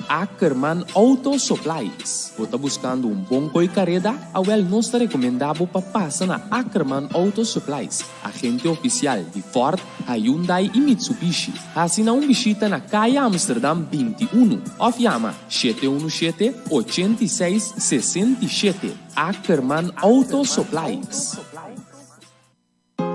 Ackerman Auto Supplies. Você está buscando bom carrera? Nós te recomendamos para passar na Ackerman Auto Supplies, agente oficial de Ford, Hyundai e Mitsubishi. Assina visita na Caia Amsterdam 21 ou chama 717-8667. Ackerman Auto Supplies.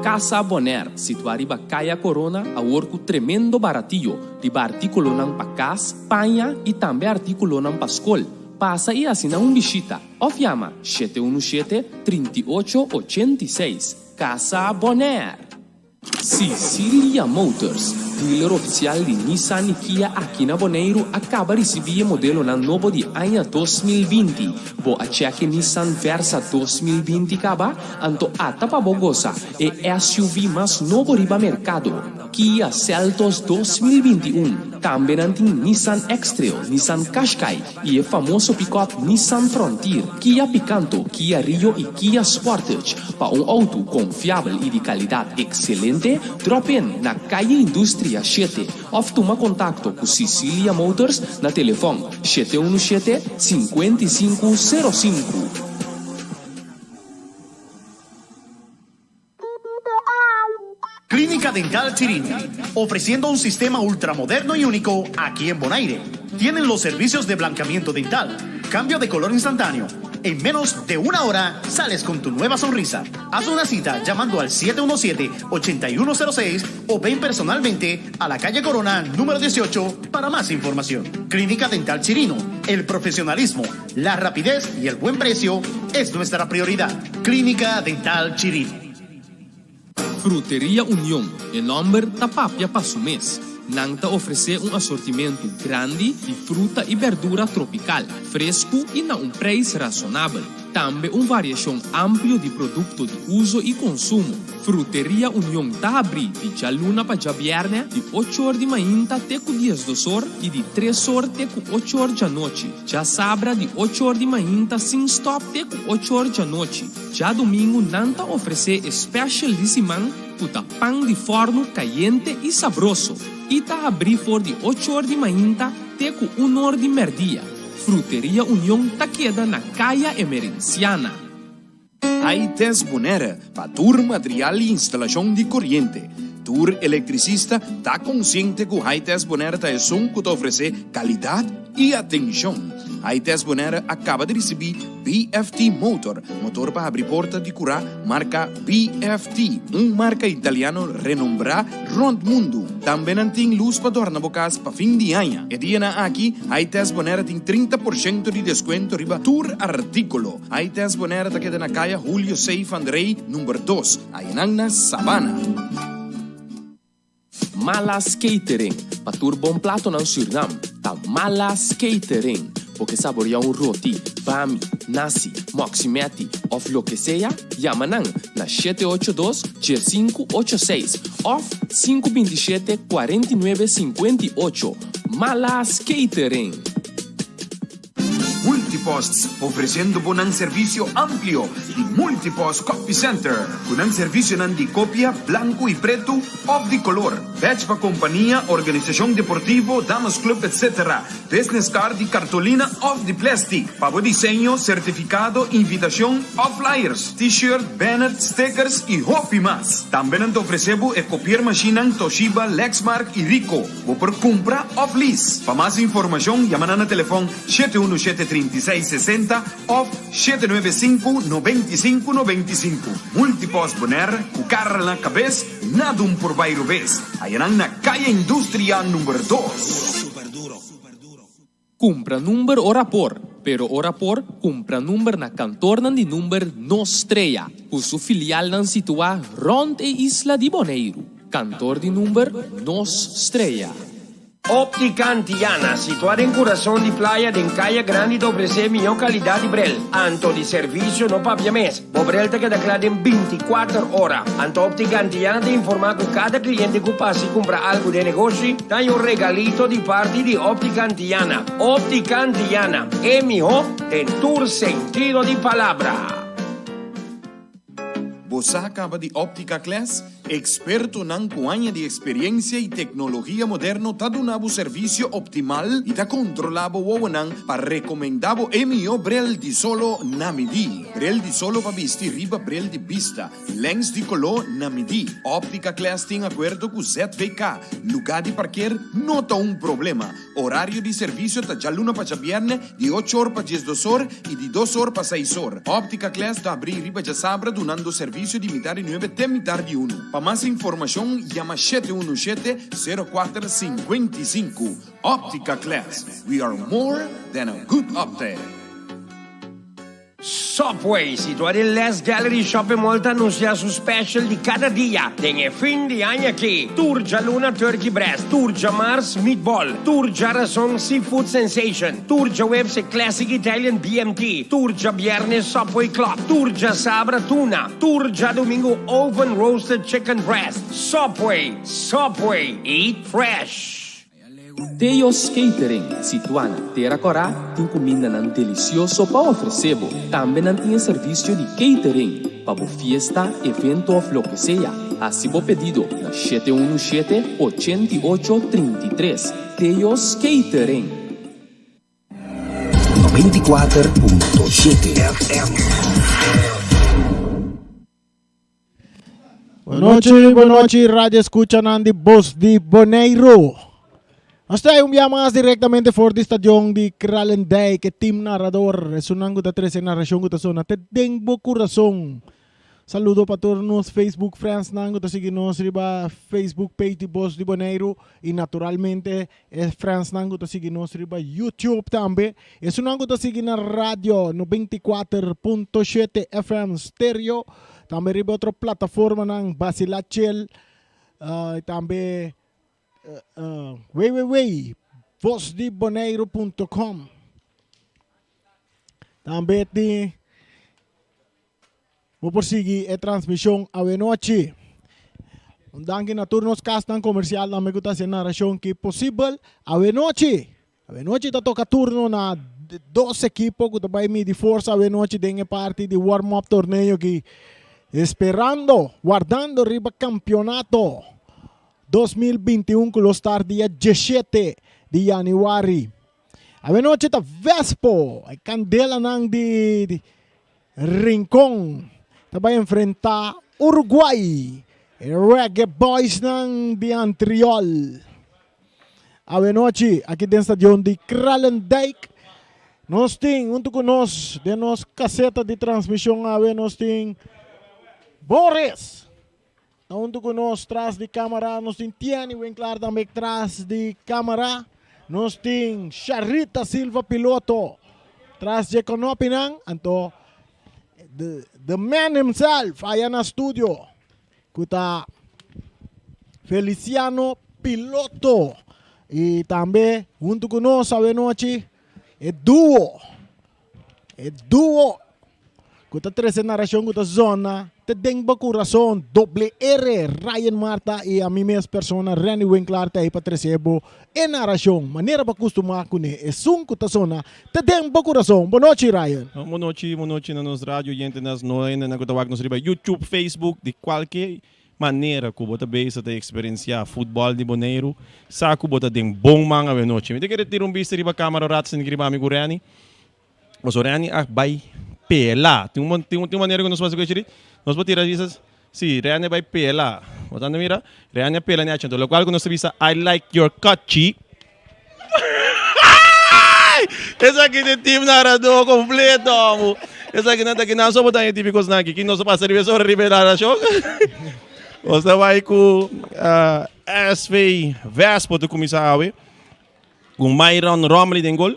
Casa Bonaire, situada em Caia Corona, a orco tremendo baratillo, riba artículo não para casa, panha e também artículo não para escola. Passa e assina visita. Ou chama 717-3886. Casa Bonaire. Sicilia Motors, dealer oficial de Nissan e Kia aqui na Bonaire, acaba de receber o modelo na novo de ano 2020. Bo a cheque Nissan Versa 2020 acaba, anto ata para bogosa e SUV mais novo riba mercado. Kia Seltos 2021. Também tem Nissan X-Trail, Nissan Qashqai e o famoso pick-up Nissan Frontier, Kia Picanto, Kia Rio e Kia Sportage. Para auto confiável e de qualidade excelente, drop-in na Caia Indústria 7. Ou toma contato com Sicilia Motors na telefone 717-5505. Clínica Dental Chirino, ofreciendo un sistema ultramoderno y único aquí en Bonaire. Tienen los servicios de blanqueamiento dental, cambio de color instantáneo. En menos de una hora sales con tu nueva sonrisa. Haz una cita llamando al 717-8106 o ven personalmente a la calle Corona número 18 para más información. Clínica Dental Chirino, el profesionalismo, la rapidez y el buen precio es nuestra prioridad. Clínica Dental Chirino. Fruteria União, em número tapapia para o mês. Nanta oferece assortimento grande de fruta e verdura tropical, fresco e a preço razonável. Também variação ampla de produtos de uso e consumo. Fruteria União está aberta de luna para viernes, de 8 horas de manhã até 10 horas e de 3 horas até 8 horas da noite. Já sábado, de 8 horas de manhã sem stop até 8 horas da noite. Já domingo, Nanta oferece especial de semana, puta pão de forno caliente e saboroso. E está aberto de 8 horas de manhã até 1 hora de meio-dia. Fruteria União está queda na Caia Emerenciana. Voz di Bonaire, para tour material e instalação de corrente. Tour eletricista está consciente que o Voz di Bonaire está som que oferece qualidade e atenção. Voz di Bonaire acaba de receber BFT Motor para abrir porta de curar, marca BFT, marca italiano renombrada rond mundo. Também tem luz para dormir na casa para fim de ano. E dia aqui, Voz di Bonaire tem 30% de desconto riba tour artículo. Voz di Bonaire está queda na caia Julio Seif Andrei, número 2, aí na Sabana. Malas Catering, para tur bom plato no Suriname, tá Malas Catering, porque saborear roti, bami, nasi, moximeti, ou lo que seja, llamanan na 782-0586 ou 527-4958. Malas Catering. Multiposts, ofreciendo un servicio amplio de Multipost Copy Center, con un servicio de copia blanco y preto o de color, badge para compañía, organización deportivo, damas club, etc. Business card y cartolina o de plástico, para diseño, certificado, invitación o flyers, t-shirt, banner, stickers y hopi más. También te ofrecemos copiar máquina Toshiba, Lexmark y Rico, o por compra o lease. Para más información, llaman al teléfono 717-3660 o 795-9595. Multipost Bonaire, o carro na cabeça, nada por bairro vez. Aí na Caia Indústria número 2. Compra número ora por, pero ora por compra número na cantorna de número Nostreia, cujo filial nan situa rond e Isla di Bonaire. Cantor de número Nostreia. Óptica Antiana, situada en corazón de playa de Caia Grande, te ofrece mejor calidad de brel. Anto de servicio no papia mes. O brel te queda claro en 24 horas. Anto Óptica Antiana te informa que cada cliente que pasa y compra algo de negocio, da un regalito de parte de Óptica Antiana. Óptica Antiana, es mejor en tu sentido de palabra. Você acaba de Óptica Class Experto ng kuanya de experiencia y tecnología moderno ta donabo servicio optimal y ta controlabo wawanang para recomendabo emio brel di solo namidi. Brel di solo pabisti riba brel di vista. Lens di color namidi. Óptica class ting acuerdo con ZVK. Lugar de parquear no ta un problema. Horario de servicio ta jaluna pa viernes de 8 horas pa 12 horas y de 2 horas pa 6 horas. Óptica class ta abrir riba ya sabra donando servicio de mitad de 9 te mitad de 1. Para más información, llama 717-0455. Óptica Class. We are more than a good optic. Subway, situado en Les Gallery Shopping Mall, anuncia su special di cada día. En fin de año aquí, Turja Luna Turkey Breast, Turja Mars Meatball, Turja Razón Seafood Sensation, Turja Webs Classic Italian BMT, Turja Viernes Subway Club, Turja Sabra Tuna, Turja Domingo Oven Roasted Chicken Breast. Subway, eat fresh. Teos Catering, situada Terra Corá, tem comida nan delicioso para oferecer. Também não tem serviço de catering para fiesta, evento ou lo que seja. Assim, o pedido na 717-8833. Teos Catering. 94.7 FM. Buenas noches, radio escuchan de Voz di Bonaire. Hasta hay un día más directamente por el estadio de Kralendijk, que team narrador es un ángulo de 13 narración que te zona. Te tengo corazón. Saludo para todos los Facebook friends nango te seguimos riba Facebook page de Voz di Bonaire y naturalmente es friends nango te seguimos riba YouTube también. Es un ángulo te seguimos radio 94.7 FM stereo. También riba otra plataforma nang Basilachel también vozdibonero.com. Também tem vou prosseguir a transmissão à noite. Danke na turnos castan comercial na me gusta narração que possível à noite. À noite tá toca turno na 12 equipos que vai me de força à noite dengue parte de warm up torneio que esperando, guardando riba campeonato 2021 que lo start dia 17 de januari. A noite tá Vespo, a candela nang de Rincón. Tá vai enfrentar Uruguay. Reggae Boys nang de Antriol. A noite aqui dentro do estadio de Kralendijk. Nós tem junto com nós de nos caseta de transmissão nós tem Boris. Junto com nós, atrás de câmara, nós temos Tiani Winkler também atrás de câmara. Nós temos Charita Silva, piloto, atrás de Conopinang. Então, the man himself, aí na estúdio. Kuta Feliciano, piloto. E também, junto com nós, a noite, é duo. Kuta 13 narração, kuta zona. Te dengo corazón, doble R, Ryan Marta y a mí misma persona, Randy Winkler, te para trecebo en narración. Manera para acostumar con es un corazón. Te dengo corazón. Boa noite, Ryan. Boa noite na nos rádio, gente nas noite, na kutawag nos riba YouTube, Facebook, de qualquer maneira que você besa de experienciar futebol de Bonaire, saco bota den bom man a noite. Me te querer tirar bicho riba câmera rats em riba amigo Rani. Mas o Rani vai pela. Tem uma maneira que nós fazemos isso. Nós vamos tirar isso. Sim, Rani vai pela. Você não mira? Rani pela niya. Então, local que nós sabemos, I like your cutie. Esse aqui é o time narrador completo. Esse aqui não é que não só botar em típicos na aqui. Nós vamos servir sobre a ribera show. Você vai com SV Vespo de começar a com Myron Romley den gol.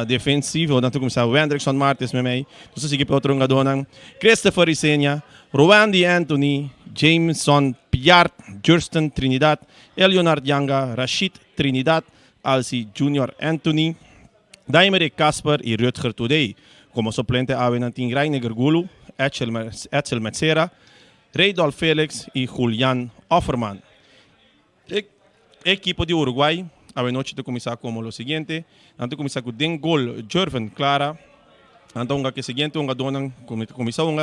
Defensivo, dan começar o Hendrickson Martins met mij. Dus ik heb outro jogador, Christopher Isenia, Rwandi Anthony, Jameson Piart, Jurston Trinidad, Leonard Yanga, Rashid Trinidad, Alci Junior Anthony, Daimere Casper e Rutger Today. Como suplente hebben we Tintin Reiniger Gulu, Etzel Metzera, Reydolf Felix e Julian Offerman. Equipo de Uruguay. A noite de começar como o seguinte, antes começar com den gol Jerven Clara, então que seguinte dona começou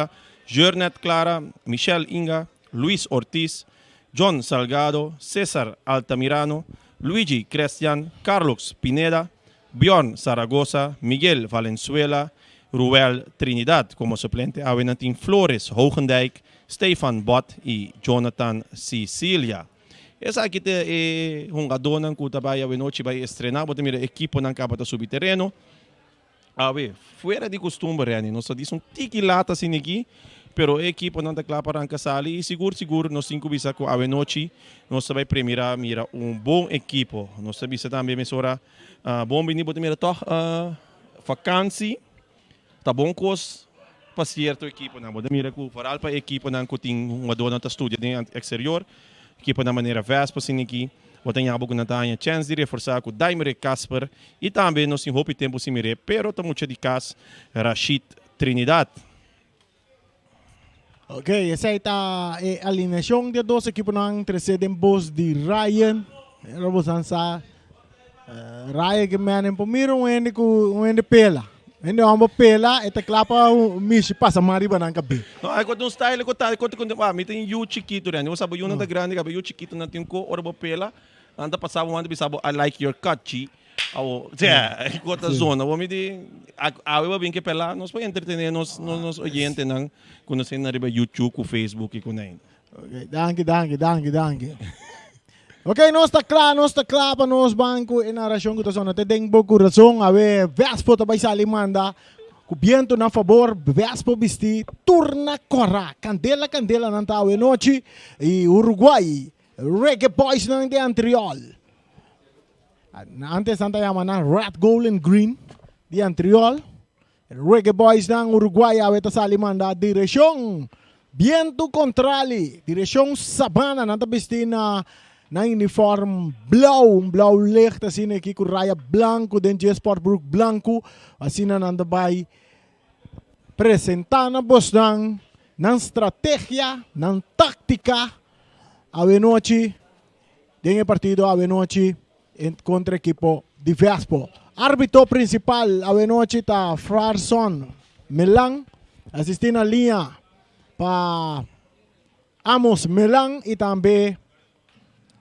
Jornet Clara, Michelle Inga, Luis Ortiz, John Salgado, César Altamirano, Luigi Cristian, Carlos Pineda, Bjorn Zaragoza, Miguel Valenzuela, Ruel Trinidad como suplente, Avenantin Flores Hogendijk, Stefan Bot y Jonathan Sicilia. Essa aqui é um jogador que vai vai estrenar, porque mira equipo não acaba de subir terreno. A ver, fora de costume, Rani, nós só diz tiki-lata assim aqui, pero a equipo não está claro para arrancar e seguro, nós 5 bisa com a noite, nós vai premiar mira bom equipo. Nós bisa também mesora bom bem, porque mira toch vacância, tá bom cos para certo equipo, não, porque mira que para a equipo não que tem uma dona tá estudia no exterior. Equipa da maneira vespa assim aqui, vou ter algo na tanha chance de reforçar com Daimere Casper e também nós em roupa tempo se mire, pero tá muito de cas Rashid Trinidad. Ok, essa aí tá a alineação de dois equipos não antecedem Voz de Ryan, Robosansa, Ryan que manem pomiro um ende pela. Hindi ako pela, ito klapa mishi pasa mariba ng gabi. No, ako dun style ko mito yung yu chiquito rin. Yung sabi yun na grande gabi, yu chiquito natin ko ora ba pela. Anda pasabo man bisabo I like your cut chi. Awo, iko ta zona. Wo mi di awe ba bin ke pela, nos pa entretener nos oyente nang kuno sen na riba YouTube ku Facebook iko na. Okay, danke. Ok, nós está claro para nós banco e na ração que nós temos bom coração, a ver, Vespo também se alimenta, o viento na favor, Vespo vestir, turna corra, candela não tá a noite, e Uruguay, Reggae Boys não de Antriol. Antes não tá na Red, Gold and Green, de Antriol, Reggae Boys não Uruguay, a ver, se alimenta, direção, viento contrali, direção Sabana, não tá vestir na uniforme blauw licht, assim aqui com raia branco, dentro de sportbrook branco, assim nanda vai apresentar na Boston, na estratégia, na tática, a noite, dentro partido a noite contra equipo de Vespo. Árbitro principal a noite tá Frarson Melang, assistindo a linha para Amos Melang e também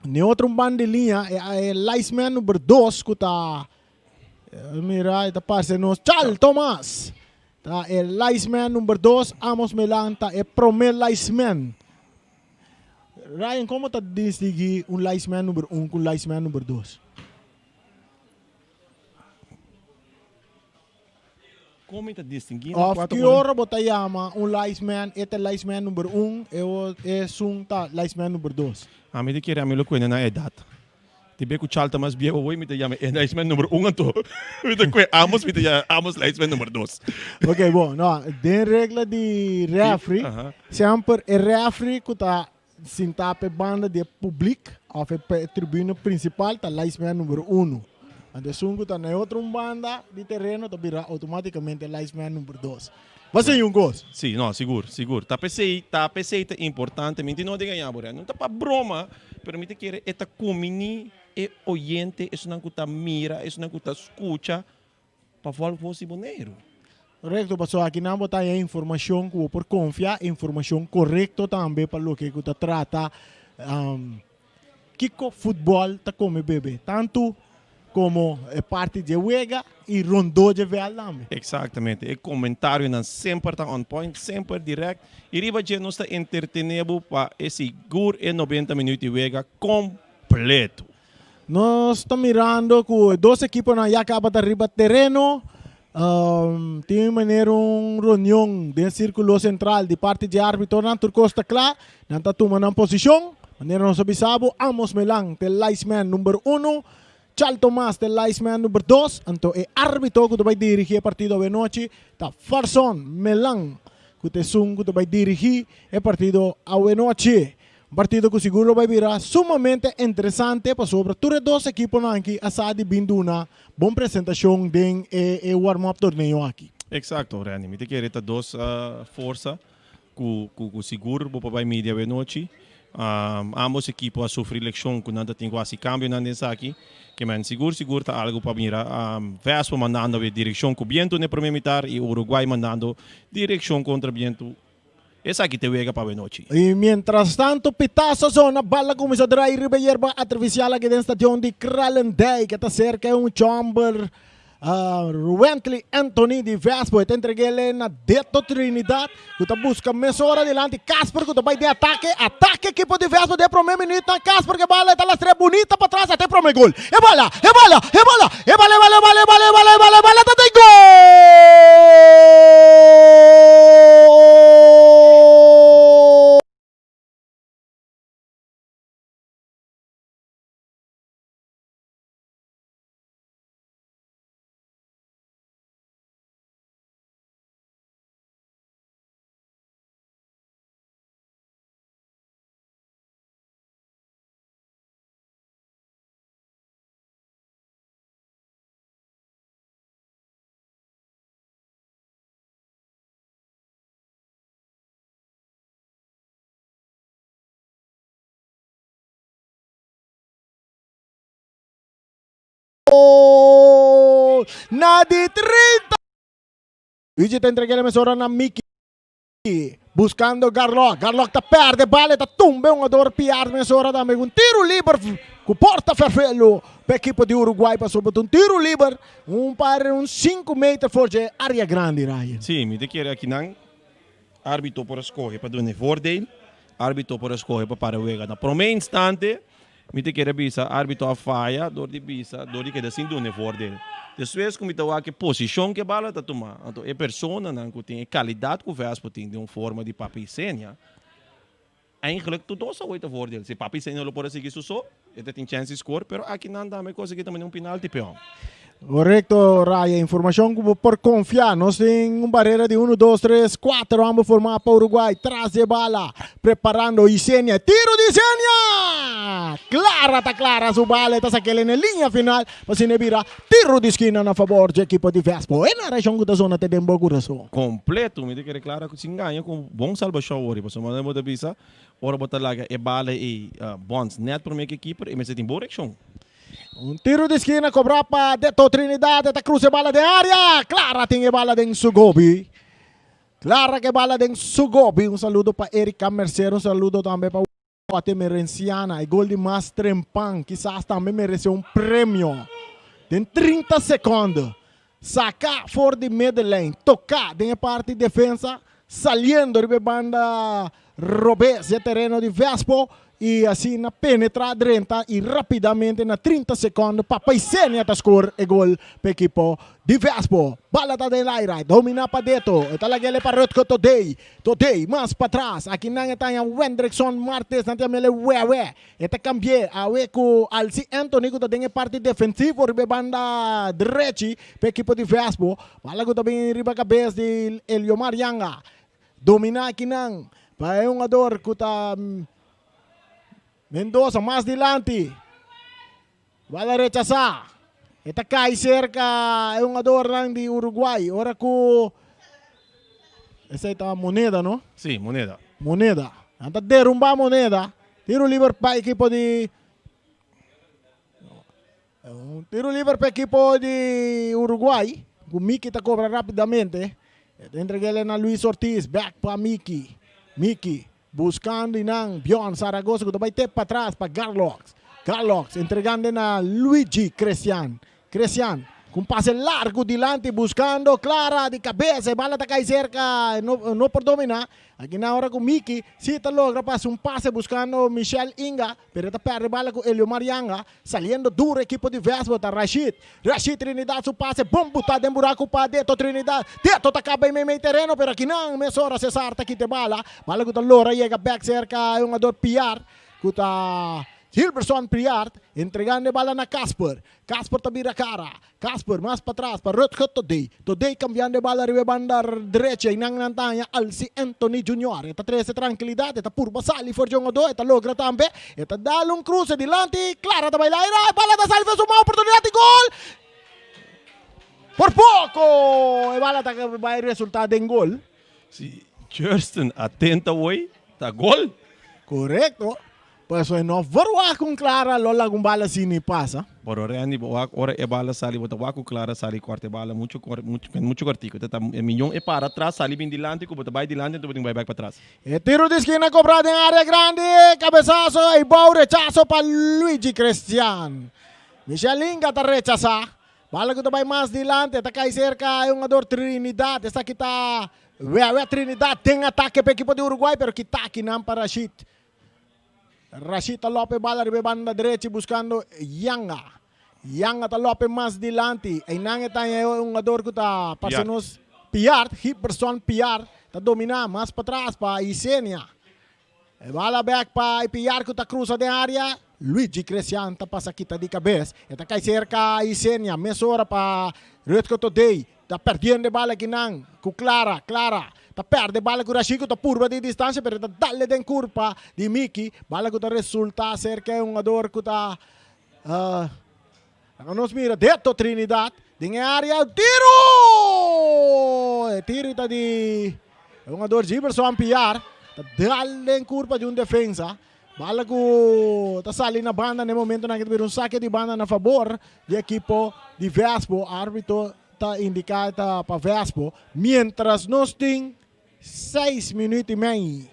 ni outro band de linha é liceman número 2 que tá mira está parceiro Charles Thomas tá é liceman número 2 Amos Melang tá é primeiro liceman. Ryan, como tá distinguir liceman número 1 com liceman número 2? Como está distinguindo? Of que hora bota chama liceman, este liceman número 1 é tá liceman número 2. A mim de querer a mim louco na edad. Tibe que o Charles Thomas bia o me te chama liceman número 1 anto. Me te que amos liceman número 2. Ok, bom, não, de regra de referee, sempre é referee que tá sentado banda de público, ou tribuna principal, tá liceman número 1. Ande sungo tá na outra banda de terreno, tá vira automaticamente liceman número 2. Você é um gosto? Sim, não, seguro. Tá PC é importante, mas não de ganhar, não tá para broma, pero me te querer esta comini e oyente, isso não custa mira, isso não custa escuta, para falar Voz di Bonaire. Correto, pessoal, aqui não botar a informação que por confiar, informação correta também para o que você trata, Kiko futebol tá como bebê, tanto como parte de Wega e Rondô de Vietnam. Exatamente. O comentário não sempre está on point, sempre direto. E riba de nós está entretenendo para esse gur e 90 minutos de Wega completo. Nós estamos mirando que dois equipos já acabam de arriba terreno. Tem uma reunião do círculo central de parte de árbitro na Turcosta Clá. Não está tomando posição. Maneira nós sabemos, Amos Melang, o liceman número 1. Charles Thomas, o liceman número 2. Então, é árbitro que vai dirigir o partido de noite. Está Farson Melang, que vai dirigir o partido de noite. Um partido que seguro vai virar sumamente interessante para sobre todos os dois equipos aqui. A Sadi vindo uma boa apresentação de warm-up torneio aqui. Exato, Rani. Me te querer duas forças que seguro para mídia de noite. Ambos equipos a sofrer eleição que nada tem quase câmbio nessa aqui. Que man seguro tá algo para mirar. Vespo mandando a direção com viento no primeiro mitad e Uruguay mandando direção contra viento Esa aqui te Wega para noite. E mientras tanto, pitazo zona, bala começou a dry ribeirba artificial aqui dentro da estação de Kralendijk, que está cerca de chamber Wentley Anthony de Vespo, te entreguei ele na Deto Trinidad, que está buscando mesura delante, Casper, que vai de ataque equipo de Vespo, de primeiro minuto, Casper, que bala, está lá três bonita para trás, até primeiro gol, e bala, tá de gol! Na de 30. Luigi te entreguei a mesura na Mickey. Buscando Garlock. Garlock tá perde bala, tá tumba um ador piar mesura também. Um tiro livre com porta ferfelho. Para a equipe de Uruguai passou por um tiro livre. Para uns 5 metros fora de área grande, Ryan. Sim, me quer aqui não. Árbitro por escolher para dar voordeel. Árbitro por escolher para Wega. Na primeiro instante, me quer bisa árbitro a falha, dor de bisa, dor de que assim do voordeel. Depois, como está a posição que bala está tomando, então é pessoa que tem qualidade que o Vespo tem de uma forma de papel senha. Eigenlijk tudo só oito voordeel. Se papel senha não pode seguir só, ele tem chance de score, mas aqui não dá mais coisa que também penalti peão. Correcto, Raya. Información por confiar. Nos en una barrera de 1, 2, 3, 4. Ambos formados para Uruguay. Tras de bala. Preparando Isenia. Tiro de Isenia. Clara, está clara su bala. Está saquela en la línea final. Pues se vira. Tiro de esquina a favor del equipo de Vespo. En la región de zona de Dembo Corazón. Completo. Me dice clara que se engaña con bom salvação hoje. Pues mandamos botar bisa. Ora botar lá e bala e bonds net para minha equipe e me sente em boa reação. Un tiro de esquina cobra para Deto Trinidad. Esta cruce bala de área. Clara tiene bala de Sugobi. Clara que bala de Sugobi. Un saludo para Erika Mercer. Un saludo también para Guatemerenciana. El gol de más trempan. Quizás también mereció un premio. En 30 segundos. Saca for the middle lane. Tocar de parte de defensa. Saliendo de banda Robés de terreno de Vespo. E assim na penetra drenta e rapidamente na 30 segundos para Isenia a score e gol para equipo de Vespo. Bala tá de Laira, domina para Deto. Eta lagele para Rutko Today. Today, mais para trás. Aqui não está em Wendrickson Martes, não tem mele Wewe. Eta cambie a Weco Alci Anthony que tem parte defensiva ribe banda direita para equipo de Vespo. Bala que também riba cabeça de Eliomar Yanga. Domina aqui não. Para um ador que tá Mendoza, más adelante. Va a rechazar. Esta cae cerca es un adorno de Uruguay. Ahora que... Esa es la moneda, ¿no? Sí, moneda. Moneda. Antes de derrumbar moneda. Tiro libre para el equipo de... Un tiro libre para el equipo de Uruguay. Miki te cobra rápidamente. Entreguele a Luis Ortiz. Back para Miki. Miki. Buscando Inang, Bjorn Zaragoza, que vai ter para trás para Garlox. Garlox entregando a Luigi Cristian. Cristian, com passe largo delante, buscando Clara de cabeça, bala está cai cerca, não por dominar. Aqui na hora com Miki, se está logra passa um passe buscando Michel Inga, pero está perde bala com Eliomar Yanga, saliendo duro equipo de Vespo, está Rashid. Rashid Trinidad, su passe, bom botar de buraco para Deto Trinidad. Deto está acaba em meio terreno, pero aqui não, mesora Cesar está aqui de bala. Bala com a Lora, chega back cerca, é um ador piar, com a Hilberson Priart, entregando a bala na Casper. Casper tabira cara. Casper mais para trás para Rutger Today. Today cambiando a bala ribe banda direita e nang nantanha Alci Anthony Jr. Eta 13 tranquilidade, eta purba sali for jogador, eta logra também. Eta dá um cruce delante, Clara da baila, a bala da sali fez uma oportunidade de gol. Por pouco, a bala vai resultar em gol. Sí, Kirsten atenta hoy, tá gol. Correcto. Pues no, verwa kung clara lola kung bala sini pasa. Pero Randy, ora e bala sali, bota waku clara sali, corte bala, muito cortico. Tata milhão e para trás, sali bem dilante, que bota vai dilante, tu vai back para trás. E tiro de esquina cobrado em área grande, cabeçazo e bom rechazo para Luigi Cristian. Michelinga tá rechaza. Bala que vai mais dilante, tá cai cerca é um ador Trinidad, está aqui tá Trinidad tem ataque para a equipe de Uruguai, pero que tá aqui não para Rashid. Rashid Lopez bala de banda derecha buscando Yanga. Yanga tá Lopez mais dilante. E não é um ador que tá passando Piar, Hipperson Piar, tá dominar mais para trás para Isenia. E bala back para Piar que tá cruza de área. Luigi Cristian tá passa aqui tá de cabeça. E tá cai cerca Isenia, mesora para Redco Today. Tá perdendo bala aqui não, com Clara. Tá perde bala com Rashico, tá purva de distância, pero tá dale den curva de Miki. Bala que tá resulta cerca um ador que tá nos mira dentro Trinidad, em área tiro! Tiro tá de um ador Giberson Piar, tá dale den curva de defensa. Bala que tá sali na banda no momento na que tem saque de banda na favor do equipo de Vespo, árbitro tá indicada para Vespo, mientras nós tem 6 minutos e meio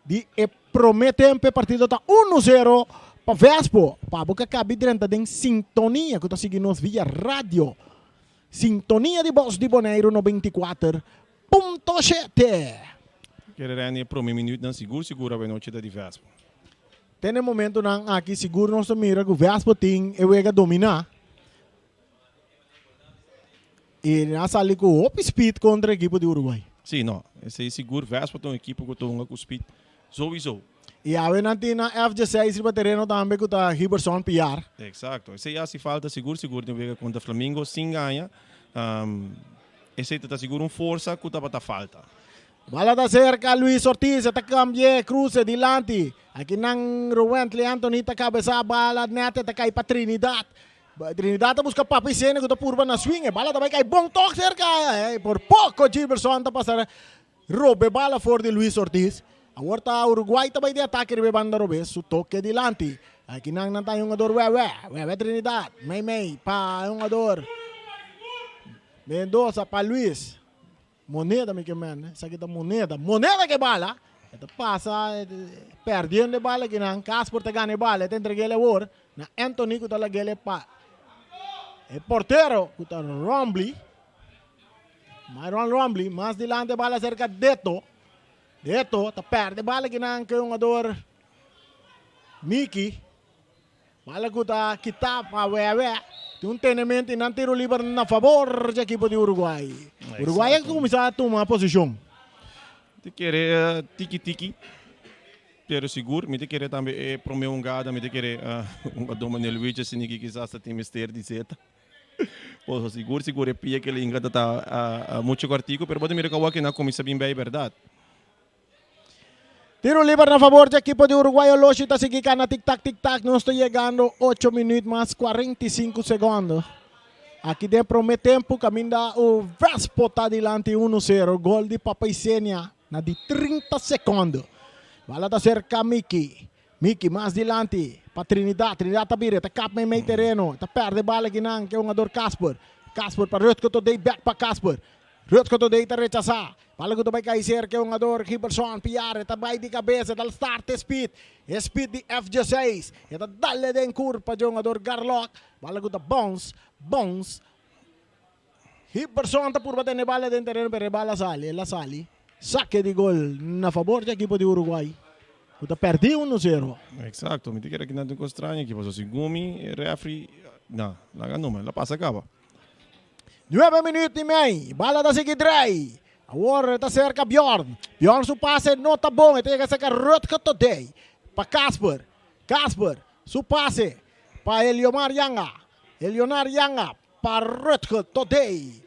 de prometem que o partido está 1-0 para Vespo. Para boca cabe dentro de sintonia que está seguindo nos via rádio. Sintonia de Voz di Bonaire 94.7. Querendo para um minuto, não seguro a noite de Vespo. Tem um momento não aqui seguro nós mira que o Vespo tem e Wega dominar. E nessa ali com o speed contra a equipe de Uruguai. Sim, não. Esse é seguro. Vespa tem uma equipe que tem com speed. Sowieso. E a Venanti na FG6 para terreno também com a Riberson PR. Exato. Esse já se falta seguro tem Wega contra Flamingo. Sim ganha. Esse está seguro força que está falta. Bala da cerca Luis Ortiz. Está cambie cruze dilante. Aqui nang Ruentli Anthony está cabeça bala neta está cai para Trinidad. Trinidad busca papi cena que tá purba na swing, bala também cai bom toque cerca, por pouco Giberson tá passar roube bala for de Luis Ortiz. Agora tá Uruguai também de ataque de banda roube, su toque dilante. Aqui não tá um ador Wega Trinidad, May pa um ador Mendoza pa Luis. Moneda me que man, essa aqui tá moneda que bala. Ito passa perdendo bala que não Casper tá ganha bala, tá entregue agora na Anthony que tá lagele pa el portero, Rombly, Myron Rombly, mais dilante bala cerca Deto, tá perde bala que não que um ador Miki, bala que tá kita pa Wewe, tem um treinamento e não tiro livre na favor da equipe de Uruguai. Uruguai é que começar a tomar posição. Te querer tiki-tiki, pero seguro, me te querer também prometer gada, me te querer ador Manuel Luigi, assim que quizás tem mistério de zeta. Posso seguro é pia que ele engata tá muito cortico, pero pode mirar que na comissa bem bem verdade. Tiro livre na favor da equipe de Uruguay. O Loshi está seguindo na tic-tac. Não estou chegando 8 minutos mais 45 segundos. Aqui dentro do tempo, caminha o Vespo está adiante 1-0. Gol de Papaicenia na de 30 segundos. Bala da cerca Miki mais dilante para Trinidad tá bira, tá cap meio terreno, tá perde bala que não, que é um ador Casper para Redco Today, back para Casper. Redco Today tá rechazar. Bala que tu vai cair cerca, é um ador Hiberson PR, tá vai de cabeça, tá start speed de FG6. Tá dale den curva de um ador Garlock. Bala que tá bounce. Hiberson tá por bater bala dentro terreno, pero bala sali. Saque de gol na favor da equipe de Uruguai. Está perdido 1-0. Exato, me diga que não tem coisa estranha, que você Gumi, refri, não, la passa acaba. 9 minutos e meio, bala da seguinte Drey. Agora está cerca Bjorn su passe não tá bom, tem que sacar Redco Today. Para Casper, su passe para Elionar Yanga, para Redco Today,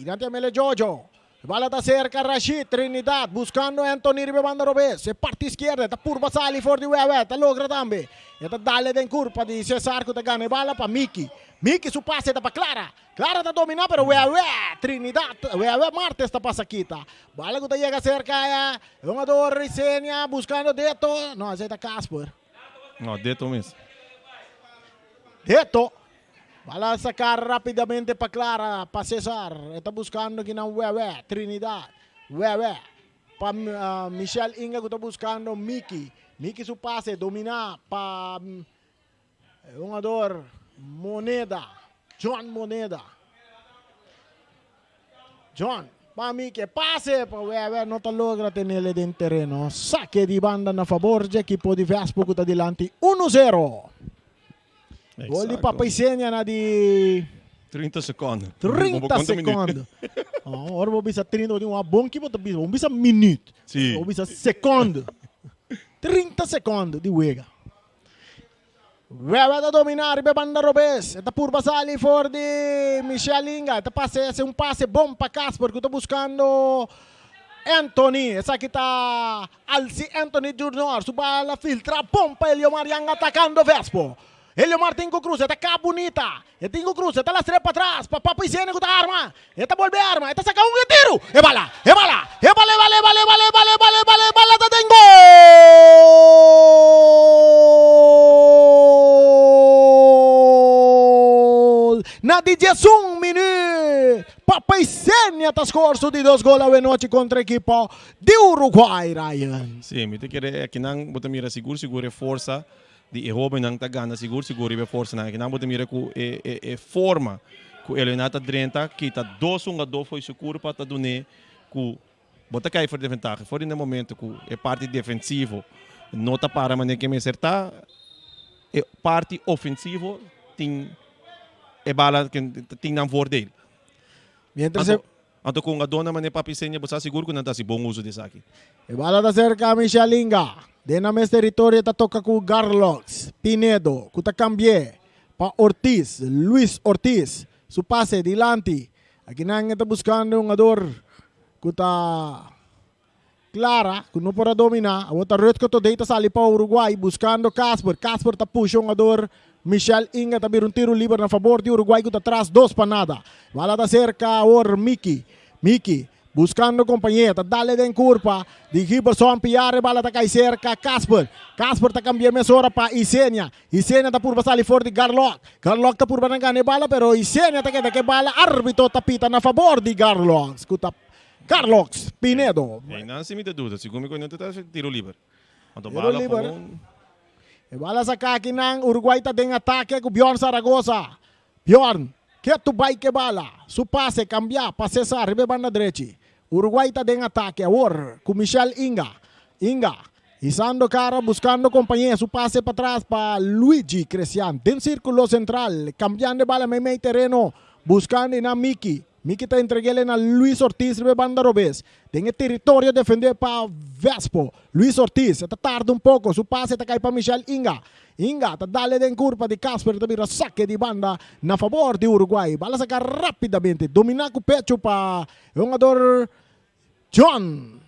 não tem mele Jojo. Bala da cerca Rashid, Trinidad, buscando Anthony Ribebanda Robes, se parte esquerda, está por Basali, for de Wewe, está logra também. Está dale den curva de Cesar, que está ganhando bala para Miki su passe está para Clara está dominando, pero Wewe, Trinidad, Wewe Martes está passa aqui, tá. Bala que está chega cerca, é um ador Risenia, buscando Deto, não, esse está Casper. No, dito mesmo. Deto. Bala sacar rapidamente para Clara, para Cesar. Está buscando aqui na Wega, Trinidad. Wega. Para Michelle Inga, que está buscando Mickey. Mickey su pase, domina para jogador Moneda. John Moneda. John, para Mickey, pase para Wega, não está logra tenerle dentro terreno. Saque de banda na favor de equipo de Vespo, que está adiante 1-0. Gol di Papaisenia na di 30 seconden. 30 seconden. Ora vou bisa 30 di uma bom que vou bisa minuto. Sim. Vou bisa segundo. 30 secondi di Wega. Wega da dominare be banda Robes. Eta por basali for di Michelinga. Eta passe um passe bom para Casper que está buscando Anthony. Essa aqui tá Alci Anthony Junior. Suba la filtra bom para Eliomar Yang atacando Vespo. Eliomar tem cruz, está cá bonita. Tem cruz, está lá para trás. Papá Isene com a arma. Está volver a arma. Está sacando um tiro. É bala. Tá tem gol. Na 11 minutos. Papá Isene está escorço de 2 gols a noite contra a equipa de Uruguay, Ryan. Sim, me te querer aqui não botar mira seguro força. De Europa não está ganhando seguro e força na que não pode mirar com forma que ele não está drenta que está 2-1 foi seguro para estar dando com bota cair for vantagem for no momento que é parte defensivo não está para maneira que me acertar é parte ofensivo tem é bala que tem na voordeel então com a dona maneira para pisenha você seguro que não está se bom uso desse aqui é bala da cerca Michelinga. Dentro do território está toca com Garlox, Pinedo, que está cambiando para Ortiz, Luis Ortiz. Su passe dilante. Aqui não está buscando um jogador que está Clara, que não pode dominar. A outra rede que está sali para o Uruguay, buscando Casper. Casper está puxando um jogador. Michel Inga está um tiro livre na favor de Uruguay, que está atrás 2 para nada. Bala da cerca, or Mickey. Buscando companhia, tá dale den curva, de Giberson piare bala tá cai cerca, Casper tá cambiando mesora para Isenia tá por passar ali fora de Garlock tá por banangane bala, pero Isenia tá que bala, árbitro tapita na favor de Garlock, escuta, Garlock, Pinedo. Não se me dá dúvida, segundo me conta tiro livre. Tiro livre. E bala sa kaki ng Uruguay tá den ataque com Bjorn Zaragoza. Bjorn, que tu vai que bala, su passe cambia para Cesar, ribe banda direita. Uruguay está en ataque ahora con Michel Inga, izando cara, buscando compañía, su pase para atrás para Luigi Crecian, den círculo central, cambiando de bala, meio terreno, buscando en a Mickey está entregando a Luis Ortiz, de banda Robes, tem territorio defender para Vespo, Luis Ortiz, está tarde un poco, su pase está cae para Michel Inga, está dale den curva de Casper, de mira saque de banda na favor de Uruguay, bala sacar rapidamente, dominar com o pecho para un jogador John.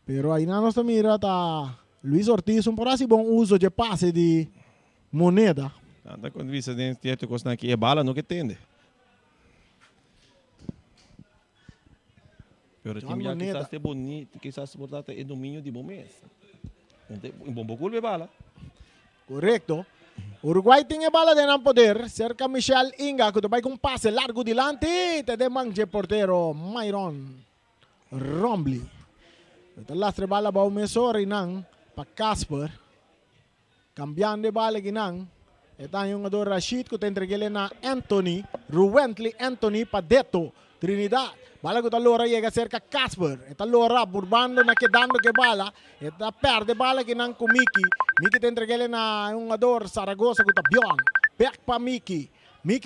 Pero aí na nossa mira tá Luis Ortiz, por assim bom uso de passe de Moneda. Anda quando vista dentro de coisa aqui é bala, não que tende. Pero John time já Moneda. quizás é bonito, quizás botar é domínio de bom mês. Um bom curva é bala. Correcto. Uruguay tem bala de não poder. Cerca Michel Inga, que vai com um passe largo dilante. Te demanje portero Myron Rombly. Ito lastre bala ba umesori nang pa Casper. Cambiando de bala ginang. Ito yung ador Rashid ko entregele na Anthony. Ruently Anthony pa Deto. Trinidad. Bala ko talora llega cerca Casper. Ito lora burbando na quedando que bala. Ito perde bala ginang ko Mickey te entregele na yung ador Zaragoza ko tabion. Back pa Mickey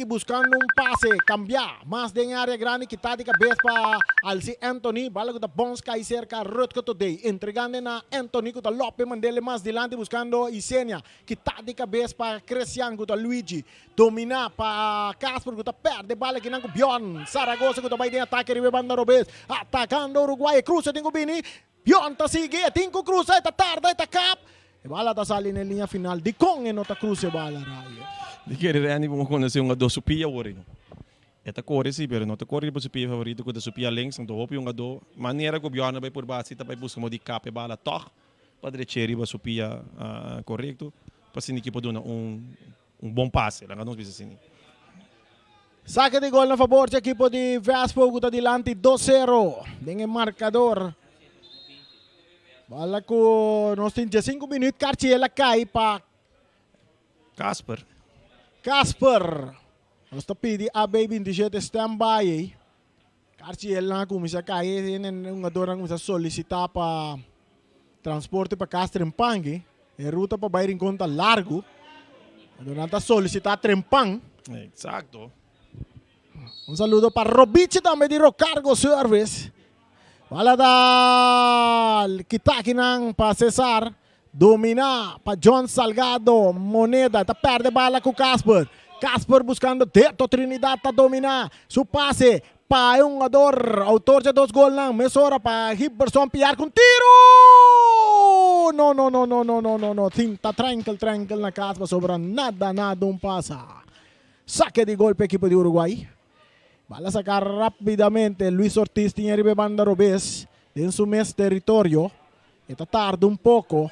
buscando um passe, cambiar, mas de área grande, que está de cabeça para Alci Anthony, bala que bons cai cerca, rot que today, entregando na Anthony, que Lope mandele mais delante, buscando Isenia, que está de cabeça para Cristian, que Luigi, dominar para Casper, que perde, bala que não Bjorn, Zaragoza, que vai de ataque, ribe banda Robes, atacando Uruguay, cruza, tem Bini, Bjorn tá sigue, tem cruza, está tarde, está cap, e bala tá sali na linha final, di Kong e nota cruza bala, Raya. De querer ani como conhecer um do supia ori no. Eta corre sim, pero não te corre para supia favorito que da supia links, então hope um do maneira que o Biana vai por base, tá vai buscar modi cap e bala toc, padre cheri ba supia correto. para esse equipe dar bom passe. Lá não precisa assim. Saque de gol na favor do equipo de Vespo, que está adiante 2-0. Dengan marcador. Bala ko, nós temos 5 minutos, Cartiela cai para Casper. Nós está pedindo a B27 stand-by. Cartiela na começa a cair, um adora começa a solicitar para transporte para Castrempang. É ruta para bair em conta largo. Adora está solicitar Trempang. Exato. Un saludo para Robici também de Rocargo Service. Wala dal kitakinang pa Cesar. Domina pa John Salgado. Moneda. Ta perde bala com Casper. Casper buscando Teto Trinidad ta domina. Su pase pa yung ador. Autor de 2 gol lang. Mesora pa Hibberson Piar com tiro. No. Tinta tranquil na Casper. Sobra nada pasa. Saque de gol para equipo de Uruguay. Bala sacar rapidamente. Luis Ortiz tiene arriba banda Robes en su mes territorio. Está tarde un poco.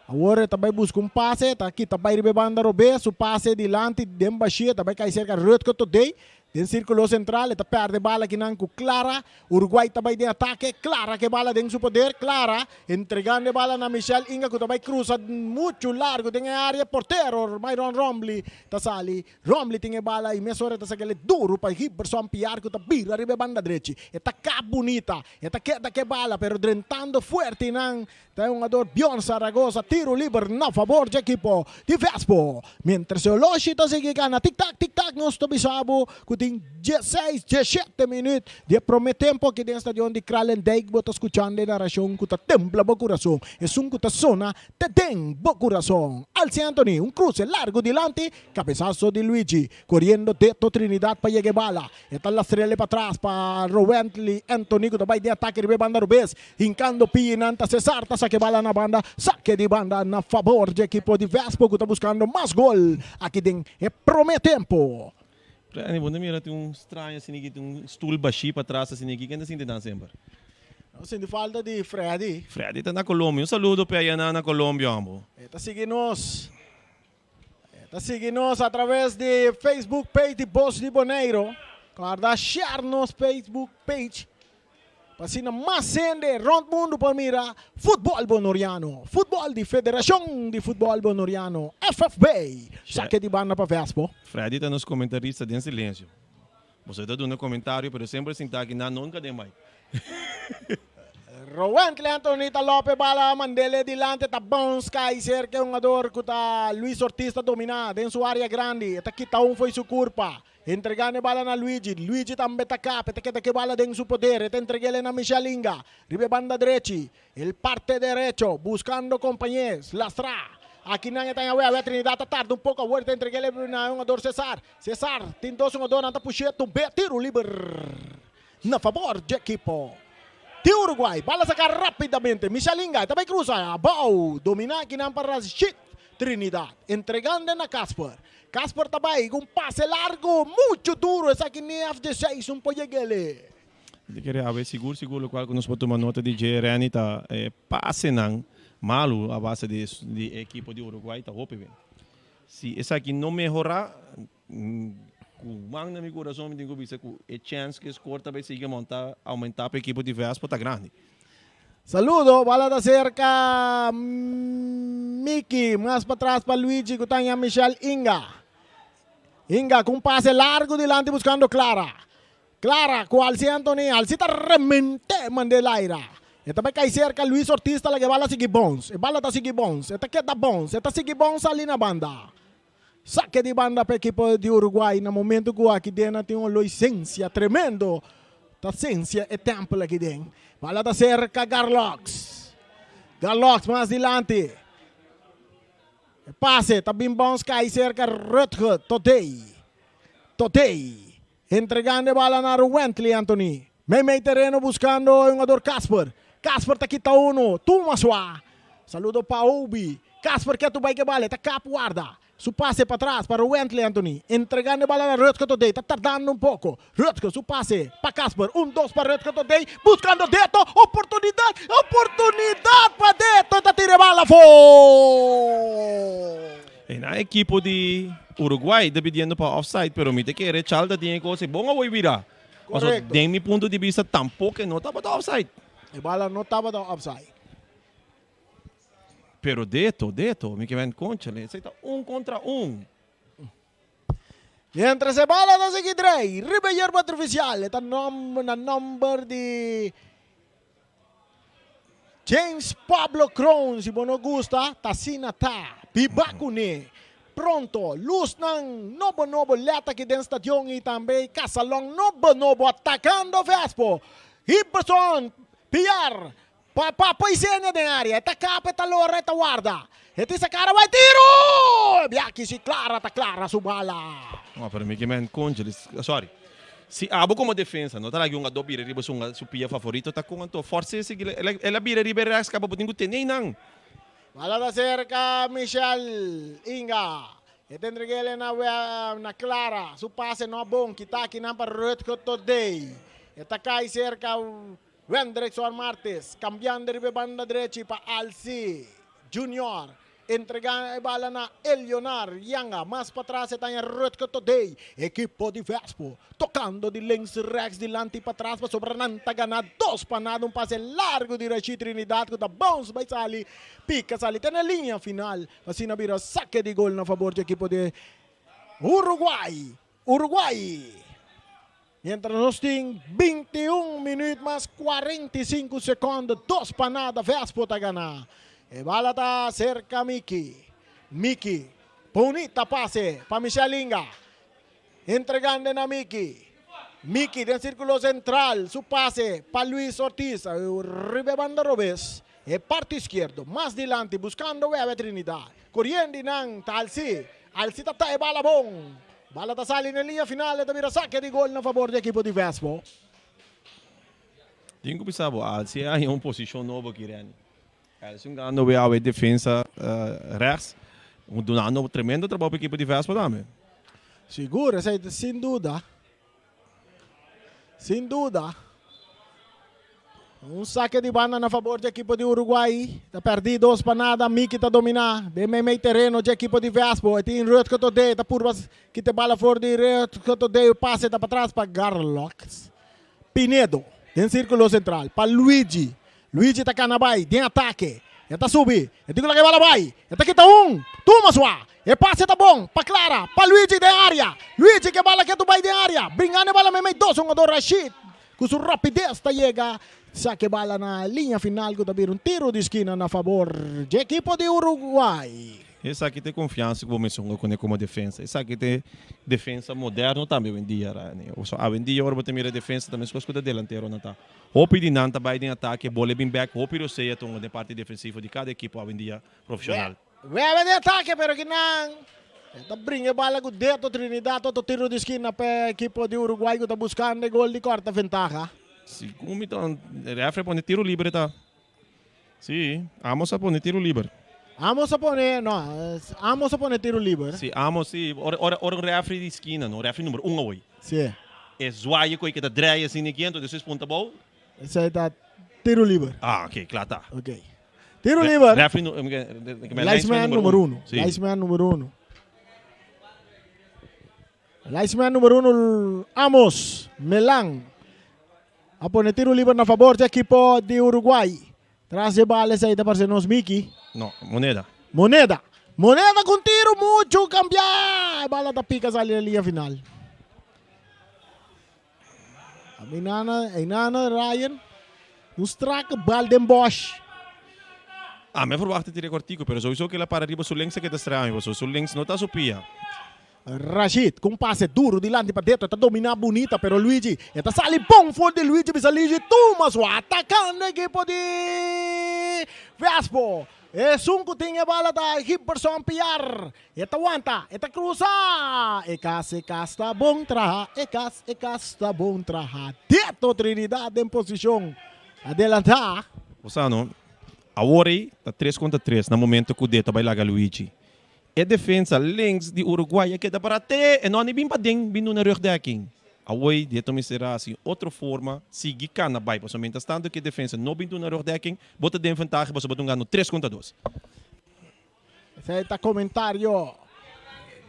Agora também busca pase. Está aqui também arriba banda Robes. Su pase delante de Mbaxia. Também cai cerca de Rutko today. Den círculo central. Está perde bala que não Clara. Uruguay também de ataque. Clara que bala den su poder. Clara entregando bala na Michelle Inga. Que também cruza muito largo. Tem área portero. Myron Romley. Tasali. Romley tem bala. E mesmo hora tasagale duro para Hibberson Piar. Que tabira arriba banda direita. Está cá bonita. Está queda que bala. Pero drentando fuerte nang. Tem um ador Bion Zaragoza. Tiro livre na favor de equipo de Vespo. Mientras o Loshi tasigi gana. Tic-tac. Nós tobisabo. Tem 16, 17 minutos de prometempo aqui dentro do estadion de Kralendijk. Bota escuchando a narração que está templa o coração. É um que está zona de tempo coração. Alci Anthony, um cruce largo delante. Cabezazo de Luigi. Corriendo Teto Trinidad para llegar bala. Está la estrella para atrás para Rowentley Anthony. Que vai de ataque de banda Rubens. Hincando Pinanta Cesar. Saque bala na banda. Saque de banda na favor do equipo de Vespo que está buscando mais gol. Aqui dentro é prometempo. Quando mira tem estranho assim aqui, tem stool baixinho para trás assim aqui, que ainda assim tem sempre. Não sente falta de Freddy. Freddy está na Colômbia. Saludo para aí na Colômbia, amor. Está seguindo-nos. Está seguindo-nos através de Facebook page de Voz di Bonaire. Guarda, share nos Facebook page. Para mais sende rondo mundo para mirar futebol bonoriano. Futebol de Federação de Futebol Bonoriano. FFB. Saque de banda para Vespo. Freddy está nos comentaristas em silêncio. Você está dando comentário, mas sempre sentar aqui na nunca tem mais. Rowentley Antonita Lopez bala mandele dilante ta bons cai cerca um ador que tá Luis Ortiz tá dominado em sua área grande. Tá quita foi sua curva. Entregando bala na Luigi. Luigi também tá cá. Tá que bala den su poder. Tá entregando na Michelinga. Ribe banda derecha. El parte derecho. Buscando compañeros. Lastra. Aqui não tem a Trinidad. Tá tarde um pouco. Agora tá entregando na um ador Cesar. Cesar. Tem dois um ador. Tá puxando. Tiro livre. Na favor de equipo de Uruguay. Bala sacar rapidamente. Michelinga. Também cruza. Bau. Domina aqui não para shit. Trinidad. Entregando na Casper. Casper também com passe largo, muito duro. Essa aqui nem F16, um poiegele. Eu queria ver seguro, qual que nós podemos tomar nota de Jeremy, tá passe não, malo a base de equipe de Uruguai, tá roupa bem. Se essa aqui não melhorar, na meu coração, me digo que a chance que score também siga aumentar para a equipe de Vespo tá grande. Saludo, bala da cerca, Miki, mais para trás para Luigi, que está em Michel Inga. Inga com passe largo delante buscando Clara. Clara com Alci Anthony, Alci está remente Mandelaira. E também cai cerca Luis Ortiz, que bala sigue bons. E bala está sigue bons, e que tá bons, e tá sigue bons ali na banda. Saque de banda para a equipe de Uruguai, no momento que aqui dentro tem uma licença tremendo. A ciência é tempo aqui dentro. Bala da cerca Garlox. Garlox mais delante. Passe, tá bem bom, cai cerca Rutger, Totei. Entregando a bala na Rowentley Anthony. Meio terreno buscando um jogador Casper. Casper tá aqui tá uno, tuma sua. Saludo para Obi. Casper que tu vai que bala, tá cá guarda. Su pase para trás para Rowentley Anthony. Entregando a bala na Rutger Totei. Está tardando um pouco. Rutger, su pase para Casper. 1-2 para Rutger Totei. Buscando Deto. Oportunidade para Deto. Está tira bala. En a equipo de Uruguay dividiendo para offside, pero me te quiere Chalda tiene que ser bom a virar. Correcto. De mi punto de vista tampoco no estaba offside. A bola não estava offside. Pero deto, me que ven concha, le está 1 contra 1. Mientras se bola da seguir Drey, Ribeiro artificial, está na number de James Pablo Crown, si não gusta, Tassina tá, Pibacune, pronto, luz ng nobo leta aqui dentro do estádio e também Casalong nobo atacando Vespo, Iberson, Piar, Paisenia de área, tá capa, tá lora, tá guarda, essa cara vai tiro, Biaki si Clara, tá clara su bala. No, pero me que ven concha, sorry. Si abo como defensa, não tá lá um a dobira riba su pia favorito, tá com anto força se ela bira riba rex cabo botingo tenei não. Bala da cerca, Michel Inga. E tendrigele na Clara. Su passe no bom, kita aqui na para red que today. E tá cai cerca Wendrickson Martes, cambiando de banda derecha para Alci Junior. Entregando a bala na Elionar Yanga, mais para trás está em red que today. Equipo de Vespo, tocando de links Rex delante para trás para sobrananta ganhar 2 para nada, um passe largo de Rachid Trinidad que dá bounce vai Sali, pica Sali, tem na linha final, assim na vira saque de gol na favor do equipo de Uruguay. Mientras nós tem 21 minutos mais 45 segundos, 2 para nada, Vespo está ganhando. E bala tá cerca Miki, bonita passe para Michelinga, entregando na Miki del círculo central, su passe para Luis Ortiz, Ribe Banda Robes, e parte izquierdo, más delante, buscando Wega Trinidad, corriendo nang Alci tá e bala bom, bala tá sali na linha final, e vira saque de gol na favor do equipo de Vespo. Tenho que pensar, Alci é uma posição nova aqui, Rani. Eles estão ganhando a defesa rechts. Dando um tremendo trabalho para a equipe de Vespa também. Seguro, sem dúvida. Um saque de banda na favor da equipe de Uruguai. Está perdido 2 para nada. Miki está dominando. De meio terreno da equipe de Vespa. Tem red que eu dei. Está por que te bala fora de red que eu dei. O passe está para trás para Garlox. Pinedo. Tem círculo central. Para Luigi está canabay, tem ataque. Está subir. Tem que lagi bala bay. Está kita Tuma sua. E passe tá bom. Pa Clara. Pa Luigi de área. Luigi que bala que tu bay de área. Bringando bala me 2 do Rashid. Com sua rapidez tá chega. Saque bala na linha final que tá vir tiro de esquina na favor do equipo de Uruguai. Esse aqui tem confiança que vou mencionar como defesa. Esse aqui tem defesa moderna também hoje em dia. Hoje em dia, agora você mira a defesa também, se você delantero não tá. Hope de não tá bem em ataque, bola bem back, hope de você então de parte defensiva de cada equipe hoje em dia profissional. Vai de ataque, pero que não. Tá brinca bala com o dedo Trinidad, todo tiro de esquina para a equipe de Uruguai que tá buscando gol de corta ventaja. Segundo então, refere põe tiro livre tá. Sim, vamos a poner tiro livre. Vamos a poner tiro livre. Sim, vamos sim. Ora o refere de esquina, no refere número 1 hoje. Sim. É zoaia que tá dreia assim aqui, então desses ponta bola. Esse aí tá tiro livre. Ah, ok, claro tá. Ok. Tiro livre. Refere Liceman número 1. Liceman número 1. Liceman número 1, Amos Melang. A poner tiro livre na favor do equipo de Uruguai. Traz de balas aí da parcenos Miki. No, moneda. Moneda com tiro, muito cambiar. A bala da pica sale na linha final. A Inana Ryan. Nos traca Balden Bosch. Me verwacht tiro cortico, pero sowieso que ela para arriba su links que está estranho, su links não tá supia. Rashid com passe duro de lante para dentro, está dominando bonita, pero Luigi está sali bom for de Luigi, bisa Luigi toma sua atacando a equipe de Vespo. E sunco tem a bala da Iberson Piar. Eta aguanta, eta cruza. Ecas está bom traha, ecas está bom traha. Deto Trinidad em posição adelantar. Osano, agora está 3 contra 3 no momento que o Deto vai largar Luigi. E defesa links de Uruguai que dá para ter e não é bem para dentro, bem no rugdekking. Away, Deto me será assim outra forma, seguir cana vai, mas somente estando que defesa não bem no rugdekking, bota de vantagem, você bota ganhando 3 contra 2. Feita comentario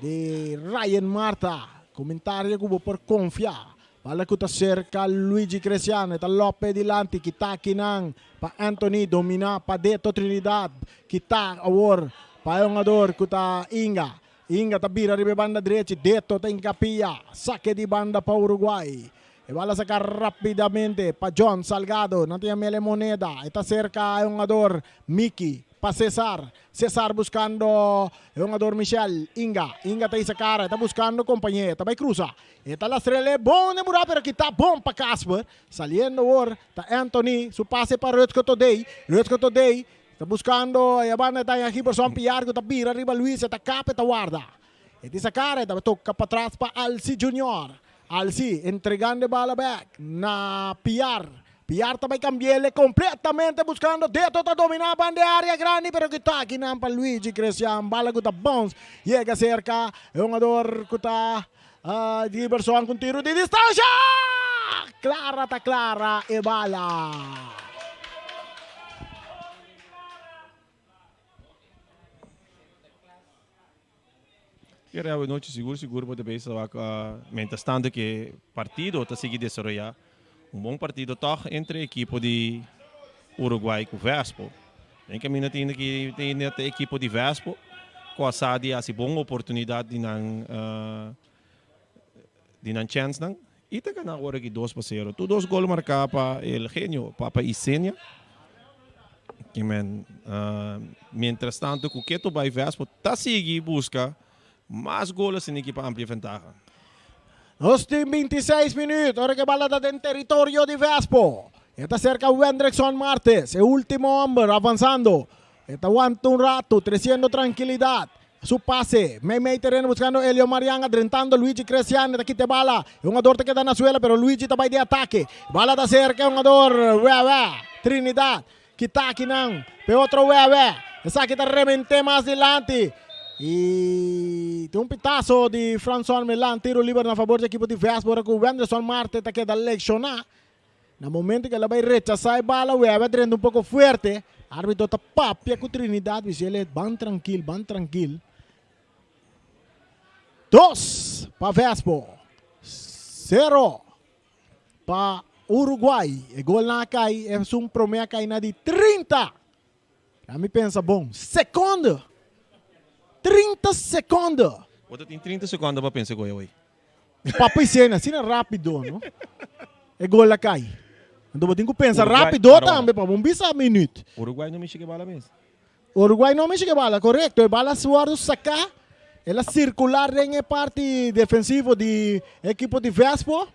de Ryan Marta. Comentario que por confiar. Bala ko ta cerca Luigi Cresciano, ta Lope Dilanti, kita kinang pa Anthony domina pa Deto Trinidad, kita awor pa yongador ko ta Inga. Inga tabira ribe banda direita, Deto ta Incapia, saque di banda pa Uruguay. E bala sacar rapidamente pa John Salgado, nanti Mele Moneda, eta cerca yongador Mickey. Pa Cesar buscando yung ador Michel, Inga tayo sa cara, está buscando compañía, está by cruza, está la estrella, bom de mura, pero kita bom pa Casper, saliendo or, ta Anthony, su pase pa Rötzko Today, está buscando, a banda tayo aqui por São Piargo, ta bira, arriba Luis, está capa, ta guarda, eta sa cara, está toca pa atrás pa Alci Junior, Alci, entregando bala back, na Piar também cambiele completamente buscando Deto tá dominar a banda área grande, pero que tá aqui na para Luigi Cresciano, bala que tá bons, chega cerca, é um ador que tá Giberson com tiro de distância, clara e bala. Queria a noite seguro para depois mentastando que partido está seguir desarrollar. Bom partido toch entre a equipe de Uruguai com Vespo. Em caminho tem a equipe de Vespo, com a Sadia a boa oportunidade de não chance não. E tá na hora que 2-0. Tu 2 gols marcar para el genio, para Isenia. Que mientras tanto o que tu vai Vespo tá seguir busca mais gols em equipe amplia vantagem. Nos 26 minutos, ahora que bala en territorio de Vespo. Está cerca Wendrickson Martes, el último hombre avanzando. Está aguanta un rato, creciendo tranquilidad. Su pase, meio terreno buscando Elio Marianga, drentando Luigi Cresciano, está aquí te bala. Es un jugador que queda en la suela, pero Luigi está de ataque. Bala está cerca, un jugador, Trinidad. Kita aquí nan, pero otro Esa aquí está remente más adelante. E tem pitazo de François Milan, tiro livre na favor da equipe de Vespo, com o Anderson Marte está queda leccionar. No momento que ela vai rechazar a bala, o vai dentro um pouco forte. Árbitro está papia com Trinidad, e ele bem tranquilo. 2 para Vespo, 0 para Uruguai. E gol na cai, é promessa cai na de 30. A mim pensa, bom, segundo. 30 segundos. Você tem 30 segundos para pensar coisa hoje. Papai cena, assim é rápido, não? É gol lá cai. Então tem que pensar rápido também para um bisa minuto. Uruguai não mexe que bala mesmo. Uruguai não mexe que bala, correto. A bala suado sacar, ela circular em a parte defensiva de equipe de Vespo.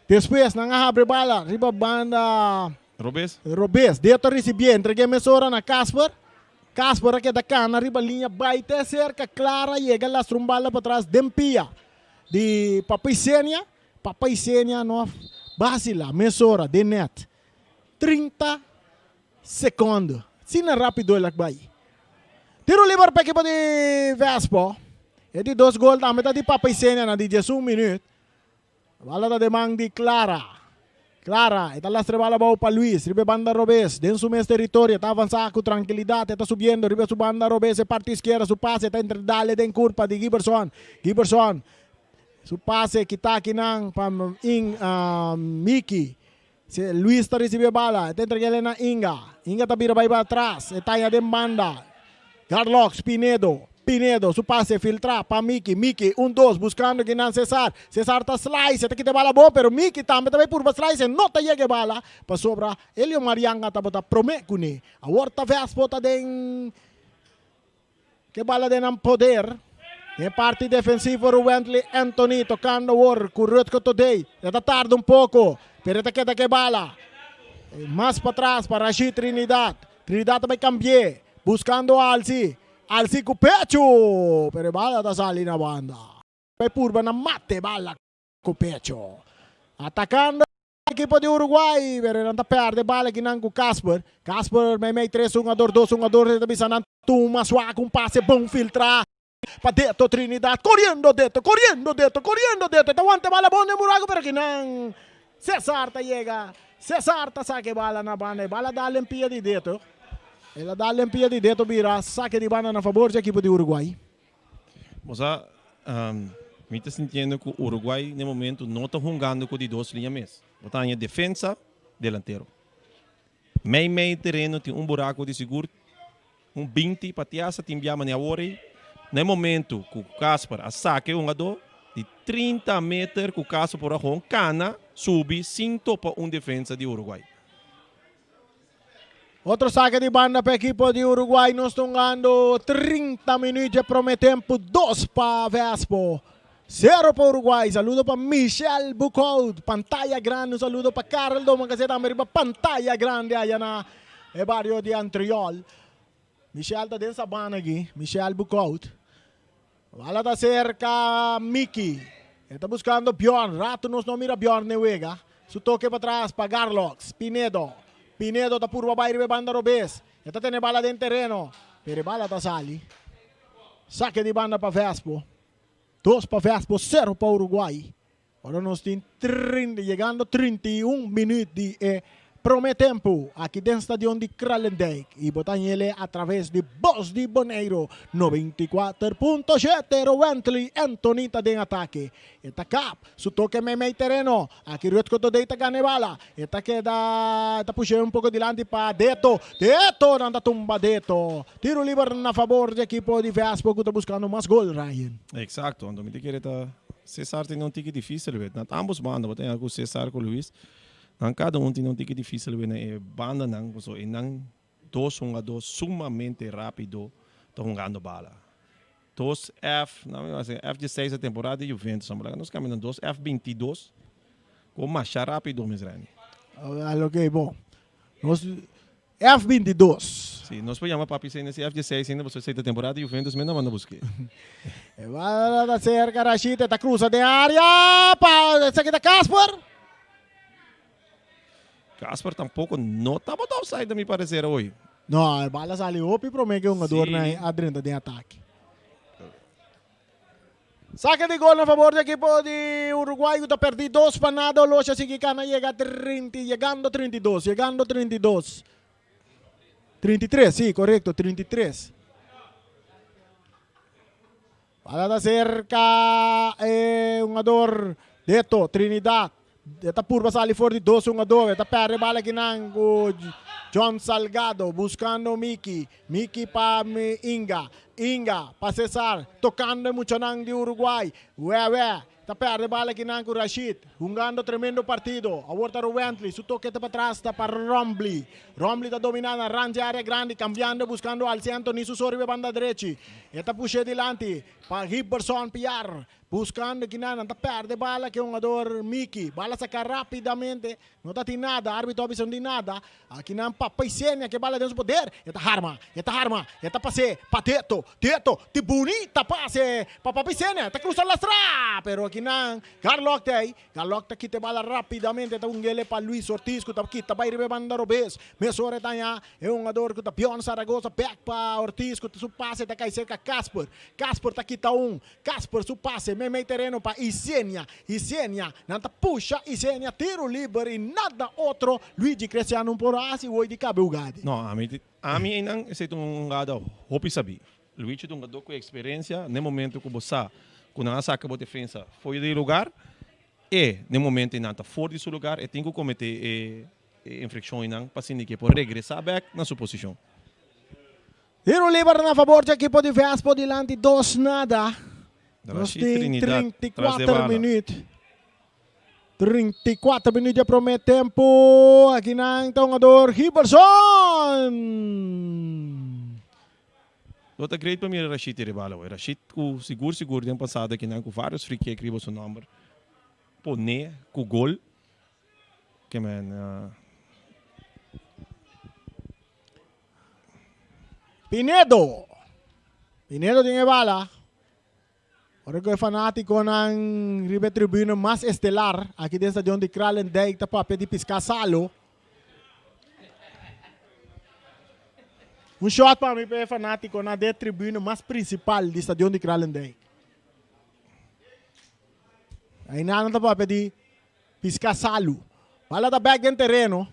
Depois não abre bala, riba banda Robes, dentro recebia, entreguei mesora na Casper aqui da cana, arriba linha, baita cerca, clara, chega lá, trumbala para trás, dempia, de Papai Senia, não, basila, mesora, de net, 30 segundos, se não é rápido, ele vai. Tiro livre para a equipe de Vespo, e de 2 gols, também de Papai Senia, na de 11 minutos, bala da demanda de Clara, está la bala para Luis, ribe banda Robes, dentro su mes territorio, está avanzando con tranquilidad, está subiendo, ribe su banda Robes, parte izquierda, su pase, está entre dale den curva de Giberson, su pase, kita kinang pam Mickey, Luis está recibe bala, está entre Elena Inga está vira para atrás, está ya den banda, Garlox, Pinedo, su pase filtra para Mickey, 1-2, buscando que não Cesar está slice, está aqui de bala boa, pero Mickey também por slice, não está chega bala, para sobra, Elio Marianga está promete, a horta Vespo está den, que bala den am poder, e parte defensiva o Wentley Anthony, tocando o Rötzko Today, está tarde pouco, pero está queda que bala, mais para trás, para Rashid Trinidad também cambiar, buscando Alci com pecho, pero bala da sali na banda. Vai purba na mate bala com pecho. Atacando a equipe de Uruguai, pero não perde bala que não com Casper, meio 3-1, 2-1, está bisando uma suave com passe bom filtrar. Para Deto Trinidad, correndo Deto, está aguanta bala bom de buraco, pero que não. Cesar chega, Cesar saque bala na banda, bala da limpia de Deto. Ela dá limpia de dentro, vira saque de banda na favor da equipe de Uruguai. Moça, me está sentindo que o Uruguai, no momento, não está jogando com de duas linhas mesmo. Está em defesa, delantero. Meio terreno tem um buraco de seguro, um 20 para tiasa, tem biama na hora. No momento que o Casper a saque um ador, de 30 metros que o Casper por a cana, sube 5 para um defesa de Uruguai. Outro saque de banda para a equipe de Uruguai. Nós estamos ganhando 30 minutos para o tempo. 2 para Vespo. 0 para Uruguai. Saludo para Michel Bucol. Pantalla grande. Saludo para Carlos Doma. Que também para pantalla grande. Aí na barrio de Antriol. Michel está dentro da banda aqui. Michel Bucol. Bala está cerca Mickey. Ele está buscando Bjorn. Rato nós não mira Bjorn na Wega. Su toque para trás para Garlox. Pinedo está por baixo de banda Robes. Está tendo bala dentro do terreno. Pero bala está sali. Saque de banda para Vespo. 2 para Vespo, 0 para Uruguai. Agora nós temos 30, chegando 31 minutos de prometempo aqui dentro do estádio de Kralendijk. E botar ele através de Voz di Bonaire 94.7. Wentley Antonita de ataque. Eta cap, su toque meio terreno. Aqui o outro deita ganha bala. Eta que dá, puxando um pouco adiante para Deto. Deto, nanda tumba Deto. Tiro livre na favor da equipe de Vespo que está buscando mais gol, Ryan. Exato, quando me diz que César tem um tique difícil, ambos bandas, tem algo César com Luiz. Cada um tem um tique difícil, banda não, e não 2-1-2 sumamente rápido, estão jogando bala. 2F, não, assim, F16 da temporada e Juventus, nós caminhamos 2 F22, com mais rápido, mesmo. Ok, bom. F22. Sim, nós podemos para pisar nesse F16 ainda, você sei da temporada e Juventus mesmo não buscar. Vai dar cerca, Rashid, está cruza de área, para essa aqui da Casper. Casper tampouco não está botando offside, me parecer, hoje. Não, a bala saiu e promete um jogador na adrenda de ataque. Saque de gol a favor da equipe de Uruguai, que está perdido 2 para nada, o Locha Siquicana chegando 32. 33, sim, correto, 33. Bala da cerca, um jogador, Deto, Trinidad. Está por passar ali fora de 2-1-2. Está perde bala aqui o John Salgado buscando Mickey para Inga para Cesar tocando muito nang de Uruguai. Está perde bala aqui o Rashid jogando tremendo partido. A volta o Wentley, su toque para trás está para Rombly está dominando, arranja área grande, cambiando, buscando al centro, ni su sorbe banda derecha. Está puxa adelante para Hibberson Piar. Buscando que nada, está perde bala que jogador Mickey. Bala saca rapidamente, não está de nada, árbitro visão de nada. Aqui não papai Sênia que bala dentro do poder. Está arma, está passe, pateto, de bonita passe, papai Sênia, está cruzando a estrada. Pero aqui não, Garlock tá quita bala rapidamente, está ele para Luis Ortiz, que está aqui, está vai rebanda Robes. Mesore tá aí, é um jogador que está Pion Saragossa, back para Ortiz, que su passe está cai cerca Casper tá aqui tá Casper su passe, meio terreno para Isenia, nanta puxa, Isenia tiro livre e nada outro, Luigi Cristiano por assim, o de Cabo Ugadi. Não, a mim não é um jogador, hopi sabi. Luigi é um jogador com experiência, no momento que você, quando a saca a defesa foi de lugar, e no momento não está fora de seu lugar, e tem que cometer infração para assim que pode regressar back na sua posição. Tiro livre na favor da equipe de Vespo, dilante 2-0. Nós temos 34 minutos. 34 minutos de prometo tempo. Aqui na jogador Hibberson. Outra grande para mim é Rashid Rebala. Rashid, seguro, ano passado, aqui com vários free kick, escreveu seu número. Pone, com gol. Que man. Pinedo tem bala. Ora que é fanático ng River Tribune mais estelar aqui dentro do estádio de Kralendijk, tá para pedir piscar salo. Um shot para mim é fanático na de tribuna mais principal do estádio de Kralendijk. Aí não para pedir piscar salo. Bala da back em terreno.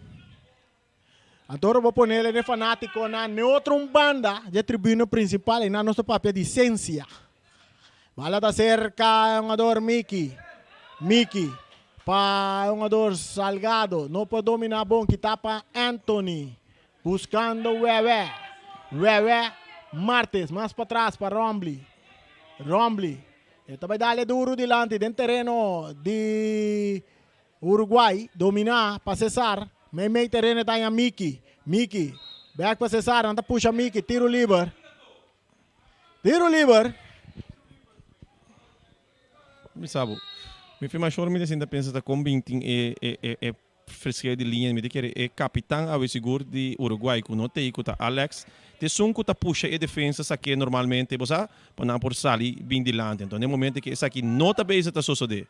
Agora vou poner ele fanático na outra banda de tribuna principal e na nossa papel de ciência. Bala da cerca, um ador Mickey. Para um ador Salgado. Não pode dominar bom que tá para Anthony. Buscando Wega. Martes, mais para trás para Rombly. Esta vai dar duro delante dentro terreno de Uruguay. Dominar para Cesar. Meio terreno está em Mickey. Back para Cesar. Anda puxa Mickey. Tiro livre. Me sabe. Me fez mais choro, me ainda pensa que com 20 é fresqueira de linha, me diz é capitão a seguro de Uruguay, que não tem que Alex, te sunco tá puxa e defesa aqui normalmente, você para por sair bem delante. Então, no momento que essa aqui não tá bem tá suceder.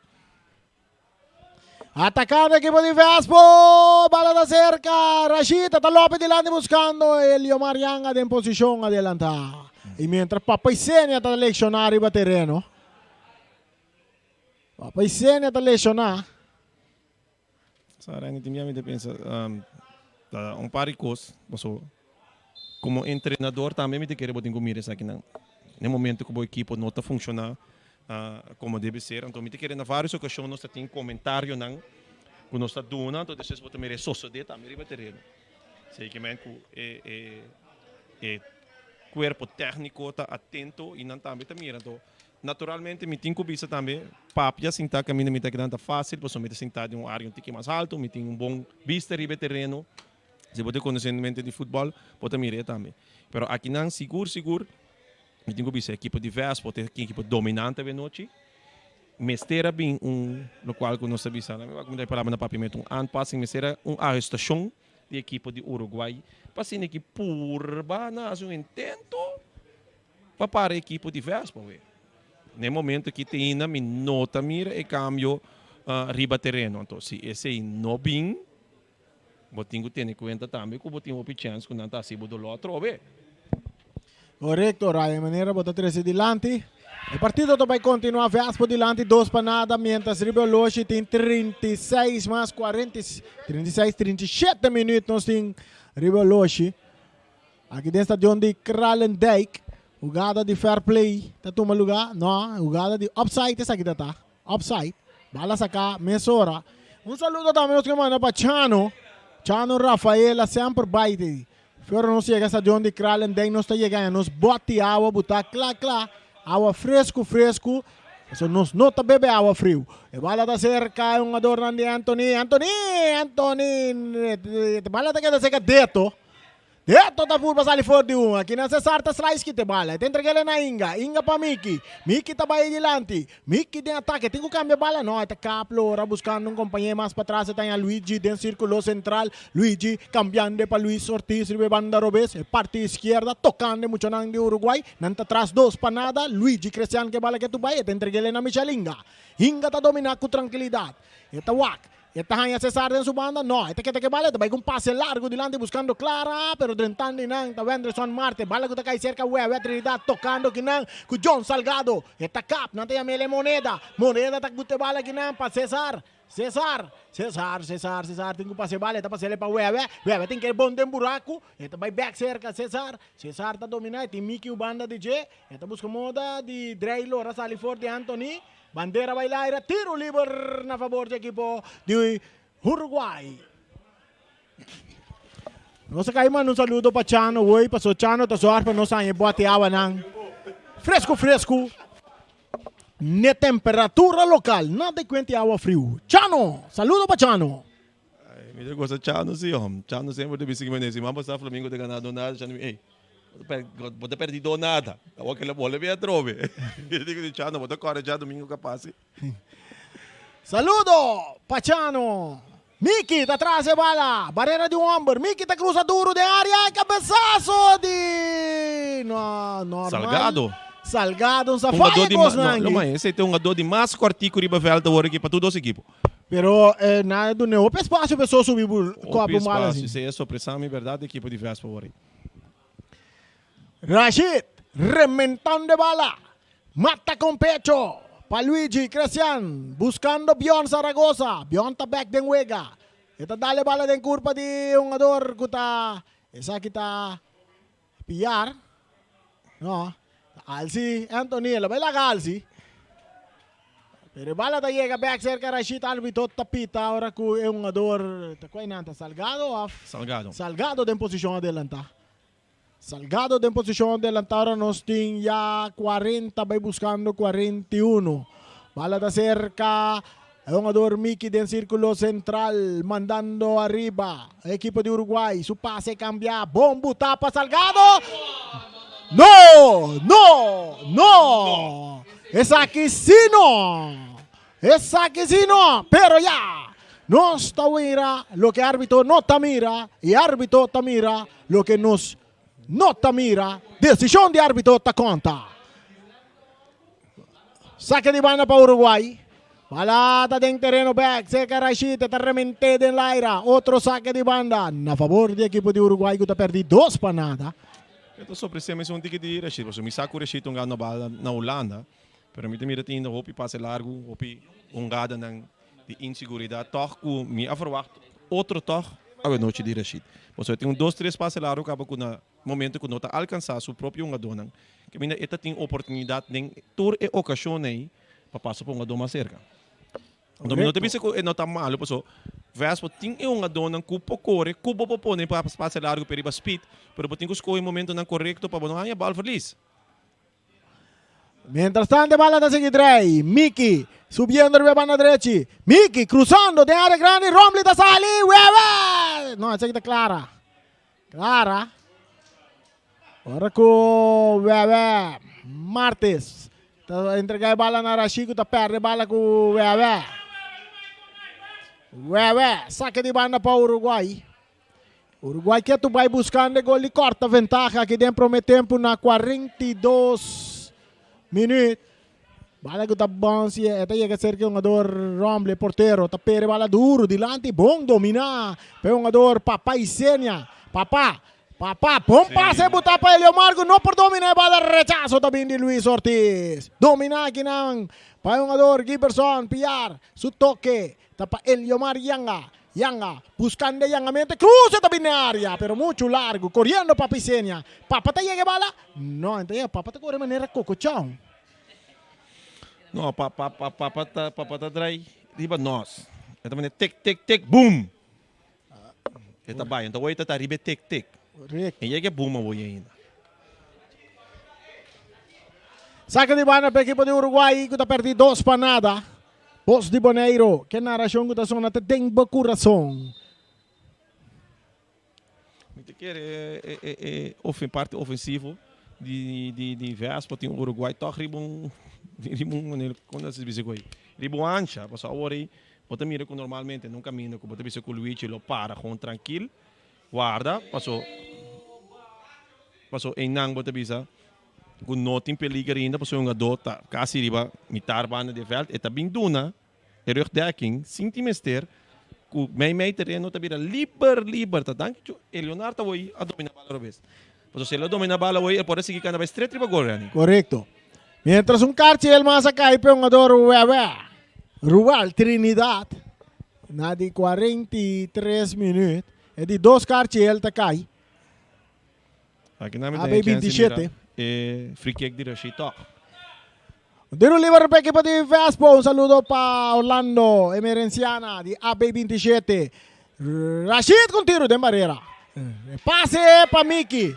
Atacando a equipo de Vespo, bala da cerca, Rashida, tá López delante buscando Elio Marianga en posición adelantada. Y mientras Papaisenia está lesionado arriba terreno, Papaisenia está lesionado. Sarang intimamente pensa par de coisas, como treinador também me querer botar comigo isso aqui não. No momento que o equipe não está funcionando como deve ser, então me querer na várias ocasiões nós tem comentário não, que nós está dando, então depois botar me sociedade também riba terreno. Sei que corpo técnico está atento e não também está mirando. Então, naturalmente, me tenho que também, papia, sentar caminho, me está fácil, posso me sentar em uma área um pouquinho mais alto, me tenho bom vista riba terreno. Se você conhecimento de futebol, pode mirar também. Mas aqui não, seguro, me tenho que ser equipe diversa, pode ter equipe dominante a noite. Mestera bem local que nós sabemos, né? Como daí palavra na papimento, anpassing mestera arrestação de equipe de Uruguay, para ser equipe pura, nós intento para a equipe diversa, para ver. No momento que tem na minota mira e cambio riba terreno, então se esse não bem, botinho tem em conta também que botinho uma chance que não está acima do outro, ver. Correcto, Ryan Manera bota 13 delante. O partido vai continuar Vespo delante, 2 para nada, mientras Riboloshi tem 36 mais 37 minutos, nós tem Riboloshi. Aqui dentro de onde Kralendijk, jogada de fair play, tá toma lugar? Não, jogada de offside, essa aqui tá. Offside, bala sacar, mesora. Saludo também aos que mandam para Chano Rafaela, sempre baite. Pero não chega essa de onde Kralendijk não está chegando, nos bote água, botar clá. Água fresco. Eso nos nota bebe água frio. E bala da cerca, um adorno de Anthony. Bala da que seca deto tá por passar ali fora de aqui na Cesar tá atrás que te bala. Tem entregue na Inga para Mickey tá vai delante. Mickey tem ataque, tem que cambiar bala. Não, tá Caplora buscando companheiro mais para trás, tá em Luigi dentro círculo central. Luigi cambiando para Luis Ortiz, ribe banda Robes, parte izquierda, tocando mucho de Uruguay. Nanta atrás 2 para nada. Luigi Cristian que bala que tu vai, te entregue na Michelinga. Inga tá dominar com tranquilidade. Eta Wak. Esta hanya Cesar en su banda, no, este que vale, vai com passe largo delante buscando Clara, pero drentando inang, ta Wenderson Marte, bala que ta cai cerca, Trinidad tocando kinang, ku John Salgado, esta cap, nante ya mele moneda ta gute bala kinang pa Cesar, tem que passe bala, tá passe para Wega tem que bom dem buraco, esta vai back cerca Cesar tá dominando, tem Mickey banda DJ, esta busca moda de Dreilo, Rasali Ford de Anthony. Bandera bailaira, tiro livre na favor do equipo de Uruguay. Nossa Caiman, um saludo para Chano, oi, passou Chano, tá só para nós aí, bote água não. Fresco. Na temperatura local, nada de água frio. Chano, saludo para Chano. Me gosta de Chano, sim, Chano sempre deve seguir nesse, mas o Flamingo tem ganhado nada, Chano, ei. Bota perdido nada. Agora que ele bola vem a trove. Eu digo de Chano, bota corre já domingo capaz. Saludo, Pachano. Mickey tá atrás de bala. Barreira de ombro. Mickey tá cruza duro de área. Cabeçaço de... Não, Salgado, um safado de Gosnang. Não, mas esse tem um jogador de mais cortico riba velta hora aqui para todos os equipos. Pero nada do neo espaço pessoa subir o copo mal assim. Se é só pressão, é verdade, equipe de Vespa hora. Rashid, rementando de bala, mata con pecho, para Luigi Cristian, buscando Bion Zaragoza, Bion está back de Wega, Ita dale bala den curva di jugador kuta esa kita pillar. No. Alsi Anthony, la bala Alsi. Pero bala ta llega back cerca Rashid Albito tapita ahora ku é um jogador tá qual nanta Salgado of Salgado. Salgado em posição adelanta. Salgado em posição adelanta ahora nos tem já 40 vai buscando 41. Bala ta cerca é um jogador Miki del círculo central mandando arriba. Equipo de Uruguay, su pase cambia, bombo tapa Salgado. No, no, no. Es aquí sí no. Es aquí sí no. Pero ya. No está mira lo que árbitro no está mira. Y árbitro está mira lo que nos no está mira. Decisión de árbitro está conta. Saque de banda para Uruguay. Balata en terreno back. Seca Rashid. Está rementada en la aire. Otro saque de banda. A favor del equipo de Uruguay que está perdido 2 para nada. Ito sobre si may sunti di Rashid. So may saco Rashid ang gano'n bala na Holanda. Pero may tamira tinda hopi pase largo, hopi ungada ng de inseguridad. Toch ku mi verwacht outro toch a noite de Rashid. So tem 2-3 pase largo acaba ku na momento ku nota alcançar su próprio jogador nang. Que mina ita tem oportunidade ning tour e ocasião aí para passar por um jogador mais cerca. Então minuto bisa ku nota malo so Vespo tem um jogador nang cupo corre, cupo popone para pase largo periba speed, pero botin ku escolhe momento nang correto para não ganhar bal feliz. Mientras tanto, bala da seguir Drey. Miki subiendo arriba banda derecha. Miki cruzando de área grande. Romli da sali. Hueve. No, esa está clara. Clara. Ahora con Hueve. Martes. Entrega a bala na Rashico. Está perde bala con Hueve. Hueve. Saque de banda para Uruguay. Uruguay que tu vai buscando gol e corta ventaja aqui dentro do tempo na 42 minutos. Bala que tá bom se até chega cerca um jogador Romble porteiro, tá pere bala duro dilante, bom dominar. Pega um jogador Papá e Sênia. Papá, bom passe botar para ele o Marco, não por dominar bala rechazo também de Luis Ortiz. Dominar aqui não. Para um jogador Giberson, Piar, su toque, tá para ele Omar Yanga, buscando mente, cruza también en área, pero mucho largo, corriendo para Pisenia. Papá te llega bala? No, entonces papá te corre de manera cocochão. No, papá tá trai, riba nós. Esta maneira tic, boom. Esta vai, então o tá riba tic. Correcto. E chega boom a voy ainda. Saca de banda para o equipo de Uruguay, que está perdido 2 para nada. Voz di Bonaire, que narração que está sonando tem bom coração. Muito quer parte ofensivo de Vespa tem o Uruguai toch ribon quando se diz aí ribon ancha, mas agora bota mira que normalmente não caminha com bota bisa com Luigi lo para com tranquilo guarda passou em nang bota bisa com notin peligro ainda passou um dota quase riba mitar banda de veld eta binduna rugdekking sintimester ku mij terreno tabira liber ta dank Leonardo voy a dominar bala robes. Pues se lo domina bala voy por seguir kana straight riba gol. Correcto. Mientras un carchiel más acá y peongador Rual Trinidad na di 43 minutos e di 2 carchiel ta cai. Aqui na AB27 free kick di Rashid. Dino libre para equipo de Vespo. Un saludo para Orlando Emerenciana de AB27. Rashid con tiro de barrera. Pase para Miki.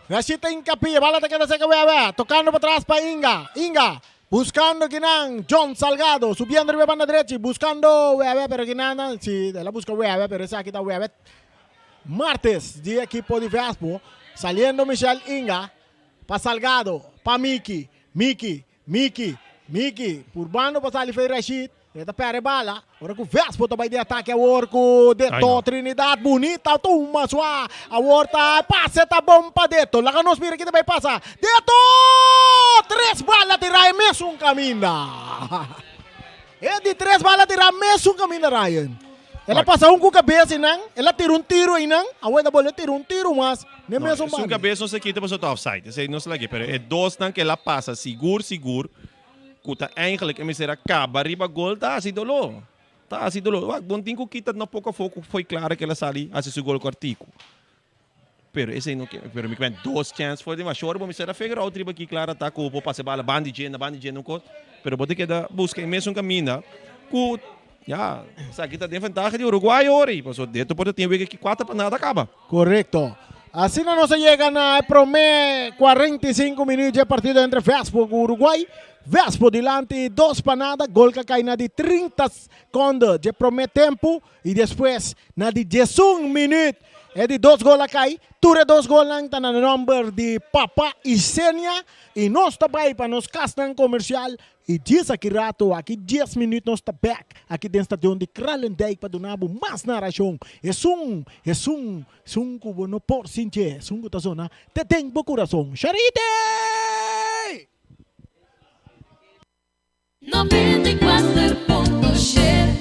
Rashid está en capilla. Bala te queda seca. Tocando para atrás para Inga. Buscando Ginang. John Salgado. Subiendo arriba banda derecha. Buscando pero Ginang. Sí, la busca pero esa aquí está Martes de equipo de Vespo. Saliendo Michel Inga. Para Salgado. Para Miki, Urbano para ali foi Rashid, ele perde bala, agora que o Vespo também de ataque, a Orco, Deto, Trinidad, bonita, tuma, sua, a Horta, passe, tá bom para Deto, lá nos mira que também passa, Deto, 3 balas de Ryan, mesmo caminho, de 3 balas de Ryan, mesmo caminho, Ryan. Ela passa com cabeça e não, ela tira tiro e não, a outra bola tira tiro, mas nem mesmo bala. Cabeça não se quita para o offside, isso não se lagi, pero é 2 não que ela passa seguro, kuta eigenlijk en misera acaba riba gol da si dolo. Tá assim, dolo. Bom, tem que quitar na pouco a pouco, foi claro que ela sali, assim, se gol cortico. Pero esse não que, pero me quer 2 chances foi de uma chora, bom, me será fegra outra aqui, claro, tá com o passe bala, bandi não coisa. Pero bote que da busca imenso um caminho, cu, já, aqui tá de vantagem de Uruguay ori, passou dentro pode ter Wega que 4 para nada acaba. Correcto. Así no se llegan a promedio 45 minutos de partido entre Vespo y Uruguay. Vespo delante 2 para nada, gol que cae de 30 segundos de primer tiempo y después na de 11 minutos de 2 gols a cair. Ture 2 gols lang na number de Papa y Senia y nos está para nos castan comercial y 10 aqui rato, aqui 10 minutos nos está back aqui dentro da estação de Kralendijk para donabo mais narração. É um cubo no por sinche, é um cubo zona, te tem bo coração. Charite! 94.7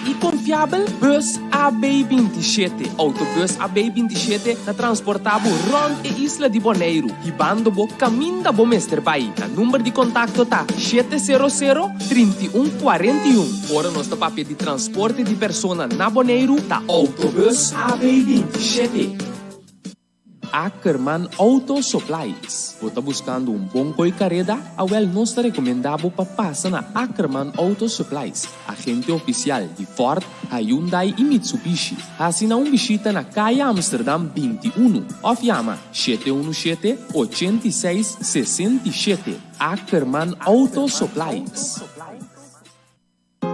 E confiável, bus AB27. Autobus AB27 na transportava rond e Isla de Bonaire. Hibando bo caminho da bo Mesterbai. Na número de contato tá 700-3141. Ora nós tá papel de transporte de persona na Bonaire tá Autobus AB27. Ackerman Auto Supplies. Você está buscando bom carrera? Nós te recomendamos para passar na Ackerman Auto Supplies, agente oficial de Ford, Hyundai e Mitsubishi. Assina visita na Calle Amsterdam 21 ou chama 717-8667. Ackerman Auto Supplies.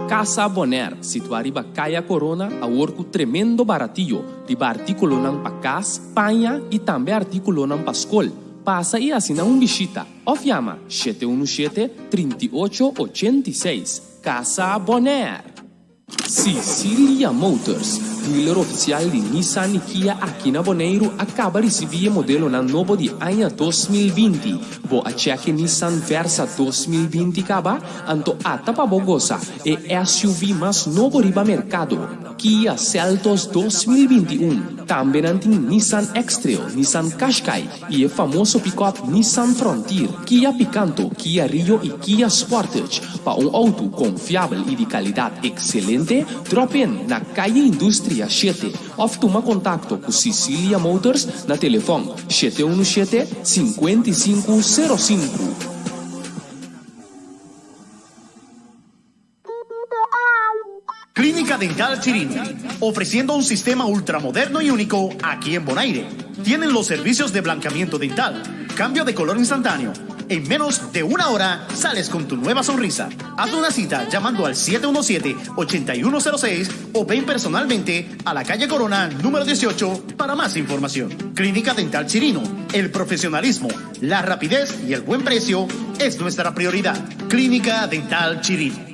Casa Bonaire, situada riba Caia Corona, a orco tremendo baratillo, riba artículo ng pakas, panha e também artículo ng paskol. Passa e assina visita. Ou chama 717-3886. Casa Bonaire. Sicilia Motors, dealer oficial de Nissan e Kia aqui na Bonaire, acaba de receber modelo na novo de ano 2020. Bo a cheque Nissan Versa 2020 acaba, anto ata pa bogosa e SUV mais novo riba mercado. Kia Seltos 2021. Também tem Nissan X-Trail, Nissan Qashqai e o famoso pick-up Nissan Frontier, Kia Picanto, Kia Rio e Kia Sportage. Para auto confiável e de qualidade excelente, drop-in na Calle Indústria 7 ou toma contato com Sicilia Motors na telefone 717-5505. Clínica Dental Chirino, ofreciendo un sistema ultramoderno y único aquí en Bonaire. Tienen los servicios de blanqueamiento dental, cambio de color instantáneo. En menos de una hora sales con tu nueva sonrisa. Haz una cita llamando al 717-8106 o ven personalmente a la calle Corona número 18 para más información. Clínica Dental Chirino, el profesionalismo, la rapidez y el buen precio es nuestra prioridad. Clínica Dental Chirino.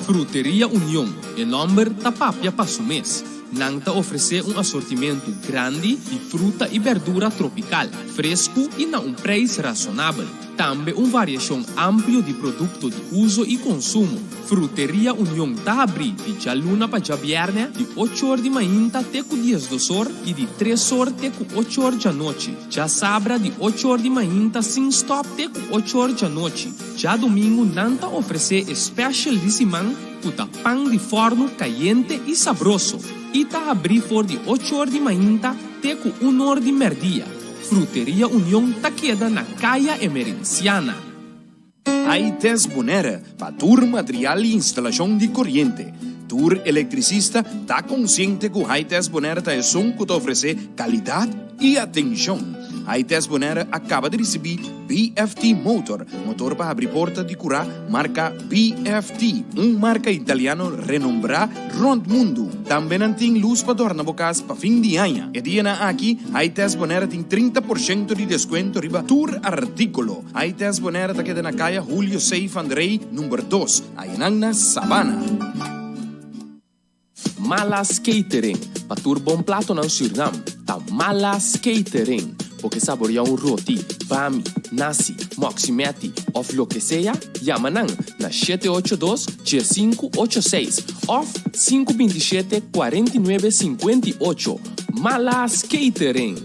Fruteria União, em nombre tapapia para su mês. Nanta oferece assortimento grande de fruta e verdura tropical, fresco e na preço razonável. Também variação ampla de produtos de uso e consumo. Fruteria União está aberta de luna para viernes, de 8 horas de manhã até 10 das horas e de 3 horas até 8 horas da noite. Já sábado, de 8 horas de manhã sem stop até 8 horas da noite. Já domingo, Nanta oferece especial de semana, puta pão de forno caliente e saboroso. E está aberto de 8 horas de manhã até 1 hora de meio-dia. Fruteria União está queda na Caia Emerenciana. Aí Voz di Bonaire, para tour material e instalação de corrente. Tour eletricista está consciente que o Voz di Bonaire é som que te oferece qualidade e atenção. a Voz di Bonaire acaba de receber BFT Motor para abrir porta de curar, marca BFT, marca italiano renombrada rond mundo. Também tem luz para dormir bocas para fim de ano. E dia aqui, a Voz di Bonaire tem 30% de desconto riba tour artículo. A Voz di Bonaire está quedando na caia Julio Seif Andrei, número 2, aí na Sabana. Malas Catering, patur bom plato ng Surinam, ta Malas Catering, porque saborear roti, bami, nasi, moximeti, of lo que sea, llaman na 782-586 of 527-4958. Malas Catering.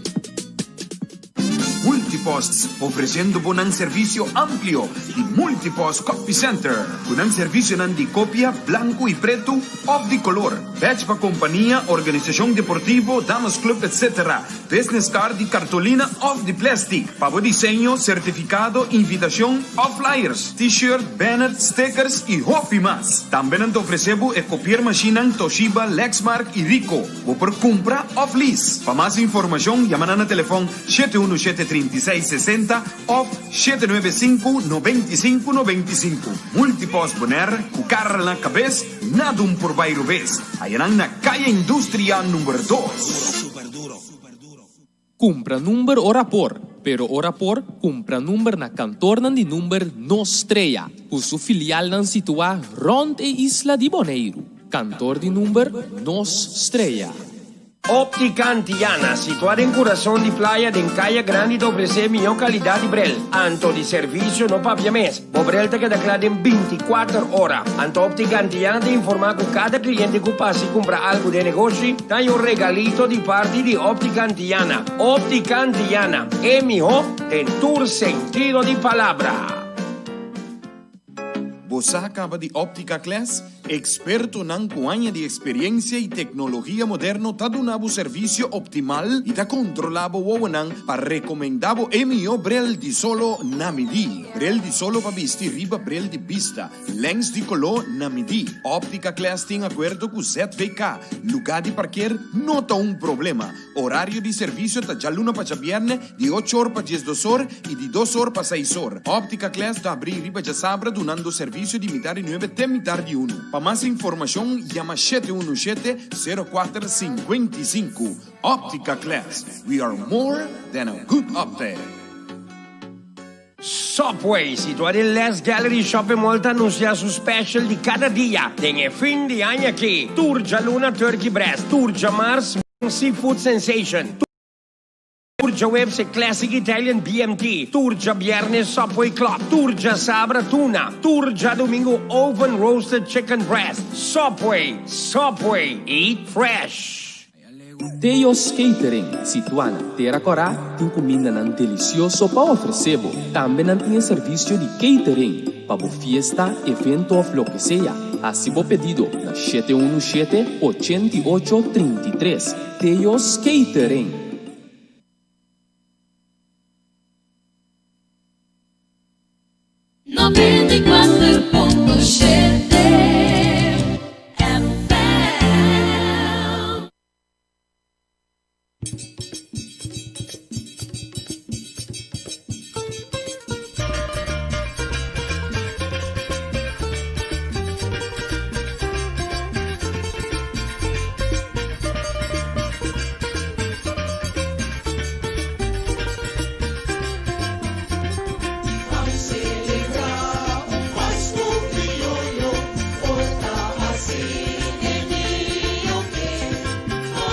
Multiposts, ofreciendo un servicio amplio y Multipost Copy Center, con un servicio de copia blanco y preto o de color, badge para compañía, organización deportivo, damas club, etc. Business card y cartolina of de plastic, para diseño, certificado, invitación o flyers, t-shirt, banner, stickers y hopi más. También te ofrecemos copiar máquina Toshiba, Lexmark y Rico, o por compra o lease. Para más información, llaman al teléfono 717-3660 o 795-9595. Multipost Bonaire, cucar na cabeça, nada por bairro vez. Allá na calle Industria número 2. Compra número ora por, pero ora por compra número na cantorna de número Nostreia, cujo filial nan situa rond e Isla di Bonaire. Cantor de número Nostreia. Óptica Antiana, situada en corazón de playa de calle grande, te ofrece mejor calidad de brel. Anto de servicio no papia mes. Bobrel te queda claro en 24 horas. Anto Óptica Antiana te informa que cada cliente que pase y compra algo de negocio, da un regalito de parte de Óptica Antiana. Óptica Antiana, es mejor en tu sentido de palabra. Você acaba de Óptica Class, experto na cuanha de experiência e tecnologia moderna, está dando serviço optimal e está controlando o para recomendar o melhor brel de solo na medida. Brel de solo para vestir riba brel de pista, lens de color na medida. Óptica Class tem acordo com ZVK, lugar de parquear não está problema. Horário de serviço está de luna para viernes, de 8 horas para 12 horas e de 2 horas para 6 horas. Óptica Class está abrir riba de sabra, dando serviço de mitad 9 até mitad 1. Para mais informação, llama 717-0455. Óptica Class. We are more than a good optic. Subway, situado en Les Gallery Shopping Mall, te anuncia su special de cada día. Tiene fin de año aquí. Turja Luna Turkey Breast, Turja Mars Seafood Sensation, Turja Webse Classic Italian BMT, Turja Viernes Subway Club, Turja Sabra Tuna, Turja Domingo Oven Roasted Chicken Breast. Subway, eat fresh. Teos Catering, situada Terra Corá, tem comida nan delicioso para oferecer. Também tem serviço de catering para fiesta, evento ou lo que seja. Assim, o pedido na 717-8833. Teos Catering. 94.7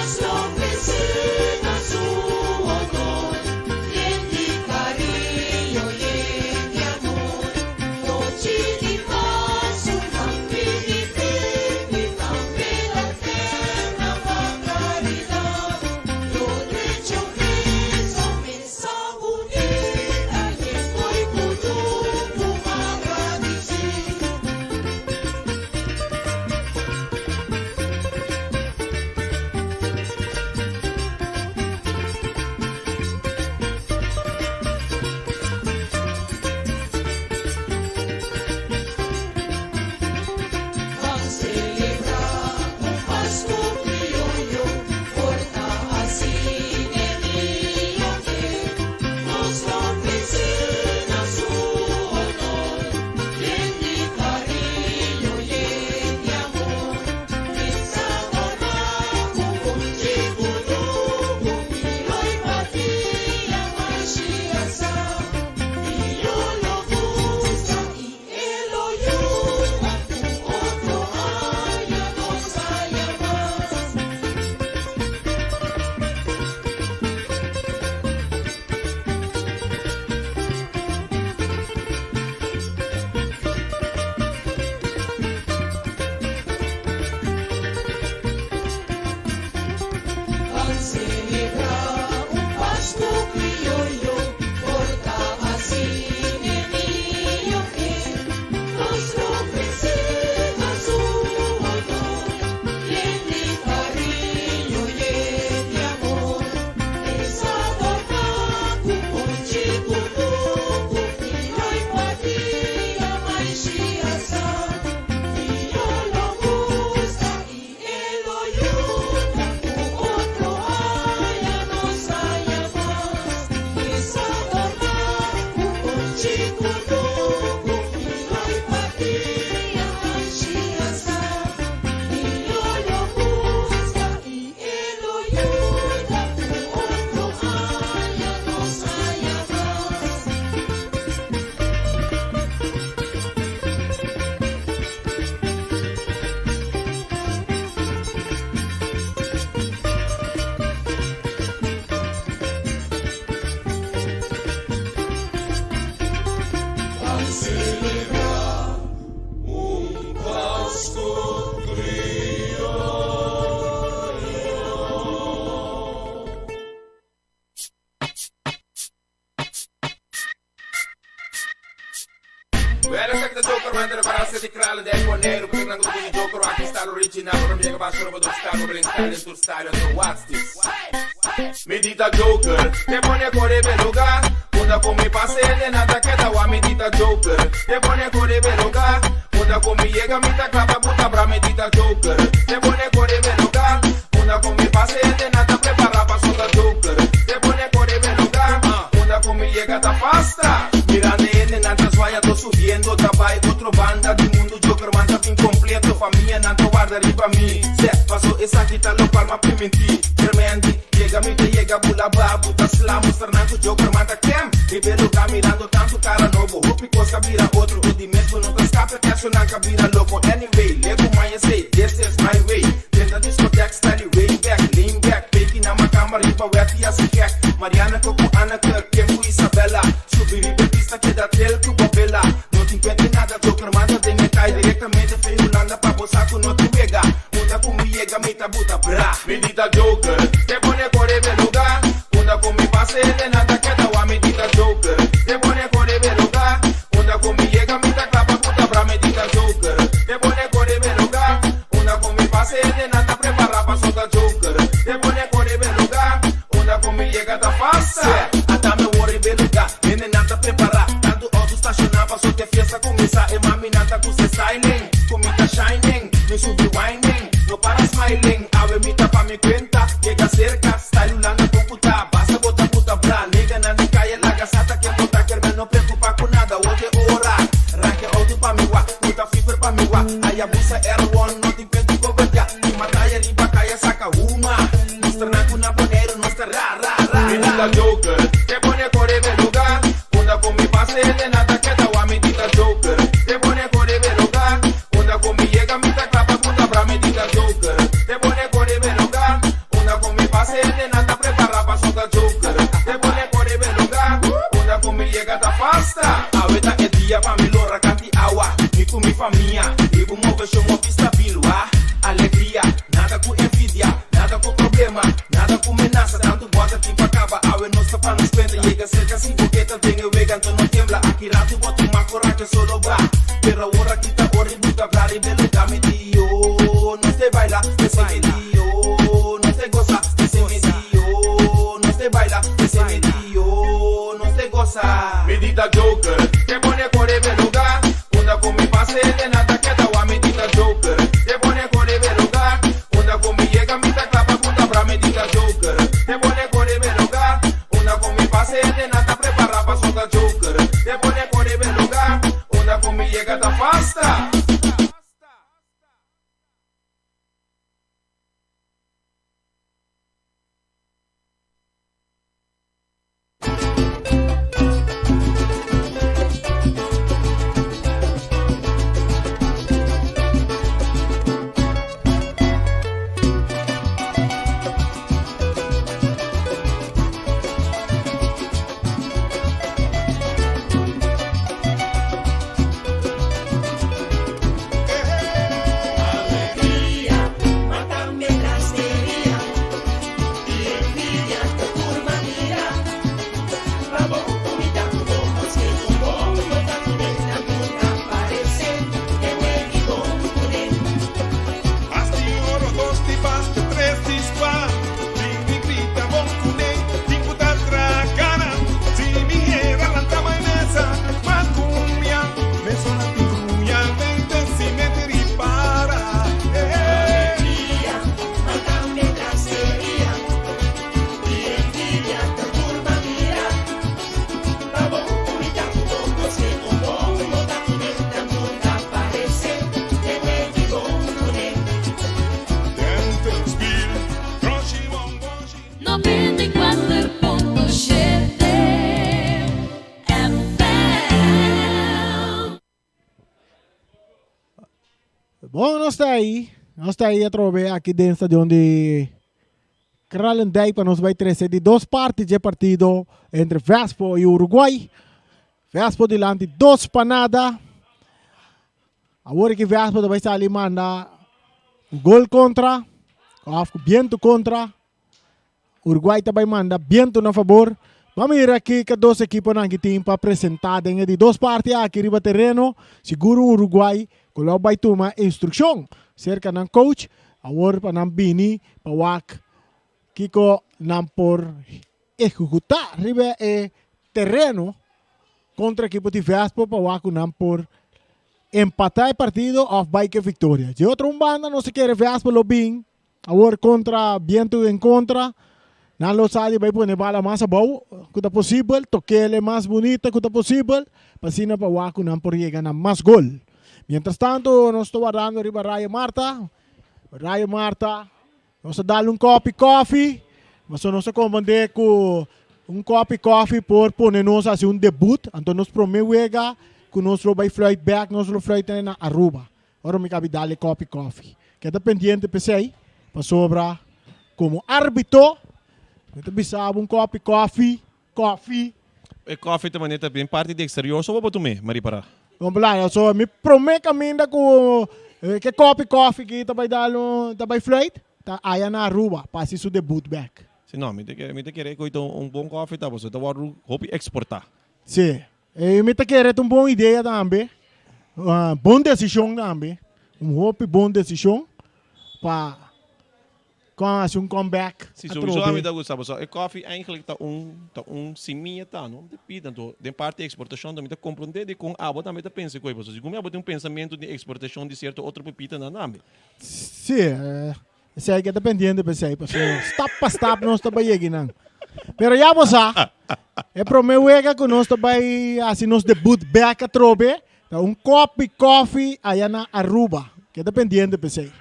Nos lo ofrecemos de kralen, de Bonaire, que não gosto de jogo, aqui está original, para mim é baixo, do estado, brincar em tur style, so what's this? Medita Joker, te pone corre bel lugar, muda come passe de nada que da wa medita Joker, te pone corre bel lugar, muda come llega mita clapa puta bra medita Joker, te pone corre bel lugar, muda come passe de nada prepara para soltar Joker, te pone corre bel lugar, muda come llega da pasta, mirando ele nada suaya tô subiendo, trabalho outro banda do mundo Joker manda fin completo, família nada guarda riba mim, se passou essa aqui tá no palma prementi, tremendo. Llega bula babu, tá slam, mostrando Joker manda cam. Ribelo tá mirando tanto cara novo, Rupi costa vira outro, o de mesmo não tá escapa, que acho na cabira louco. Anyway, lego my say, this is my way. Tenta discoteca, style way back, lean back, baby na uma cama, riba wet e assim quer. Mariana Coco, Ana Kirk, quem foi Isabela? Subir riba pista que dá tel que bobela. Não te impede nada, Joker manda de me cai diretamente, foi Holanda pra boçar com no te Wega. Muda comigo, me tá buta bra. Medita Joker, te pone corre bel lugar. Muda comigo, passe de nada que da wa medita Joker. Te pone corre bel lugar. Muda comigo, me tá clapa puta bra medita Joker. Te pone corre bel lugar. Muda comigo, passe de nada prepara pra soltar Joker. Te pone corre bel lugar. Muda comigo, da fasta. Até me worry bel lugar. Mene nada prepara. Tanto auto estacionava só que a fiesta começa. E mami nada com se styling. Comida shining. Me subi whining. No para smiling, ave mita pa mi cuenta, llega cerca, style ulanda con puta, basta bota puta bra, nega na de calle la gasata que bota que no preocupa con nada, ote ora, ranke auto pa mi wa, puta fifer pa mi wa, ay abusa R1, no te impede coberta, ni mataya riba kaya saca uma, nuestra nakuna Bonaire, nuestra ra. Medita Joker, te pone corre bel lugar, unda con mi pase de nada que da wa medita Joker, te pone corre bel lugar, unda con mi llega mita clapa puta bra medita Joker, te pone corre bel lugar, unda con mi pase de nada prepara pa soltar Joker, te pone corre bel lugar, unda con mi llega da fasta, aveta e dia pa mi lora canti agua, mi com mi família, e bu move show mo pista bilua, alegria, nada com envidia, nada com problema, nada com menaça, tanto bota tempo acaba, awe nossa pa nos cuenta, llega cerca sin boqueta, tenho Wega, então não tembla, aqui rato bota uma coragem solo va, pero ahora quita ori buta blari belo dame dio, no se baila, que se me dio, no se goza, que se me dio, no se baila, que se me dio, no se goza. Medita Joker, te pone corre bel lugar, unda con mi pase de nada que da wa medita Joker, te pone corre bel lugar, unda con mi llega mita clapa puta bra medita Joker, te pone corre bel lugar, unda con mi pase de nada prepara pa soltar Joker, te pone corre bel lugar, unda con mi llega da fasta. Bom, nós está aí a trover aqui dentro do estadião de Kralendijk para nós vai trazer de duas partes de partido entre Vespo e Uruguai. Vespo delante 2-0. Agora que Vespo vai estar ali manda gol contra, viento contra. Uruguai também manda viento na favor. Vamos ir aqui que dois equipos que tem para apresentar dentro de duas partes aqui no terreno. Seguro Uruguai, colo vai tomar instrução cerca do coach, agora para não bini, para wak, kiko não por executar ribe terreno contra equipo de Vespo, para wak não por empatar o partido ou vai que vitória. De outra banda, não se quer Vespo lo bem, agora contra, viento em contra. Não lo sabe, vai pôr a bala mais abaixo, que é possível, toque mais bonita, que é possível, para assim para o Waco não por chegar a mais gol. Mientras tanto, nós estamos dando a Raya Marta, nós damos coffee, mas nós comandamos com coffee por ponernos assim debut, então nós prometemos que nós vamos flight back, nós vamos flight na Aruba. Agora me cabe dar coffee. Queda pendiente para você, para sobra como árbitro. Kita bisa coffee. E coffee também está bem parte de exterior, só vou tomar, Maripara. Vamos lá, so me prometo ainda que coffee que tá vai dar tá vai flight, tá aí na Aruba, passe seu debut back. Se não, me te querer que bom coffee tá, você tá vou exportar. Sim. E me te querer uma boa ideia também. Boa decisão também. Boa decisão para com comeback. Se usualmente gostava só, coffee eigenlijk tá siminha tá, não depende então, de parte de exportação também tá compreender com abo também tá pensa coisa, se como abo tem pensamento de exportação de certo outro pepita na nome. Sim, isso aí que dependendo de você, stop não está bem não. Pero já você, é pro meu Wega que nós também assim nos debut back a trobe, tá coffee aí na Aruba, que dependendo de você.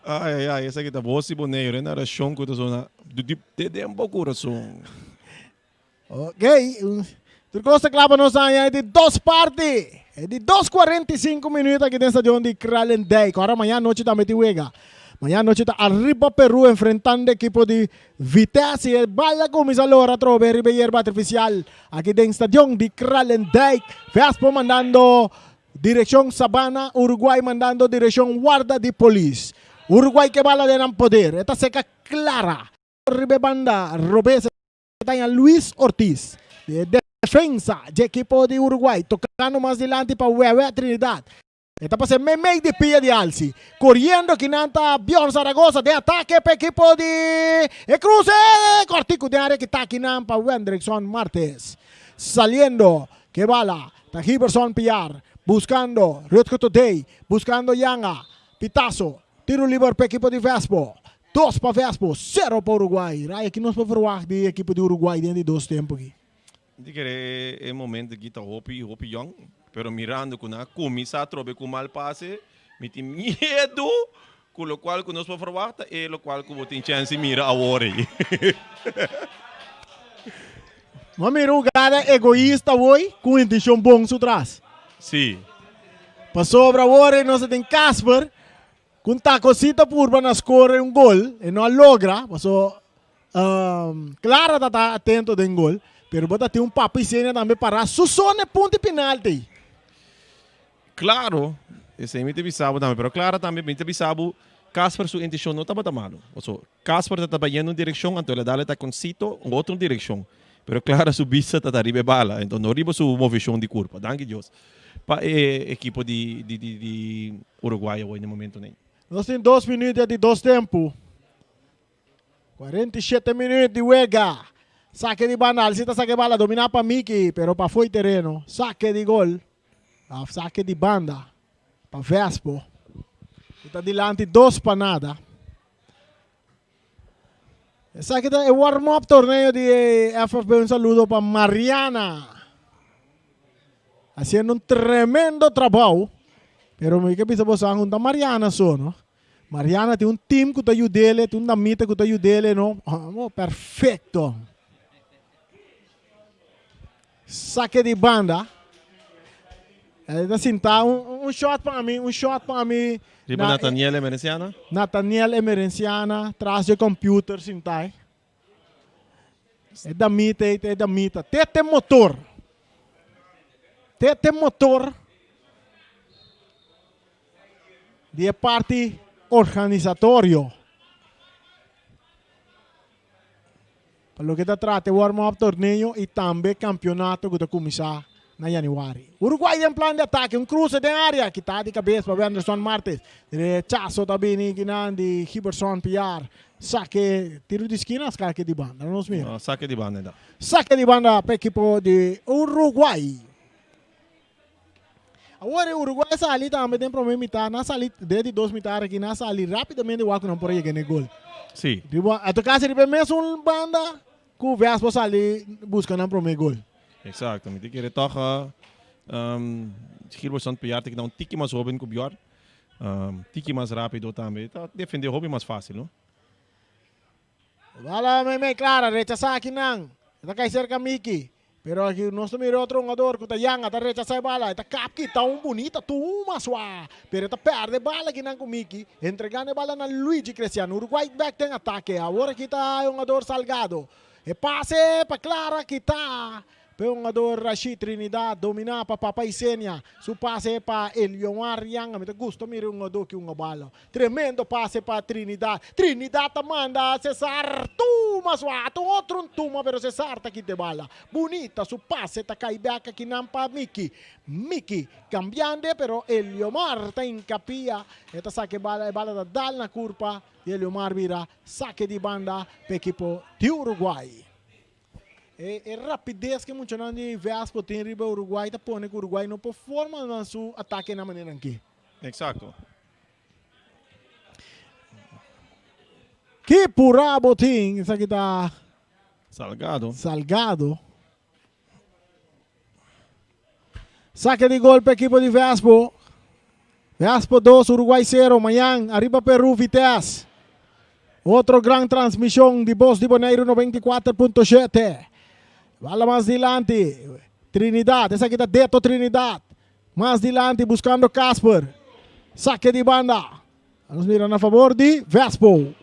Ai, essa aqui tá Voz di Bonaire, né? Era chão que tá zona de tempo coração. Ok, tu gosta clava nós aí de duas partes, de 2:45 minutos aqui dentro de Kralendijk. Agora amanhã noite também te Wega. Amanhã noite tá arriba Peru enfrentando o equipo de Vitesse e vaya comienza allora a trove hierba artificial aqui dentro do estadio de Kralendijk. Vespo mandando direção Sabana, Uruguai mandando direção Guarda de Polícia. Uruguay que bala de gran poder. Esta seca clara. Ribe banda. Robesa. Está Luis Ortiz. De defensa. De equipo de Uruguay. Tocando más adelante para Wega Trinidad. Esta pasa meio de pia de Alci. Corriendo que nanta Bjorn Zaragoza. De ataque para equipo de cruce. Cortico de área que está aquí para Wendrickson Martes. Saliendo. Que bala. Está Hiberson Piar. Buscando. Rutger Today. Buscando Yanga. Pitazo. Tiro livre para a equipe de Vespo. 2 para Vespo, 0 para Uruguai. Raya que nós vamos falar de equipe de Uruguai dentro de 2 tempos aqui. É momento que está hopi young, pero mirando com a comissa a trobe com mal passe, me tem medo, com o qual que nós vamos falar e o qual que tem chance mira agora. Mas mira o cara egoísta hoje, com intenção bom atrás. Sim. Passou para agora nós tem Casper. Kung cosita purba na score gol e não logra, passou Clara está atento do gol, pero bota tem papicinha também para susone ponto penalti. Claro, esse aí me teve sabo também, pero Clara também me teve sabo. Casper sua intenção não estava malo. Casper está trabalhando em direção, então ele dá com Cito em outra direção. Pero Clara sua vista está arriba bala, então não arriba sua movição de curva. Danke Deus. Para equipo de Uruguai hoje no momento nem. Nós temos 2 minutos de 2 tempos. 47 minutos de Wega. Saque de banda. Alcita saque bala. Dominar para Miki. Pero para foi terreno. Saque de gol. Saque de banda. Para Vespo. Está delante 2 para nada. Saque de warm-up torneio de FFB. Un saludo para Mariana. Haciendo un tremendo trabajo. Pero me que pisa bosa junta Mariana só, no? Mariana tem time que tá ajudele, tem damita que tá ajudele, no? Perfeito. Saque de banda. Assim tá shot para mim, Riba Nathaniel Emerenciana? Nathaniel Emerenciana, traz de computer, sintai. É damita. Tete motor. De parte organizatorio. para lo que está trate warm-up torneio e também campeonato que está começar na januário. Uruguai tem plano de ataque, cruce de área, que está de cabeça para Anderson Martes. Rechazo também de Hiberson Piar. Saque, tiro de esquina, saque de banda, não é mesmo? Saque de banda. Saque de banda para o equipo de Uruguai. Agora o Uruguai sali também tem problema mitad, na sali desde 2 mitad aqui, na sali rapidamente o Waco não pode ganhar gol. Sim. A tu casa de mesmo uma banda que o Vespo sali buscando o primeiro gol. Exatamente. Ik heb toch Gilberson Piarte que dá tiki mais Robin com Bjorn. Tiki mais rápido também. Tá defender Robin mais fácil, não? Bala me clara, rechaza aqui não. Está cai cerca Miki. Pero aqui nós temos outro jogador que está yanga, está rechaza a bala, está capki, está bonita, tuma sua. Pero está perde bala aqui não com Miki, entregando a bala na Luigi Cristiano. Uruguai back tem ataque. Agora aqui está jogador Salgado. E passe para Clara que está. Jogador Rashid Trinidad domina para Papaisenia. Su passe para Eliomar Yang. Me gusta mira um jogador que bala. Tremendo passe para Trinidad. Trinidad manda Cesar. Tuma suato. Outro tuma, pero Cesar tá aqui de bala. Bonita su passe tá cai back aqui não para Miki. Miki cambiando, pero Eliomar tá encapia. Esta saque bala da dal na curva. E Eliomar vira saque de banda para equipo de Uruguai. É rapidez que muito não de Vespo tem riba Uruguai tá pondo que o Uruguai não performa no seu ataque na maneira aqui. Exato. Que pura botim, isso aqui tá Salgado. Saque de gol para equipo de Vespo. Vespo 2, Uruguai 0. Amanhã, arriba Peru, Vitesse. Outro grande transmissão de Voz di Bonaire 94.7. Bala mais dilante. Trinidad. Essa aqui está dentro Trinidad. Mais dilante buscando Casper. Saque de banda. Vamos mirar a favor de Vespo.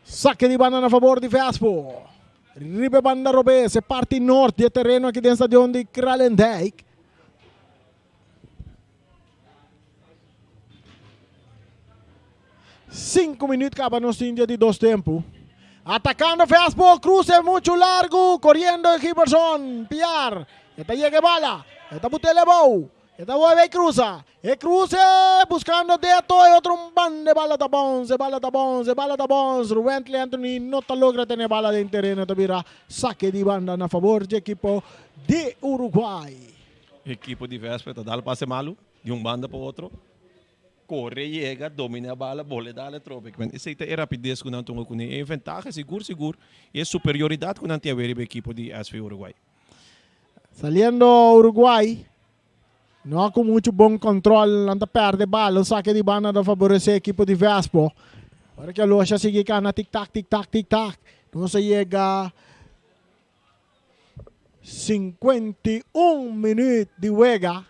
Saque de banda a favor de Vespo. Ribe banda Robé. Se parte norte do terreno aqui dentro do estadião de Kralendijk. Cinco minutos acaba nosso Índia de 2 tempos. Atacando Vespo, cruce muito largo, correndo Giberson, Piar, esta llega bala, esta butelebou, esta vuelve y cruza, buscando deto, y otro ban de bala da bons, Rubén Anthony no te logra tener bala de terreno, te vira saque de banda a favor del equipo de Uruguay. Equipo de Vespo está dando passe malo, de banda para outro. Corre, chega, domina a bala, bola dá tropa. Isso é rapidez que não tem com é vantagem, seguro. E é superioridade que não tem a ver com a equipe de SV Uruguai. Saliendo Uruguai, não com muito bom controle, não perde bala, o saque de banda não favorece a equipe de Vespo. Agora que a loja sigue cá na tic-tac. Não se chega 51 minutos de Wega,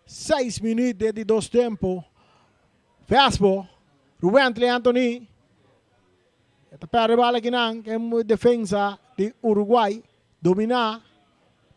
6 minutos de 2 tempos. Vespo, Rubén Anthony. Esta perde bala aqui não, que é defesa de Uruguai. Domina.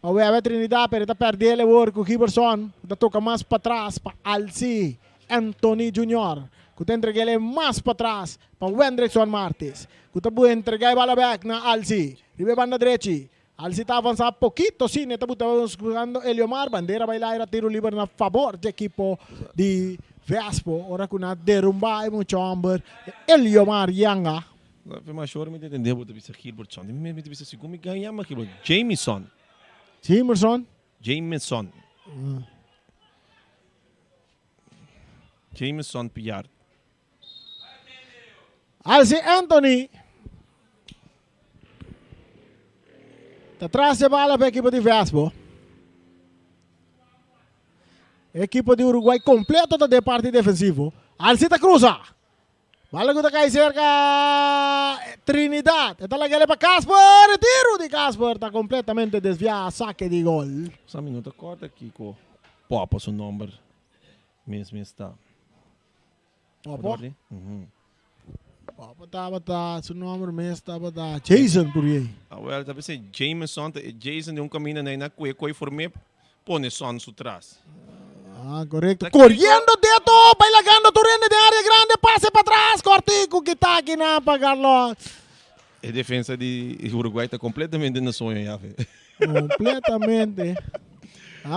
A Wega Trinidad, pero esta perde ele com o Giberson. Esta toca mais para trás para Alci Anthony Jr. Que está entregando ele mais para trás para Wendrickson Martes. Que está entregar a bala back na Alci. Ribe banda direita. Alci está avançando pouquinho, sim. Está buscando Eliomar. Bandeira vai lá, era tiro livre na favor do equipo de Vespo. Ora com a derrumba e muito amber. Eliomar Yanga. Mas choro me entender, vou ter visto Gilbertson. Me ter visto segundo me ganhar, mas Jameson. Jameson Piar. Alci Anthony. Atrás de bala para a equipe de Vespo. Equipe de Uruguai completo da parte defensivo. Alcita cruza. Bala que cai cerca Trinidad. Está lá para Casper. Tiro de Casper. Está completamente desviado. Saque de gol. Só minuto corta aqui com Popo, seu número. Mesmo está. Popo? Popo estava, seu número mesmo estava Jason por aí. Well, talvez seja Jameson. Jason de caminho na cueca e formei. Põe son su trás. Correcto. Corriendo dedo, bailando torrente de área grande, pase para atrás, cortico que está aquí na pagarlo. A defesa de Uruguai está completamente na sonho, já, velho. Completamente.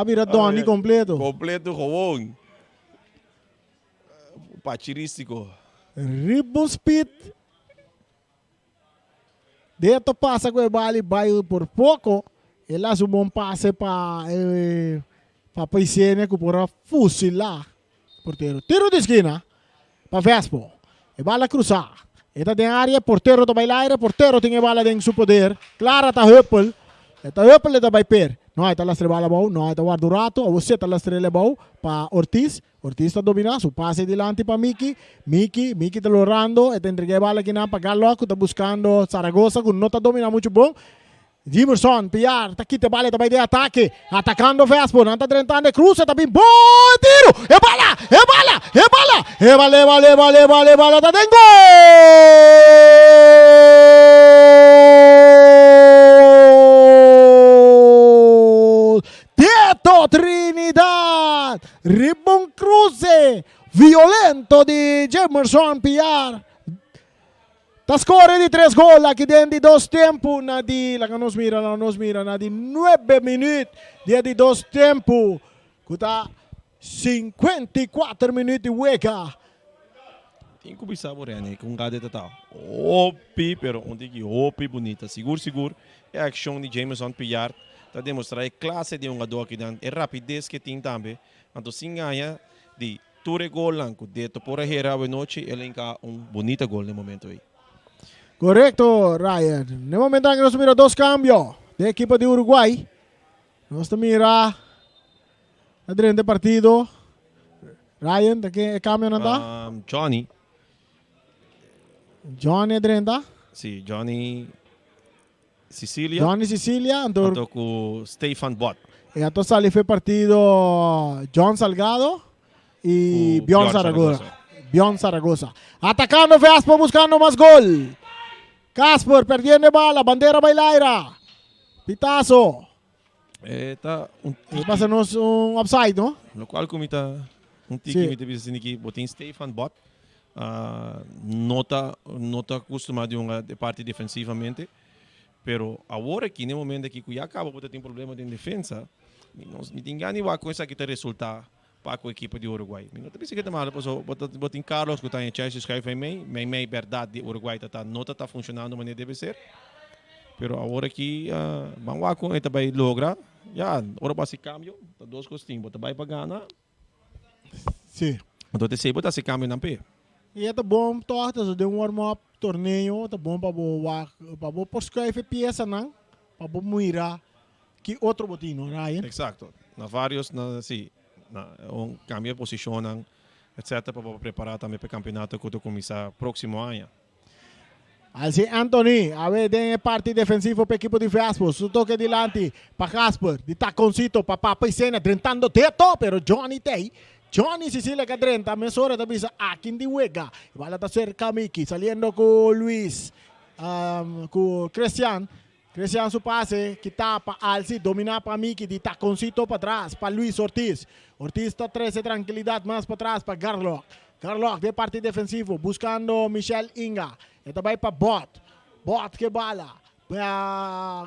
Vira Doni completo. Completo, gewoon. Patirístico. Ribbon speed. Dito passa com o bali vai por pouco. Ele faz bom passe para Paisene que por fusilar. Porteiro. Tiro de esquina. Para Vespo. E bala cruzar. Eta tem área, porteiro tá bailar, porteiro tem a bala dentro do poder. Clara tá Huppel. Eta Huppel tá vai per. Não é tá lá estrela bom, não é tá guarda rato, você tá lá estrela bom para Ortiz. Ortiz tá dominando, su passe dilante para Miki. Miki tá lorando, eta entrega a bala aqui na para Garlock, tá buscando Zaragoza, que não tá dominando muito bom. Jimerson, Piar, tá aqui, tá bala, tá vai de ataque. Atacando Vespo, não tá tentando de cruz, tá bem bom tiro. É bala, tá dentro. Tieto Trinidad, Ribbon Cruze, violento di Jimerson Piar. Ta score di 3 gol aqui dentro de 2 tempos, na nos mira, na de 9 minutos, dia de 2 tempos, kuta 54 minutos de Wega. Tem que pensar por aí, com cada detalhe. Opi, pero onde que opi bonita. Seguro, é a ação de Jameson Piar. Está demonstrando a classe de jogador aqui dentro. É rapidez que tem também. Então, se ganha de 2 gol, de por a noite, ele enca bonito gol no momento aí. Correcto, Ryan. No momento en que nos mira 2 cambios de equipo de Uruguay. Nos mira adentro del partido. Ryan, ¿de qué cambio anda? Johnny adentro. Sí, Johnny Sicilia. Entonces, com Stefan Bott. Y entonces sale fue partido John Salgado y Bjorn Zaragoza. Atacando Vespo, buscando más gol. Casper perdiendo bala, bandera bailaira. Pitazo. Passa un upside, ¿no? Lo qual comita tique me bisa aqui, botin Stefan Bott. Nota acostumado de parte defensivamente. Pero agora aqui no momento que já acaba por ter um problema de defesa, me engano vai com isso aqui ter resultado para a equipe de Uruguai. Não tem que ter mal, botin Carlos que está em Chelsea escreve em verdade de Uruguai não está funcionando como deve ser. Pero agora aqui vamos com ele vai lograr, já, ora para esse câmbio, tá 2 costinhos, bota vai para ganhar. Sim. Então te sei botar esse câmbio na pé. E é bom, torta, de warm-up torneio, tá bom para por escrever peça, não? Para muira que outro botinho, Ryan. Exato. Na vários, cambia de posição, etc. para preparar também para o campeonato que começar próximo ano. Assim, Anthony, a ver, tem parte defensiva para o equipo de Vespo, su toque dilante para Casper, de taconcito para Paisena, tentando teto, pero Johnny Sicilia que drenta, mesura da bisa akin di Wega. Bala ta cerca Miki, saliendo con Luis, con Cristian su pase, que tapa Alci, domina para Miki, de taconcito para atrás, para Luis Ortiz. Ortiz está 13, tranquilidad, más para atrás para Garlock. Garlock de parte defensivo, buscando Michel Inga. Esta vai para Bot que bala.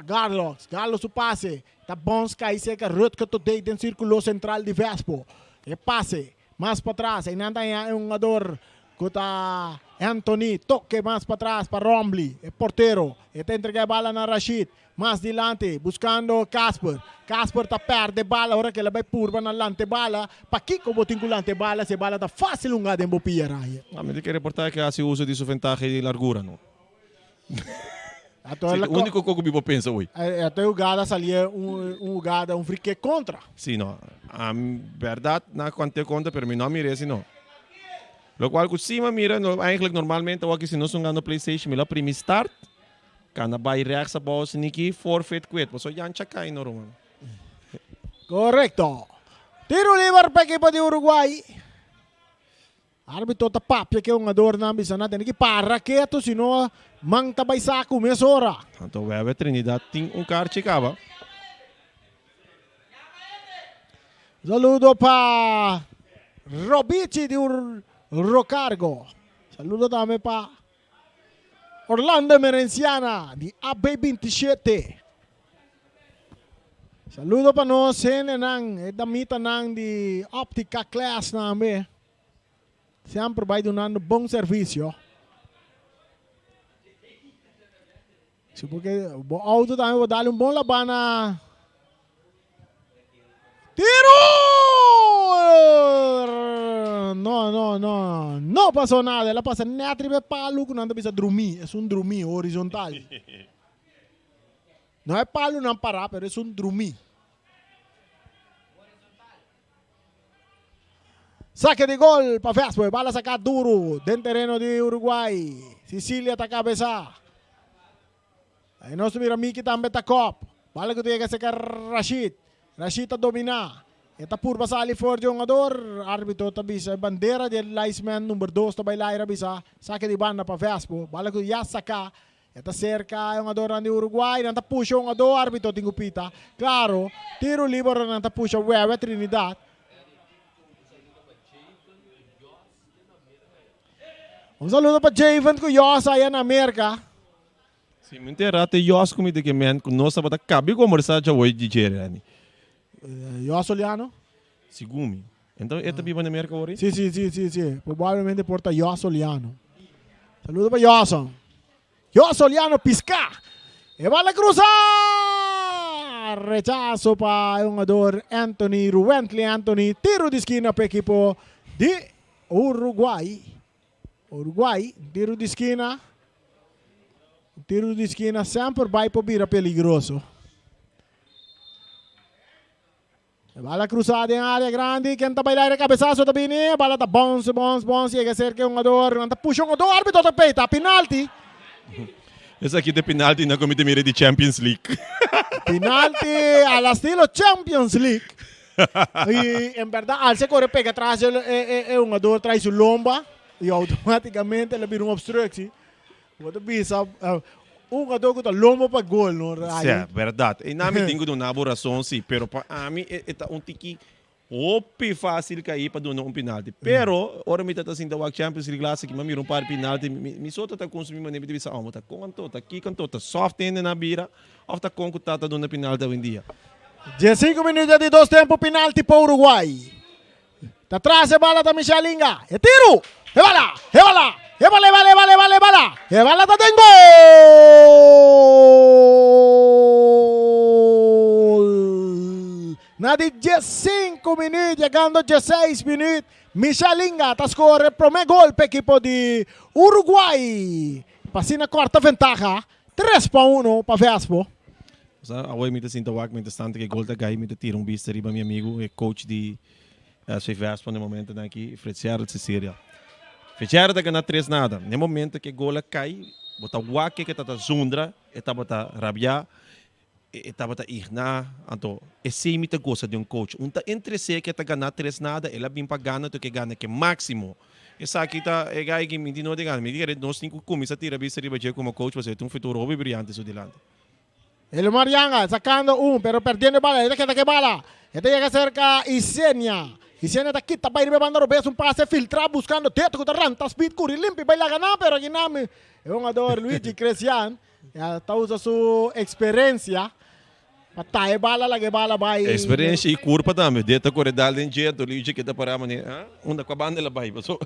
Garlock su pase. Tá bom, cai seca, Rutger to dentro do círculo central de Vespo. E passe, mais para trás, e nada é um jogador que está Anthony, toque mais para trás para Rombly, é porteiro, e tem entregue a bala na Rashid, mais dilante, buscando Casper está perde bala, agora que ele vai purba na lante bala, para Kiko botinculante bala, se bala está fácil um em bopia raia. Me tem que reportar que hace uso de sua vantagem de largura, não? Então, o único que eu penso hoje. Até o jogada salia jogada, free kick contra. Sim, não. A verdade, não conta conta, mas não mira assim, não. Lo qual, que cima mira, eigenlijk normalmente, aqui se nós jogando PlayStation, me lá primeiro start, quando vai reaça a bola, se aqui forfeit quit, mas só já cai no Roma. Correcto. Tiro livre para a equipe de Uruguai. Árbitro tapapia que um jogador na bisa natin que para quieto, senão mang tabay saco mesora. Então Wega Trinidad tem kart chicaba. Saludo para Robici de Rocargo. Saludo também para Orlando Merenciana de AB27. Saludo para nós, nang damita nang de Optica Class namin. Sempre vai dando bom serviço. Se porque o auto também vai dar bom labana. Tiro! No passou nada. Ela passa netribe palo que não bisa dormir. É dormir horizontal. Não é palo não parar, mas é dormir. Saque de gol para Vespo, bala sacar duro dentro do terreno de Uruguay. Sicília tá cabeça. Aí nós mira Miki também tá cop. Bala que tem que sacar Rashid. Rashid tá dominar. Eta por passar ali for jogador, árbitro tá bisa bandeira de linesman número 2 tá bailar bisa. Saque de banda para Vespo. Bala que já sacar. Eta cerca jogador de Uruguay, não tá puxa jogador, árbitro tem pita. Claro, tiro livre não tá puxa Wega Trinidad. Um saludo para Javen que Yos aí na América. Sim, me interessa Yos comigo que men com nós para cabe conversar já hoje de Jeremy. Yos Oliano? Sigumi. Então é também na América hoje? Sim. Provavelmente porta Yos Oliano. Saludo para Yos. Yos Oliano pisca. E vai cruzar. Rechazo para o jogador Anthony Ruentley Anthony. Tiro de esquina para o equipo de Uruguay. Uruguay, tiro de esquina. Tiro de esquina sempre vai para vira perigoso. Bala cruzada em área grande. Quem está bailando cabeçaço também. Bala está bounce. Chega cerca um jogador. Anda puxa um jogador. Árbitro está peita. Penalti. Esse aqui de penalti na comida mira de Champions League. Penalti al estilo Champions League. E em verdade, al se corre pega atrás é um jogador traz o lomba. E automaticamente ele vira uma obstrução. Você visa um jogador que está lomba para gol, não é? É verdade. E na minha tenho uma elaboração, sim, pero para mim é um tiki opi fácil cair para dar um penalti. Pero ora me está assim da Champions League lá, que me mira um par de penalti, me só está consumindo maneira de visa, tá com tá aqui canto, tá soft ainda na bira, ou tá com tá dando penalti hoje em dia. 15 minutos de 2 tempos penalti para Uruguay. Tá atrás a bola da Michelinga. É tiro! É bala! É bala tá tem gol! Na de 15 minutos, chegando a 16 minutos, Michelinga tá score primeiro gol para o equipo de Uruguay. Passa na quarta ventaja, 3-1 para Vespo. Agora me está sentindo me está que gol da gai me está tirando vista riba meu amigo, é coach de Vespo no momento aqui, Fletcher de Sicília. Fechar da ganhar 3 nada. No momento que gola cai, bota o que tá zundra, bota rabia, bota irna, então esse imita gosta de coach. Entre se que tá ganhar 3 nada, ela vem para ganhar que ganha que máximo. Essa aqui tá é gai que me não de ganhar, me diga nós tem que começar a tirar bista riba como coach, você tem um futuro brilhante so dilante. El Marianga sacando pero perdiendo bala, esta que bala. Esta llega cerca Isenia. Isenia está aqui, está para ir bebando robes, um passe filtrar, buscando teto, que está speed, curry, limpo, vai lá ganhar, pero aqui não é um jogador, Luigi Crescian, está usando sua experiência, para tair bala, lá que bala vai. Experiência e curva também, deta corredal em jeito, Luigi que está parado, né? Onde com a banda ela vai, passou.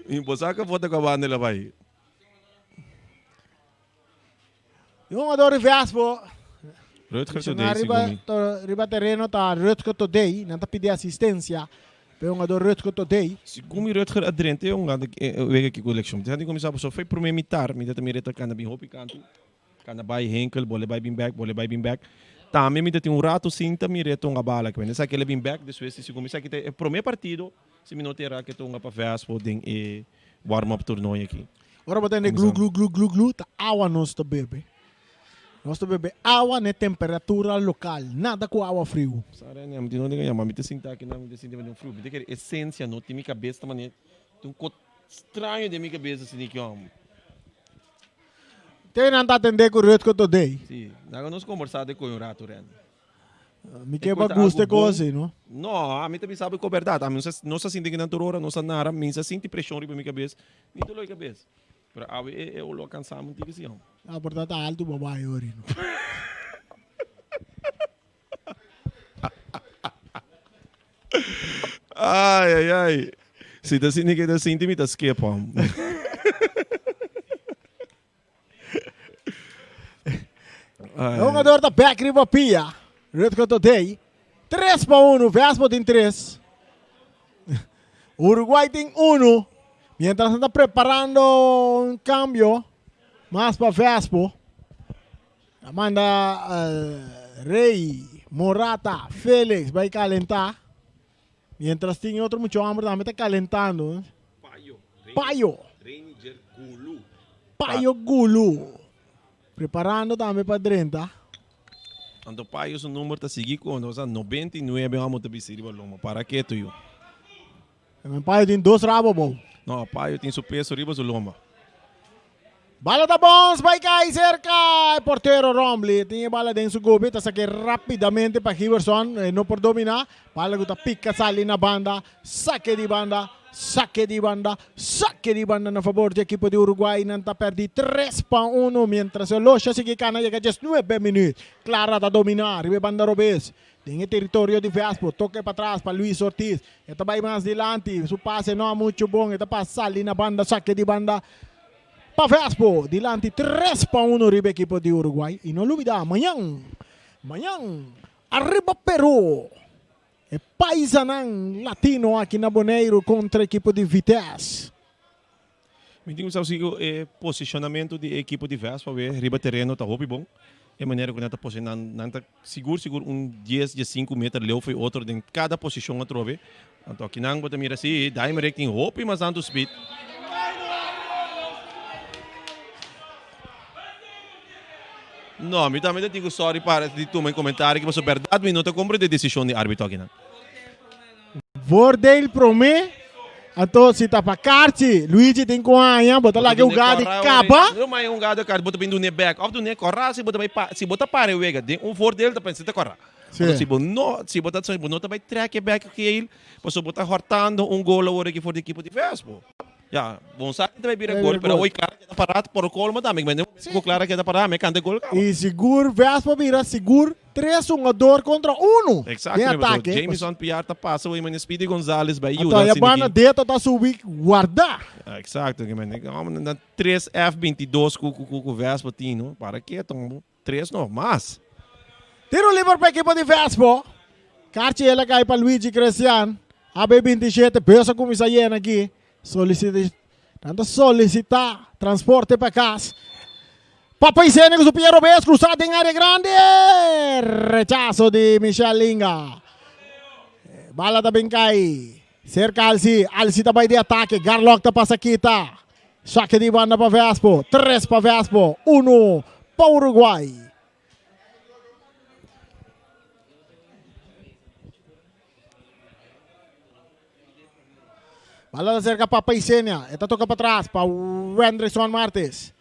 E você que foto com a banda ela vai. Um jogador Vespo. Rutger Riba terreno tá Rutger today, não tá pedir assistência. Pero um jogador Rutger today. Segundo Rutger adrente um gado Wega que collection. Tem que começar só foi primeiro mitar, me dá também reta cana bem hopi canto. Cana vai Henkel, bole vai bem back. Também me dá um rato cinta me reta uma bala que nessa que ele bem back, depois se começar que é primeiro partido, se me não terá que tonga para Vespo tem warm up torneio aqui. Agora botando glu, tá água nosso bebê. Nós bebemos água na temperatura local, nada com água frio. Sabe, né? Não tem mas me te sinta aqui, não me te sinta frio. Me tem que essência, não tem minha cabeça, mas tem um estranho de minha cabeça assim que homem. Tem não tá atender com o reto que eu tô dei. Sim, nós conversamos com o rato, Ren. Me que bagunça coisa, não? Não, a mim também sabe que é verdade. A mim não se sente que não torora, não se nada, a mim se sente pressão riba minha cabeça. Nem dolor cabeça. Pero eu lo cansamos de que Ah, portanto, alto babae ori. Ai. Se tá assim que tá assim, me tá escapando. O jogador da back riba pia. Red contra Day. 3-1, Vespo tem 3. Uruguay tem 1. Mientras está preparando un cambio más para Vespo. Amanda Rey, Morata, Félix vai calentar. Mientras tem outro muito hambre também está calentando. Paio Gulu. Preparando também para 30. Ando Paio o número tá seguindo com nós, 99 vamos te bisir baloma. Para que tu yo? Paio tem 2 rabos, bom. Não, Paio tem seu peso riba loma. Bala da Bons, vai cair cerca. Porteiro Romley. Tinha bala dentro do gobe. Tá saque rapidamente para Hiverson. Não por dominar. Bala que tá pica sali na banda. Saque de banda. Saque de banda na favor do equipo de Uruguay. Não tá perdi 3-1. Mientras o Locha sigue cana. Chega just 9 minutos. Clara tá dominar. Ribe banda Robes. Tem território de Vespo. Toque para trás para Luis Ortiz. Esta vai mais delante. Su passe não é muito bom. Esta passa ali na banda. Saque de banda. Para Vespo, dilante 3-1 riba equipo de Uruguay. E não olvida, amanhã, arriba Peru. É paisanão latino aqui na Bonaire contra a equipe de Vitesse. Me digo o posicionamento de equipe de Vespo, riba terreno tá roupa bom. É maneira que está posicionando, seguro 10 a 5 metros leu foi outro em cada posição a trove. Então aqui não bota mira assim, daí me tem roupa mas tanto speed. No, mi também digo sorry para di tu meu comentário que você verdade me não te compre de decisão de árbitro aqui não. Vordel prome, então se tá para Carti, Luigi tem com a bota lá que o gado capa. Não mais um gado cara bota vindo ne back, of do ne corra se bota vai se bota para o Wega, de um Vordel tá pensando corra. Se bota só não tá vai track back que ele, posso botar hortando um gol agora que for de equipe de Vespo. Ja, bom sabe que vai virar gol, pero oi cara que tá parado por o gol mas também, mas não claro que tá parado, me canta gol. E seguro Vespo vira seguro 3-1 contra 1. Exato. Jameson Piar tá passa o Iman Speedy Gonzalez vai Então a banda dentro tá subir guardar. Exato, que man, na 3 F22 com o Vespo tino, para que tão 3 não, mas tiro livre para a equipe de Vespo. Carti ela cai para Luigi Cristian. AB27 pensa como isso aí aqui. Solicitar transporte para casa. Papai Sênico, o Piero Bes, cruzado em área grande. Rechazo de Michel Linga. Bala também cai. Cerca Alci. Alci também de ataque. Garlock da passa quita. Saque de banda para Vespo. 3 para Vespo. 1 para Uruguai. Bala cerca para Paisenia. Esta toca para trás para Wenderson Martes.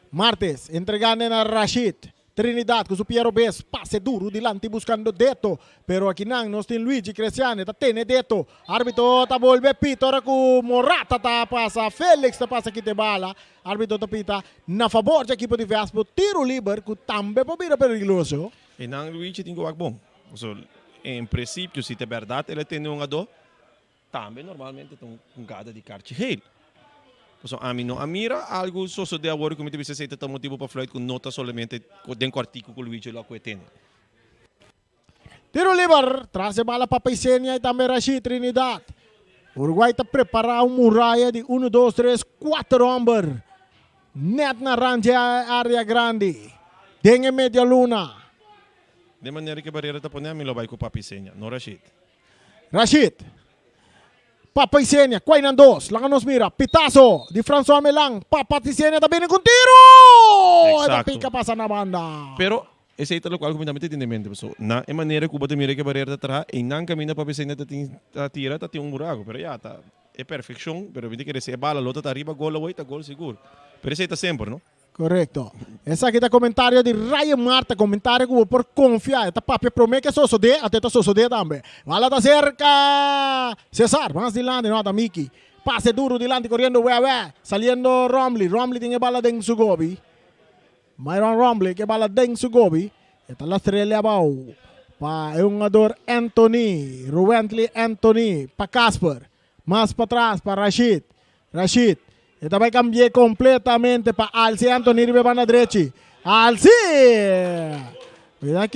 Martes entregando a Rashid. Trinidad com o Piero Bes. Passe duro dilante buscando Deto. Pero aqui não, nós tem Luigi Cristiano. Está tendo Deto. Árbitro está volve pito. Ora com Morata está passa. Félix está passa aqui de bala. Árbitro está pita. Na favor da equipe de Vespo. Tiro livre que também pode vir perigoso. E não Luigi tem que bom. Em princípio, se é verdade, ele tem um ador. Também normalmente tem um gada de carte rei. Então, a mim não mira algo só de agora que me deve ser tão motivo para falar com nota somente dentro do artigo que o Luigi lá que tem. Tiro livre, traz a bala para Paisenia e também Rashid Trinidad. Uruguai está preparando uma muralha de 1, 2, 3, 4 homens. Net na range área grande. Tem em media luna. De maneira que a barreira está pondo, me lo vai com o Paisenia, não Rashid. Rashid. Papaisenia, Quainan 2, lang nos mira, Pitazo, di François Melang, Papaisenia também com tiro! Essa pica passa na banda. Pero, esse é o qual completamente entendimento, pessoal. Na maneira que o bota mira que a barreira está atrás, e não caminha Papaisenia está tira, está tem um buraco, pero já está, é perfeição, pero vinte que esse bala, lota está arriba, gol, oita, gol seguro. Pero esse está sempre, não? Correcto. Essa aqui é o comentário de Ryan Marta, comentário que eu por confiar. Esta papia promete que sosode, até tá sosode também. Bala da cerca. Cesar, mais de lado, nota Miki. Pase duro delante, corriendo Wega. Saliendo Romley. Romley tiene bala den su gobi. Myron Romley que bala den su gobi. Esta la estrella abajo. Pa un jugador Anthony. Rubentley Anthony. Pa Casper. Más para atrás para Rashid. Rashid. Esta vai cambiar completamente para Alci Anthony ribe banda derecha. Alci! Mita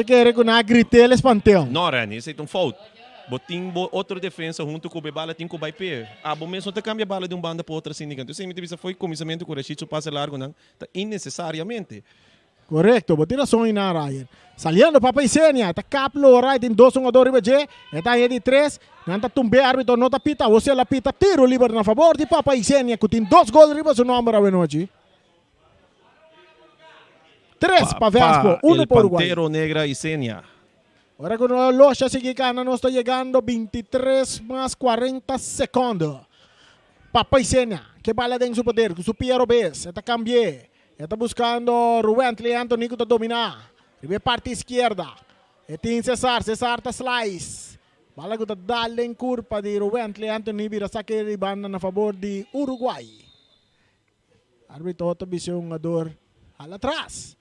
querer com a gritel espantel. Não, Rani, isso é um fout. Botim outra defesa junto com o bala, tem com o Baipê. Ah, bom mesmo, te cambia a bala de banda para outra sindicato. Eu sei que isso foi começamento com o Rashid, passe largo, não. Innecessariamente. Correcto, botin razão aí na Ryan. Saliendo para Paisenia, tá caplo right em 2 jogador riba J, está aí de 3, nanta tumbe árbitro nota pita, você la pita tiro livre na favor de Paisenia, que tem 2 gols riba seu número a noite. 3 para Vespo, 1 para Uruguay. Pantero Negra y Senia. Ahora con la locha mexicana nos está llegando 23 más 40 segundos. Paisenia, que bala en su poder, con su Piero Bes, está cambié. Está buscando Rubentley Anthony que está dominando. Ribe parte izquierda. Tem Cesar está slice. Bala que está dando en curva de Rubentley Anthony vira saque de banda a favor de Uruguay. Árbitro outra visão jogador al atrás.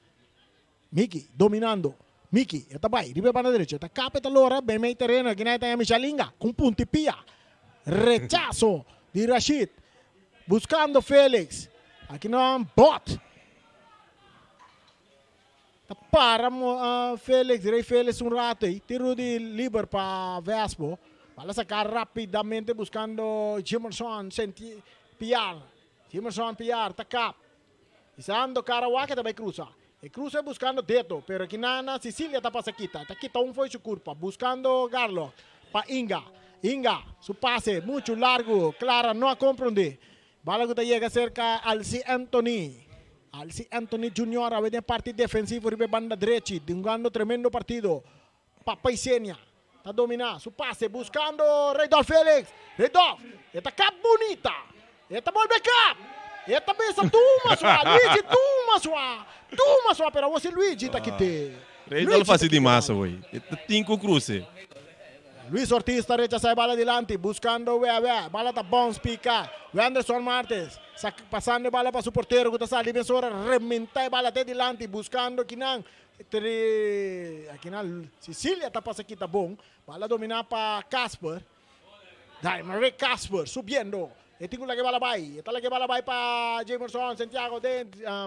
Miki dominando. Miki, está vai, ribe banda derecha. Está capa lora, bem meio terreno. Aqui na tem a Michalinga com puntipia. Rechazo de Rashid. Buscando Félix. Aqui não bot. Para Félix, Rei Félix rato aí, tiro de liber para Vespo, para sacar rapidamente buscando Jimerson, Piar, Jimerson Piar, tacap, isando Carawaka também cruza, e cruza buscando Deto, pero aqui na Sicília está para Saquita, Taquita foi sua curva, buscando Garlo, para Inga, su pase, muito largo, Clara, não a compreende, bala que chega cerca al Anthony. Alci Anthony Junior a ver parte defensivo ribe banda derecha, jugando tremendo partido. Paisenia está dominando su pase, buscando Reydolf Félix. Reydolf, esta cap bonita. Esta vuelve cap. Esta besa tuma sua, Luigi tuma sua, pero você Luigi tá aqui te. Reydolf faz de massa, hoje. Cinco cruces. Luis Ortiz está rechaza bala adelante, buscando Wega, bala está bounce pica. Anderson Martes, pasando bala para su portero, que está saliendo, rementa bala até adelante, buscando Kinan. Aqui na Sicília está para aqui, tá bom. Bala dominar para Casper. Marie Casper, subiendo. E tem que bala vai. Está lá que bala vai para Jamerson, Santiago, de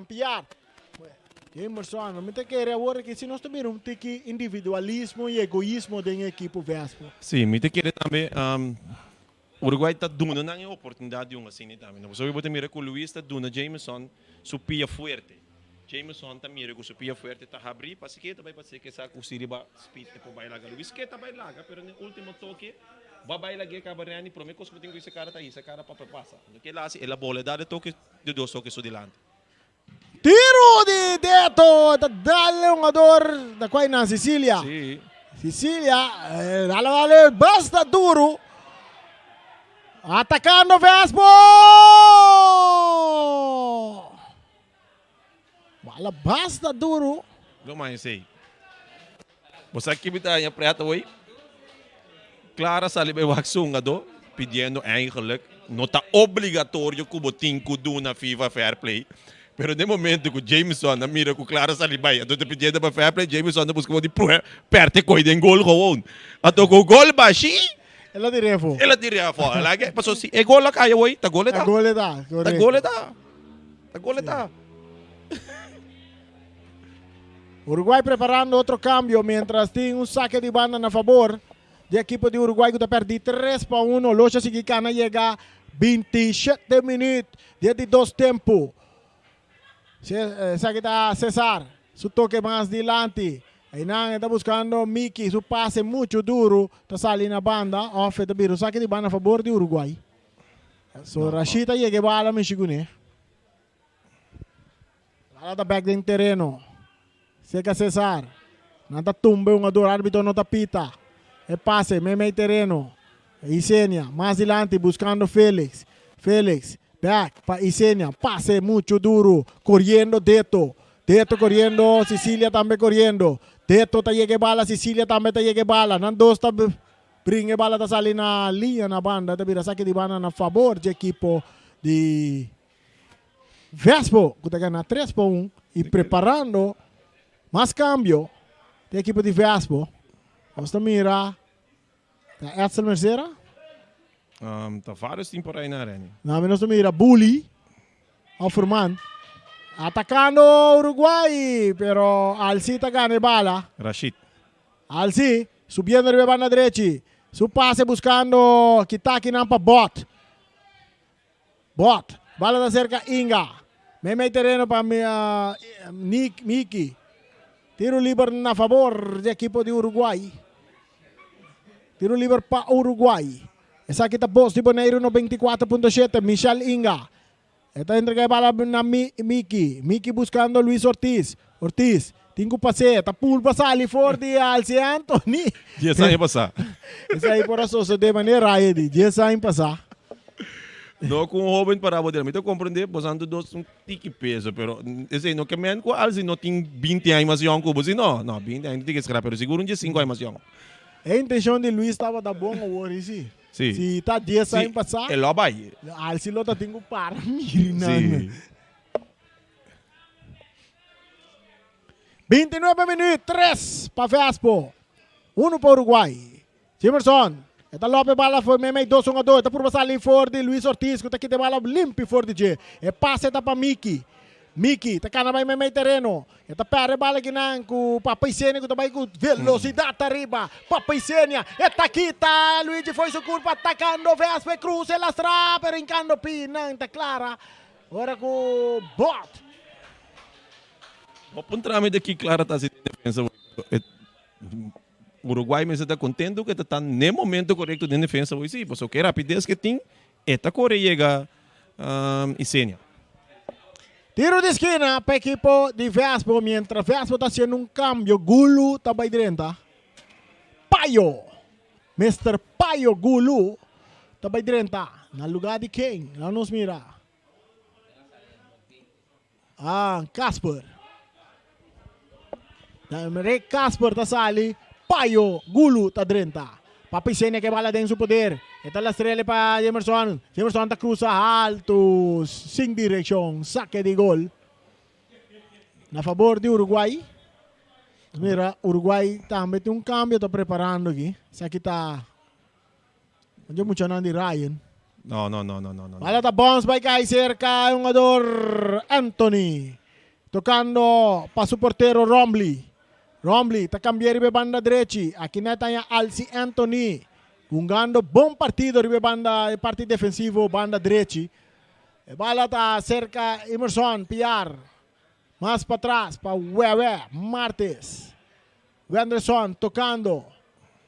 Piar. Jamerson, não te quer agora que se nós também não tem que individualismo e egoísmo da equipe Vespo. Sim, me te quer também. Uruguay está dando uma oportunidade de assim também. Não só eu vou te mirar com o Luis está dando Jamerson supia forte. Jamerson está mira com supia forte está abrir para que também para que essa cosiriba speed para bailar. Luis que está bailar, pero no último toque vai bailar que cabarani promete que tem que esse cara tá aí, esse cara para passa. No que lá se ela bola dá de toque de 2 toques delante. Tiro de Deto, dale un jugador da qua in Sicilia. Sì. Sicilia, dale, basta duro. Atacando Vespo. Bala basta duro. Não mais sei. Você aqui me dá a preta hoje. Clara saliba o jogador pedindo eigenlijk nota obrigatório que o botim que na FIFA Fair Play. Pero de momento que o Jameson na mira com Clara Salibay, ato te pedindo para fair play, Jameson na busca de perde coisa em gol gewoon. Ato com gol baixi, ela diria fo. Ela diria fo. Lagi passou se é gol lá cai oi, tá gol tá. Tá gol tá. Tá gol tá. Tá gol tá. Uruguay preparando outro cambio mientras tem um saque de banda na favor da equipe de Uruguay que está perdendo 3-1. Locha Mexicana chega 27 minutos de 2 tempos. Saque está Cesar, su toque más adelante. Ainan está buscando Miki, su pase muito duro. Está saliendo na banda. Off está vindo saque de banda a favor de Uruguay. So Rashida llega bala Mexicune. Bala está back em terreno. Seca Cesar. Nada tumba um ador árbitro não tapita. E passe, meio terreno. Isenia, mais adelante buscando Félix. Félix. Back para Isenia, pase muito duro, corriendo Deto corriendo, Sicilia também corriendo, Deto está llegue bala, Sicilia também está llegue bala, Nandos está Bringe bala ta sali na linha na banda, tapi saque de banda na favor de equipo de Vespo, que está na 3-1 e preparando mais cambio de equipo de Vespo. Vamos mira, tá Edsel Mercera? Tá vários tempos por aí na arena. Na menos mira Bully, Alforman, atacando Uruguay, pero Alci está ganando bala. Rashid. Alci, subiendo de banda derecha. Su pase buscando Kitaki Nampa Bot. Bot. Bala da cerca Inga. May terreno para Miki. Tiro libre na favor do equipo de Uruguay. Tiro libre para Uruguay. Essa aqui tá Voz di Bonaire no 24.7. Michel Inga. Esta entrega bala na Miki. Miki buscando Luis Ortiz. Ortiz. Tingo pase, tá pulpa sali for de Alci Anthony. Dia sai passar. Isso aí por isso de maneira aí, dia sai passar. Não com o jovem para poder, mas eu compreendo, posando dois tique peso, pero esse não que men com Alci não tem 20 anos mais young como assim, não, 20 anos tem que escrever, pero seguro um dia 5 anos mais young. A intenção de Luis estava da bom agora, sim. Sim. Se tá dia sai passar. É lá vai. Alci lo tá tingo para mirina. Sim. 29 minutos, 3 para Vespo, 1 para Uruguay. Jimerson, esta Lopes bala foi mesmo 2-1-2, está por passar ali for de Luis Ortiz, que está aqui de bala limpo for de G. E passe está para Miki. Miki, está cá na mesmo terreno. Esta perde bala aqui com Papaicênia, que está com velocidade arriba. Papaicênia, esta aqui está, Luigi foi su culpa, atacando Vespo, cruz, lastra, perincando Pinan, está clara. Agora com Bot. O ponto aqui, claro, está sendo defesa. O Uruguai me está contente que está no momento correto de defesa. Sim, porque a rapidez que tem, esta corre chega e Sênia. Tiro de esquina para o equipo de Vespo, mientras Vespo está haciendo cambio. Gulu está para direita. Payo, Mr. Payo Gulu está para direita. No lugar de quem? Não nos mira. Casper. Casper está sali. Payo Gulu está direita. Papaicênia que bala dentro do poder. Esta la estrela para Jemerson. Jemerson está cruza alto, sin dirección, saque de gol. Na favor de Uruguay. Mira, Uruguay também tem cambio, está preparando aqui. Isso aqui está... Não mucho nada de Ryan. Não. Bala está bounce by Kai cerca, jogador Anthony. Tocando para su portero Rombly. Rombly está cambiando de banda derecha. Aqui na está Alci Anthony. Jugando bom partido de banda, parte defensivo, banda derecha. Bala está cerca, Emerson, Piar. Mais para trás, para Wewe, Martes. Wenderson tocando.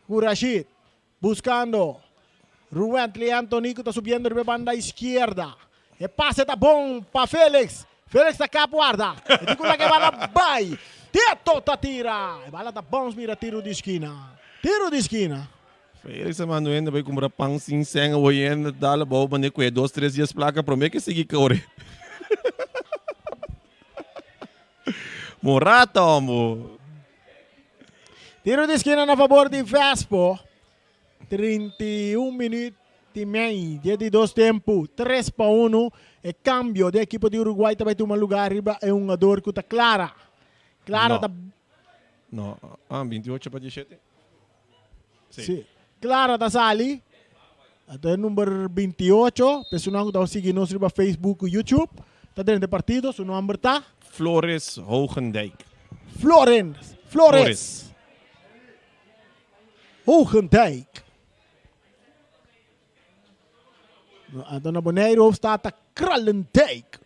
Rashid, buscando. Ruentli Anthony que está subindo de banda esquerda. E passe está bom para Félix. Félix está cá, guarda. E digo lá que bala vai. Tieto tá tira. E bala está bom, mira, tiro de esquina. Tiro de esquina. Félix Emanuel vai comprar pão sem senha, hoje dá a boa, mas com 2-3 dias placa, promete que seguir correr. Morata, amor. Tiro de esquina na favor de Vespo. 31 minutos e meio, de 2 tempos, 3-1. E cambio de equipo de Uruguai também tem um lugar arriba, é um jogador que está clara. Clara está... Não, 28 para 17. Sim. Clara está ali. Até o número 28. Pessoal que está seguindo nós no Facebook e YouTube. Está dentro do partido, seu nome está? Flores Hogendijk. Flores. Hogendijk. Então na Bonaire está Krallendijk.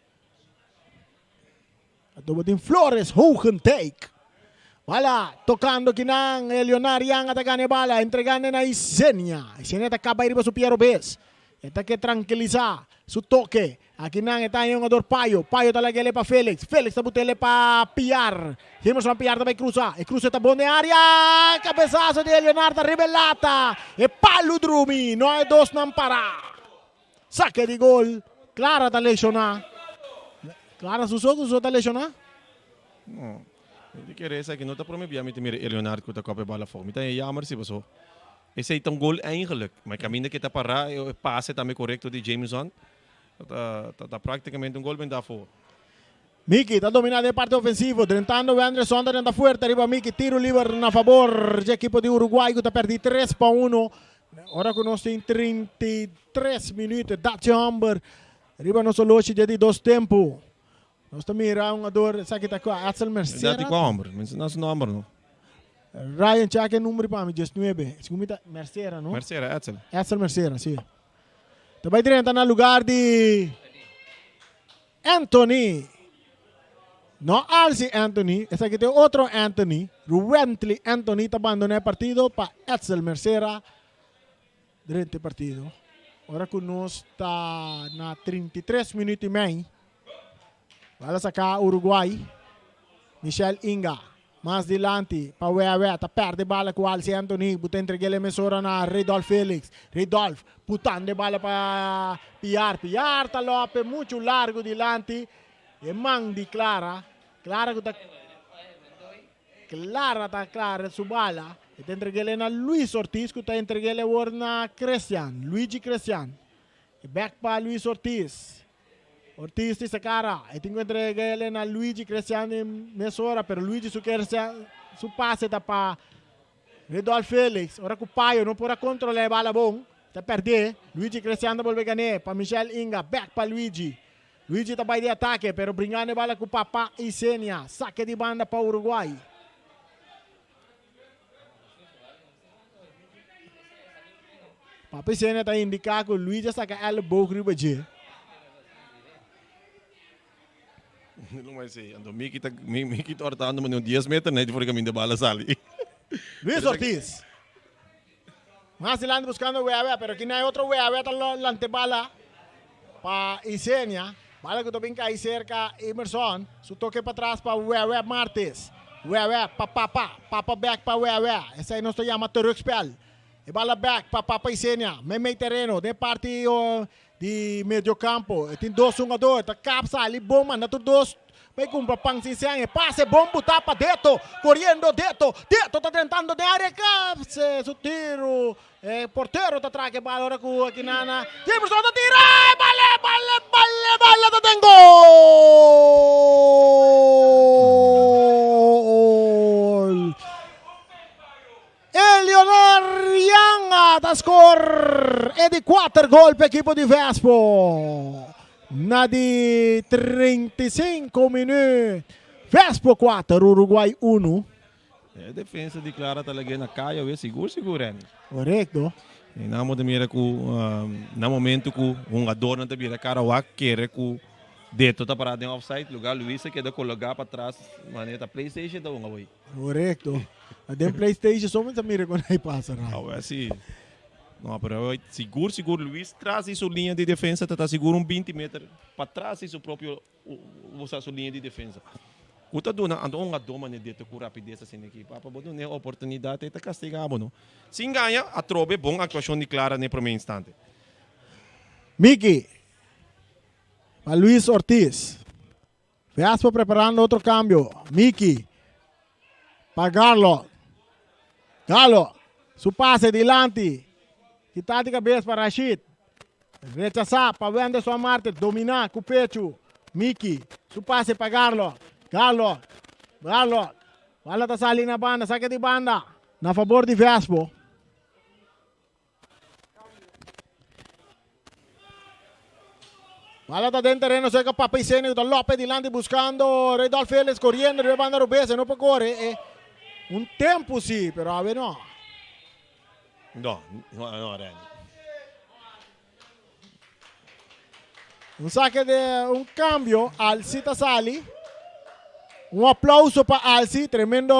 Então tem Flores Hogendijk. Wala, tocando kinang Leonardo yang atacando bala, entregando na Isenia. Isenia acaba ir para su Piero Bes. Esta que tranquiliza su toque. Aquí nang está yung ador Payo. Payo talaga le pa Felix. Felix tabutele pa Piar. Jemerson Piar também cruza. E cruza tá bom de área. Cabeçazo de Leonardo Rivelata. E palo Drumi. Não é dos não para. Saque de gol. Clara tá lesionar. Clara Suso tá lesionar? Não. Ele quer essa que não está prometendo, me Leonardo que está com a bola fome. Então é jammer se passou. Esse aí tem um gol eigenlijk. Maar caminho que está para o passe também correto de Jameson. Tá praticamente um gol bem da fora. Miki está dominando a parte ofensiva, tentando o Anderson, tenta fuerte, arriba Miki, tiro livre na favor do equipo de Uruguai, que está perdendo 3-1. Agora que nós temos 33 minutos, Dutch Amber, arriba nosso lote de 2 tempos. Nós estamos mirando a dor, sabe que está com a Axel Mercedes. Dati com a Amber, mas não é o número, não. Ryan Chak é número para mim, 19. Segunda Mercedes, não? Mercedes, Axel. Axel Mercedes, sim. Também está no lugar de Anthony. Não Alci Anthony, esse aqui tem outro Anthony. Ruently Anthony está abandonando o partido para Axel Mercedes durante o partido. Agora que nós está na 33 minutos e meio. Vai sacar Uruguai. Michel Inga. Mais dilante para Wega, tá perde bala com Alci Anthony, buta entregue a emissora na Redolf Felix. Redolf, putando bala para Piar tá Lopes, muito largo dilante. E man di Clara que tá Clara su bala. E tá entregue na Luis Ortiz, que tá entregue na Luigi Cristian. E back para Luis Ortiz. Ortiz di cara, e tengo entregue na Luigi Cristiano em mesora, pero Luigi su passe da para Redolf Felix. Ora que o Paio não pode controlar a bola bom, tá perder. Luigi Cristiano volve ganhar para Michel Inga, back para Luigi. Luigi tá vai de ataque, pero brincando a bola com o Papá e Senia, saque de banda para Uruguai. Papá e Senia tá indicando que Luigi saca ela boa riba de. Não vai ser. Ando Miki tá ortando mas 10 metros, né? De fora caminho da bala sali. Luis Ortiz. Más adelante buscando Wega, pero aquí no hay otro Wega, está la antebala para Isenia. Bala que também cai cerca Emerson. Su toque para atrás para Wega Martes. Wega, papa back para Wega. Esse aí não se chama Torexpel. E bala back para Papa Isenia. Meio terreno, de parte de meio campo. Tem 2 jogadores, tá capsa ali, bom, mano, tudo 2. Vai com o pang sincero, passe bom, botar para Deto, correndo Deto tá tentando de área, capse, su tiro, porteiro tá atrás, que bala, agora com aqui Nana, Jameson tá tira, bala, tá tem gol! Eleonor Yanga da score e di 4 gol per equipo di Vespo. Na di 35 minutos. Vespo 4, Uruguai 1. A defesa de Clara tá ligando na caia, é seguro, né? Correto. E na mira na momento que um adorno da vira cara o quer que Deto tá parado em offside, lugar Luiz que dá colocar para trás, maneta PlayStation da um aí. Correto. A dem PlayStation só me mira quando aí passa, né? Ah, assim. Não, pero seguro, Luiz traz sua linha de defesa, tá seguro 20 metros para trás seu próprio usar sua linha de defesa. O tá dona ando um adoma né Deto com rapidez assim aqui, para botar uma oportunidade tá castigado, não. Se ganha, a trobe bom atuação de Clara no primeiro instante. Miki. A Luis Ortiz. Vespo preparando outro cambio. Miki. Para Galo, su pase dilante. Quitar de cabeça para Rashid. Rechazar para Anderson Marte. Dominar com o pecho. Miki. Su pase para Galo. Bala tá saindo na banda. Saque de banda. Na favor de Vespo. Bala tá dentro terreno. Seca Papa Isenia. Lopes dilante buscando Redolf Felix. Correndo. De banda Rubese. No puede correr. Un tempo sì, però a no. No, Reni. Un cambio, Alci Tasali. Un applauso per Alci, tremendo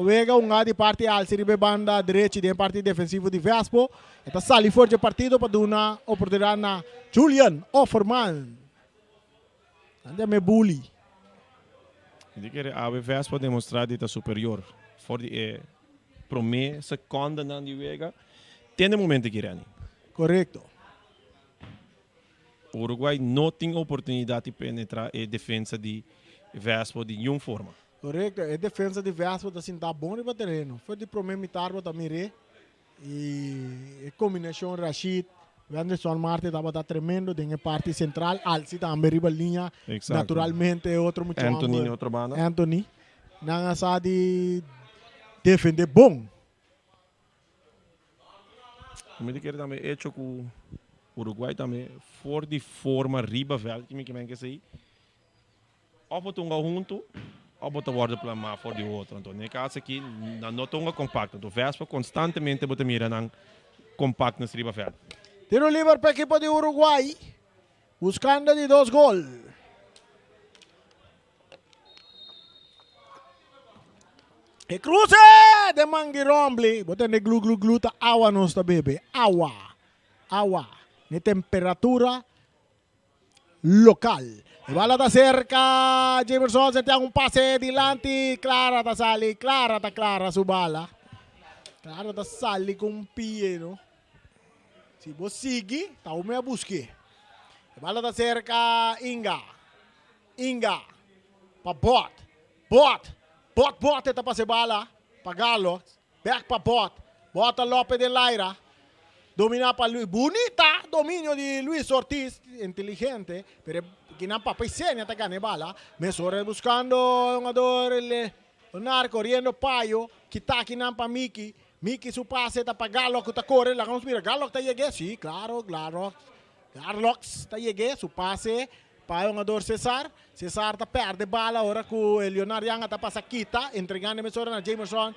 Wega, un di parte Alci, ribe banda direita di parte defensivo di Vespo. E Tasali fuori il partito per una opportunità a Julian Offerman. Andiamo a bully. De que a Vespo demonstrar que está superior. Voor die promessa seconda na die Wega. Tem momento que Rani. Correto. O Uruguai não tem oportunidade de penetrar a defesa de Vespo de nenhuma forma. Correto. A defesa de Vespo está assim, tá bom no terreno. Foi de problema mitarbo também. Y combinación Rashid, Anderson Marte estaba tremendo en la parte central. Alci también riba línea. Exacto. Naturalmente otro mucho Anthony na outra banda. Anthony. Nanga sa di defender bom. Como ele quer também hecho com o Uruguai também for de forma riba velho que me que sei. Ou botar junto, ou botar guarda para má for de outro. Então, nesse caso aqui, não tão compacto. Então, Vespa constantemente botar mira nang compacto nesse riba velho. Tiro livre para equipo de Uruguay. Buscando de 2 gols. E cruce de Mangirombli. Boten de glu ta agua nos ta bebe. Agua. De temperatura local. E bala ta cerca. Jamerson se tem un pase dilante. Clara ta sali. Clara su bala. Clara ta sali con pie, no? Si vos sigue, tá o meu busque. E bala ta cerca. Inga. Pa Bot, ita pa si bala. Pagalo. Back pa Bot. Bota Lopez de Laira. Domina pa Luis. Bonita. Dominio di Luis Ortiz. Inteligente. Pero ginampa pa isenya ta gane bala. Mesore buscando un jugador. Leonardo corriendo payo. Kitaki nampa Miki. Miki su pase ta pa Galo. Kuta corre. La vamos mira. Galo ta llegue. Sí, claro. Garlox ta llegue. Su pase. Para o jogador Cesar tá perde bala agora com o Leonardo Yanga tá passa quita, entregando a mesura na Jamerson.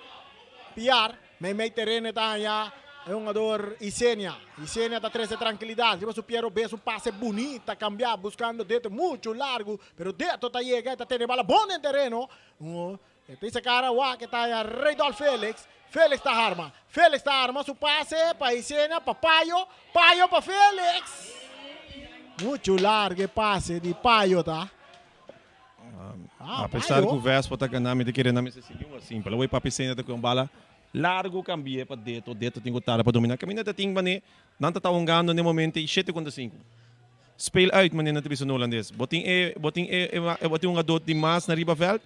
Piar, meio terreno tá já é um jogador Isenia tá 13 tranquilidade. Depois o Piero vê um passe bonita, cambiar, buscando dentro muito largo, pero dentro tá chega, tá tendo bala bom no terreno. Esse cara que tá aí, Reidol Félix tá arma, su passe para Isenia, para Paio para Félix. Muito largo passe de Paio, tá? Apesar que o Vespa está ganhando, ele quer não se seguir assim. Pelo menos para cena com bala largo cambia para dentro tem que estar para dominar. Caminhada tem mané, não está jogando no momento e 7,5. Speel uit mané na televisão holandês. Botin um jogador de mais na riba veld.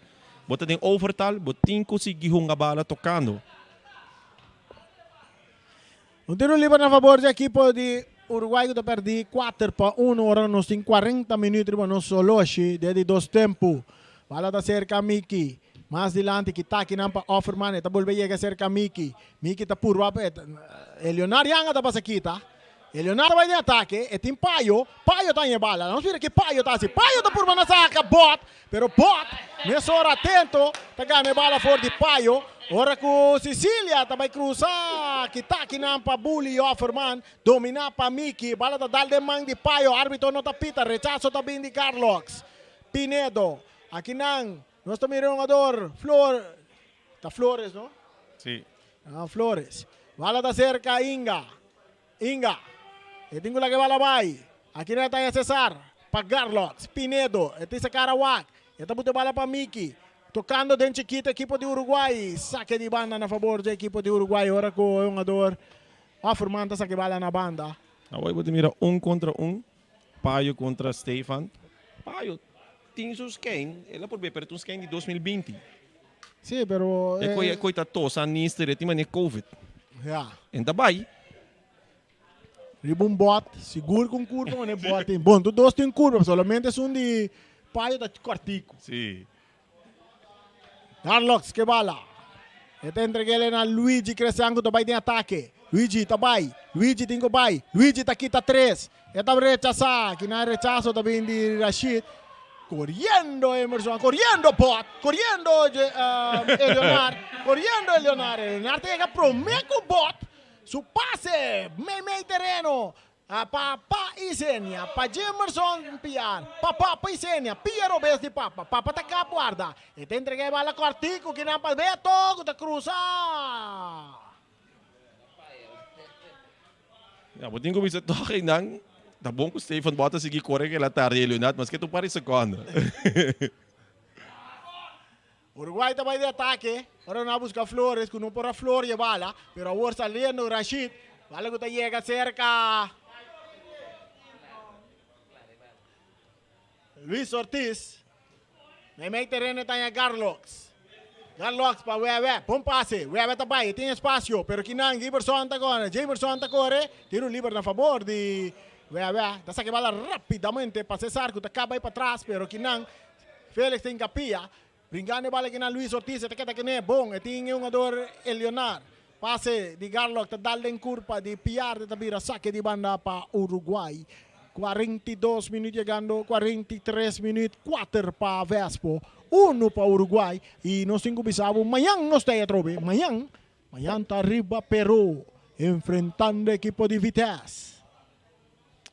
Botin tem overtal, botin conseguir jogar bala tocando. Um tiro livre a favor da equipe de Uruguay que perdi 4-1, ora nos tem 40 minutos para nos soloshi desde 2 tempos. Bala da cerca Miki. Mais dilante que tá aqui nampa Offerman, tá volve chega cerca Miki. Miki tá purva Leonardo Yanga tá passa aqui, tá? Leonardo vai de ataque, e tem Paio tá em bala. Não vira que Paio tá assim. Paio tá purva na saca, pero Bot, nessa hora atento, tá ganhando bala fora de Paio. Ora com Sicília também cruzar, que tá aqui nampa Bully Offerman, dominar para Miki, bala da dal de man de Paio, árbitro não tá pita, rechazo também de Carlos. Pinedo, aqui não, nós estamos mirando um jogador, Flores, não? Sim. Flores, bala da cerca Inga, e tenho lá que bala vai, aqui não tá Cesar, para Carlos, Pinedo, e tem esse cara Wag, e tá botando bala para Miki. Tocando dentro chiquita equipo de Uruguay. Saque de banda na favor da equipo de Uruguay. Ora com o jogador Afirmanta saque bala na banda. Agora vou mirar 1 contra 1. Paio contra Stefan. Paio tem seus quem. Ela por ver, pero tem uns quem de 2020. Sim, pero... É coisa tosa, nisto, tem mané Covid. Yeah. Então vai. Ribum bot, seguro com curva, mas não bot. Bom, tu dois tem curva, solamente é um de Paio da quartico. Sim. Carlos, que bala. Esta entreguele na Luigi Crescengo também tem ataque. Luigi também. Luigi tem que vai. Luigi tá aqui, tá 3. Esta rechaça. Que não é rechaço também de Rashid. Corriendo Emerson. Corriendo Bot. Corriendo Leonardo. Corriendo Leonardo. Leonardo chega pro meio Bot. Su passe. Meio terreno. Papa Isenia, pa Jamerson Piar, Papa Isenia, Piero Bes di Papa tá cá guarda, e te entreguei bala cortico que não pode ver todo da cruzar. Ja, mas tem que ver toque não. Tá bom que o Stefan bota seguir correr que ela tá Leonardo, mas que tu parece segundo. Uruguai também de ataque, agora não busca Flores, que não por a Flor e bala, pero agora saliendo Rashid, bala que te chega cerca. Luis Ortiz, meio terreno está em Carlos. Garlox para Wega. Bom passe. Wega também. Tem espaço. Pero Kinan, Giberson tá agora. Jamerson tá corre. Tiro livre na favor de Wega. Tá saque bola rapidamente para Cesar. Que acaba aí para trás. Pero Kinan, Félix tem capia. Brincando bola Kinan Luis Ortiz. Tá que é bom. E tem um jogador Elionar. Passe de Garlox. Tá dando em curva de Piar. Tá vira saque de banda para Uruguay. 42 minutos chegando. 43 minutos. 4 para Vespo. 1 para Uruguay e nós temos bisabo amanhã nós temos trobe amanhã está arriba Peru enfrentando o equipo de Vitesse.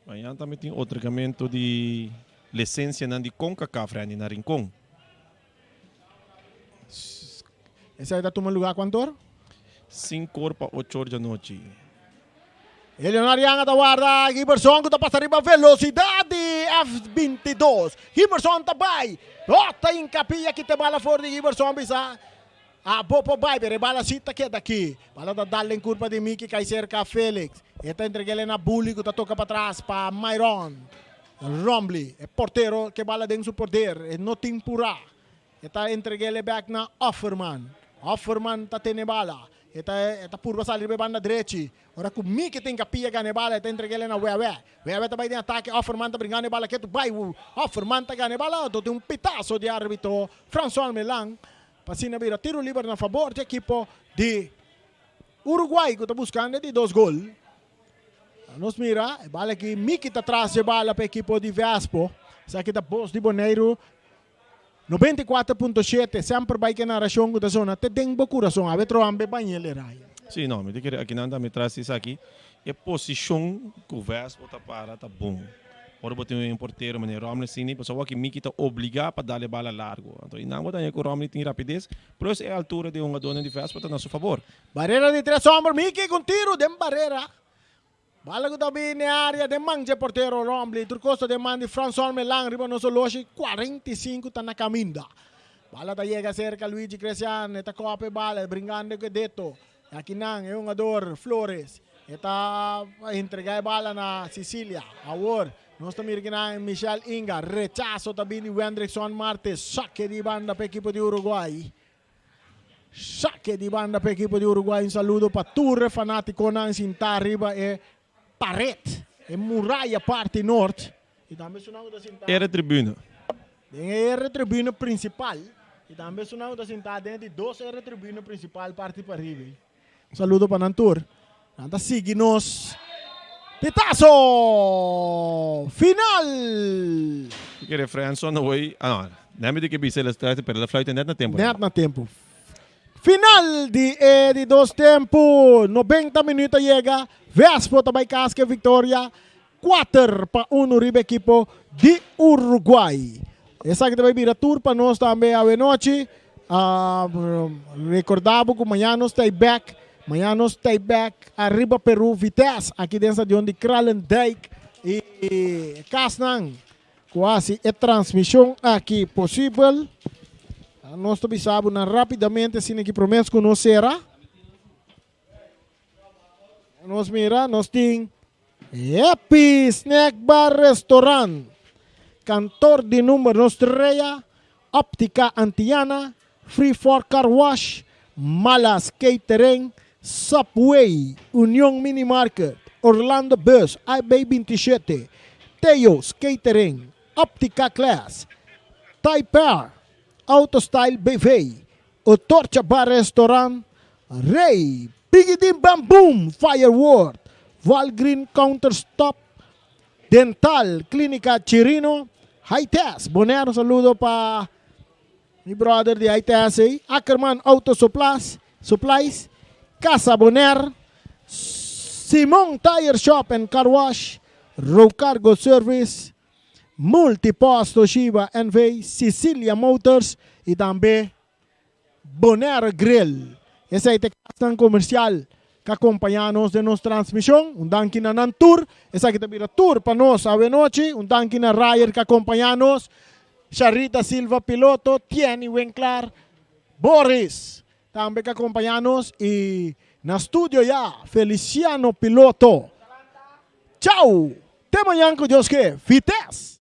Amanhã também tem outro treinamento de licença na de CONCACAF na Rincón. Esse aí está tomando lugar quanto hora? 5 horas para 8 horas da noite. Eleonor Yang está guarda, Giberson que está passando arriba, velocidade F22, Giberson está bem, bota em capinha que tem bala fora de Giberson, bisa, a bopo vai, pero bala cita que é daqui, bala está dando em curva de Miki, cai cerca Félix, está entregando na Bully, que está toca para trás, para Myron, Rombly, é porteiro que bala dentro do poder, é não tem pura, está entregando back na Offerman está tendo bala, está purba salir be banda direita. Ora com Miki tem capia ganha bala, está entregando na Wega. Wega também tem ataque, Offerman está brincando bala que tu vai, Offerman está ganhando bala, tem pitaço de árbitro François Melan. Passina vira tiro livre na favor do equipo de Uruguay que está buscando de 2 gols. Nos mira, bala que Miki está atrás de bala para o equipo de Vespo. Essa aqui da Voz di Bonaire 94.7, sempre vai que na narração da zona, te tem bom coração, a ver troambe banheiro raia. Sim, não, me diga aqui não me traz isso aqui. É posição que o Vespo tá para, tá bom. Ora botar um porteiro, mas Romney sim, pessoal que Miki tá obrigado para dar a bola largo. Então, e não botar que o Romney tem rapidez, por isso é a altura de uma dona de Vespo tá a nosso favor. Barreira de 3 homens, Miki com tiro, dem barreira. Bala ko tabi ni área de manje porteiro Rombly. Turcosto de mandi François Melan. Riba no soloshi 45 tá na caminda. Bala ta llega cerca Luigi Cresciano. Eta cope bala. Brincando que deto. Aqui não, é um jogador Flores. Eta entregar bala na Sicilia. Awor. Nós também aqui na Michel Inga. Rechazo tabi ni Wendrickson Martes. Saque de banda para equipo de Uruguay. Saque de banda para equipo de Uruguay. Um saludo para Turre fanático na Sinta arriba e Paret, é muralha parte norte. E também sonamos da Sinta. Era tribuna. Era tribuna principal. E também sonamos da Sinta dentro de 2 era tribuna principal parte para arriba. Um saludo para Nantur. Nanta sigue-nos. Pitaço! Final! Que referência não foi. Ah, não. Não me diga que bisa las trate, pero la flight net na tempo. Net na tempo. Final de 2 tempos. 90 minutos chega. Vespo também casca vitória. 4 para 1 riba equipo de Uruguay. Essa aqui também vira tour para nós também a noite. Recordamos que amanhã nós estamos back. Amanhã nós estamos back. Arriba Peru, Vitesse. Aqui dentro de onde Kralendijk e Casnang. Quase é transmissão aqui possível. Nós também sabemos rapidamente se que promessa que nós será. Nós mira, nós temos Happy Snack Bar Restaurant. Cantor de número nos treia. Óptica Antiana. Free for Car Wash. Malas Catering. Subway. União Mini Market. Orlando Bus. IB27. Teos Catering. Óptica Class. Taipei. Autostyle BV, o Torcha Bar Restaurant, Ray, Bigidim Bam Boom, Firework, Valgreen Counter Stop, Dental, Clínica Chirino, High-Test, Bonaire, saludo para mi brother de High-Test, Ackerman Auto Supplies, Casa Bonaire, Simon Tire Shop and Car Wash, Row Cargo Service, Multiposto Shiba NV, Sicilia Motors e também Bonaire Grill. Esse aí é o comercial que acompanha-nos de nossa transmissão. Danke na Nantur. Esse aqui também é tour para nós a noite. Danke na Ryer que acompanha-nos. Charita Silva piloto. Tieni Winkler. Boris também que acompanha-nos. E na estúdio já, Feliciano piloto. Tchau! Até amanhã com Deus que. Vitesse!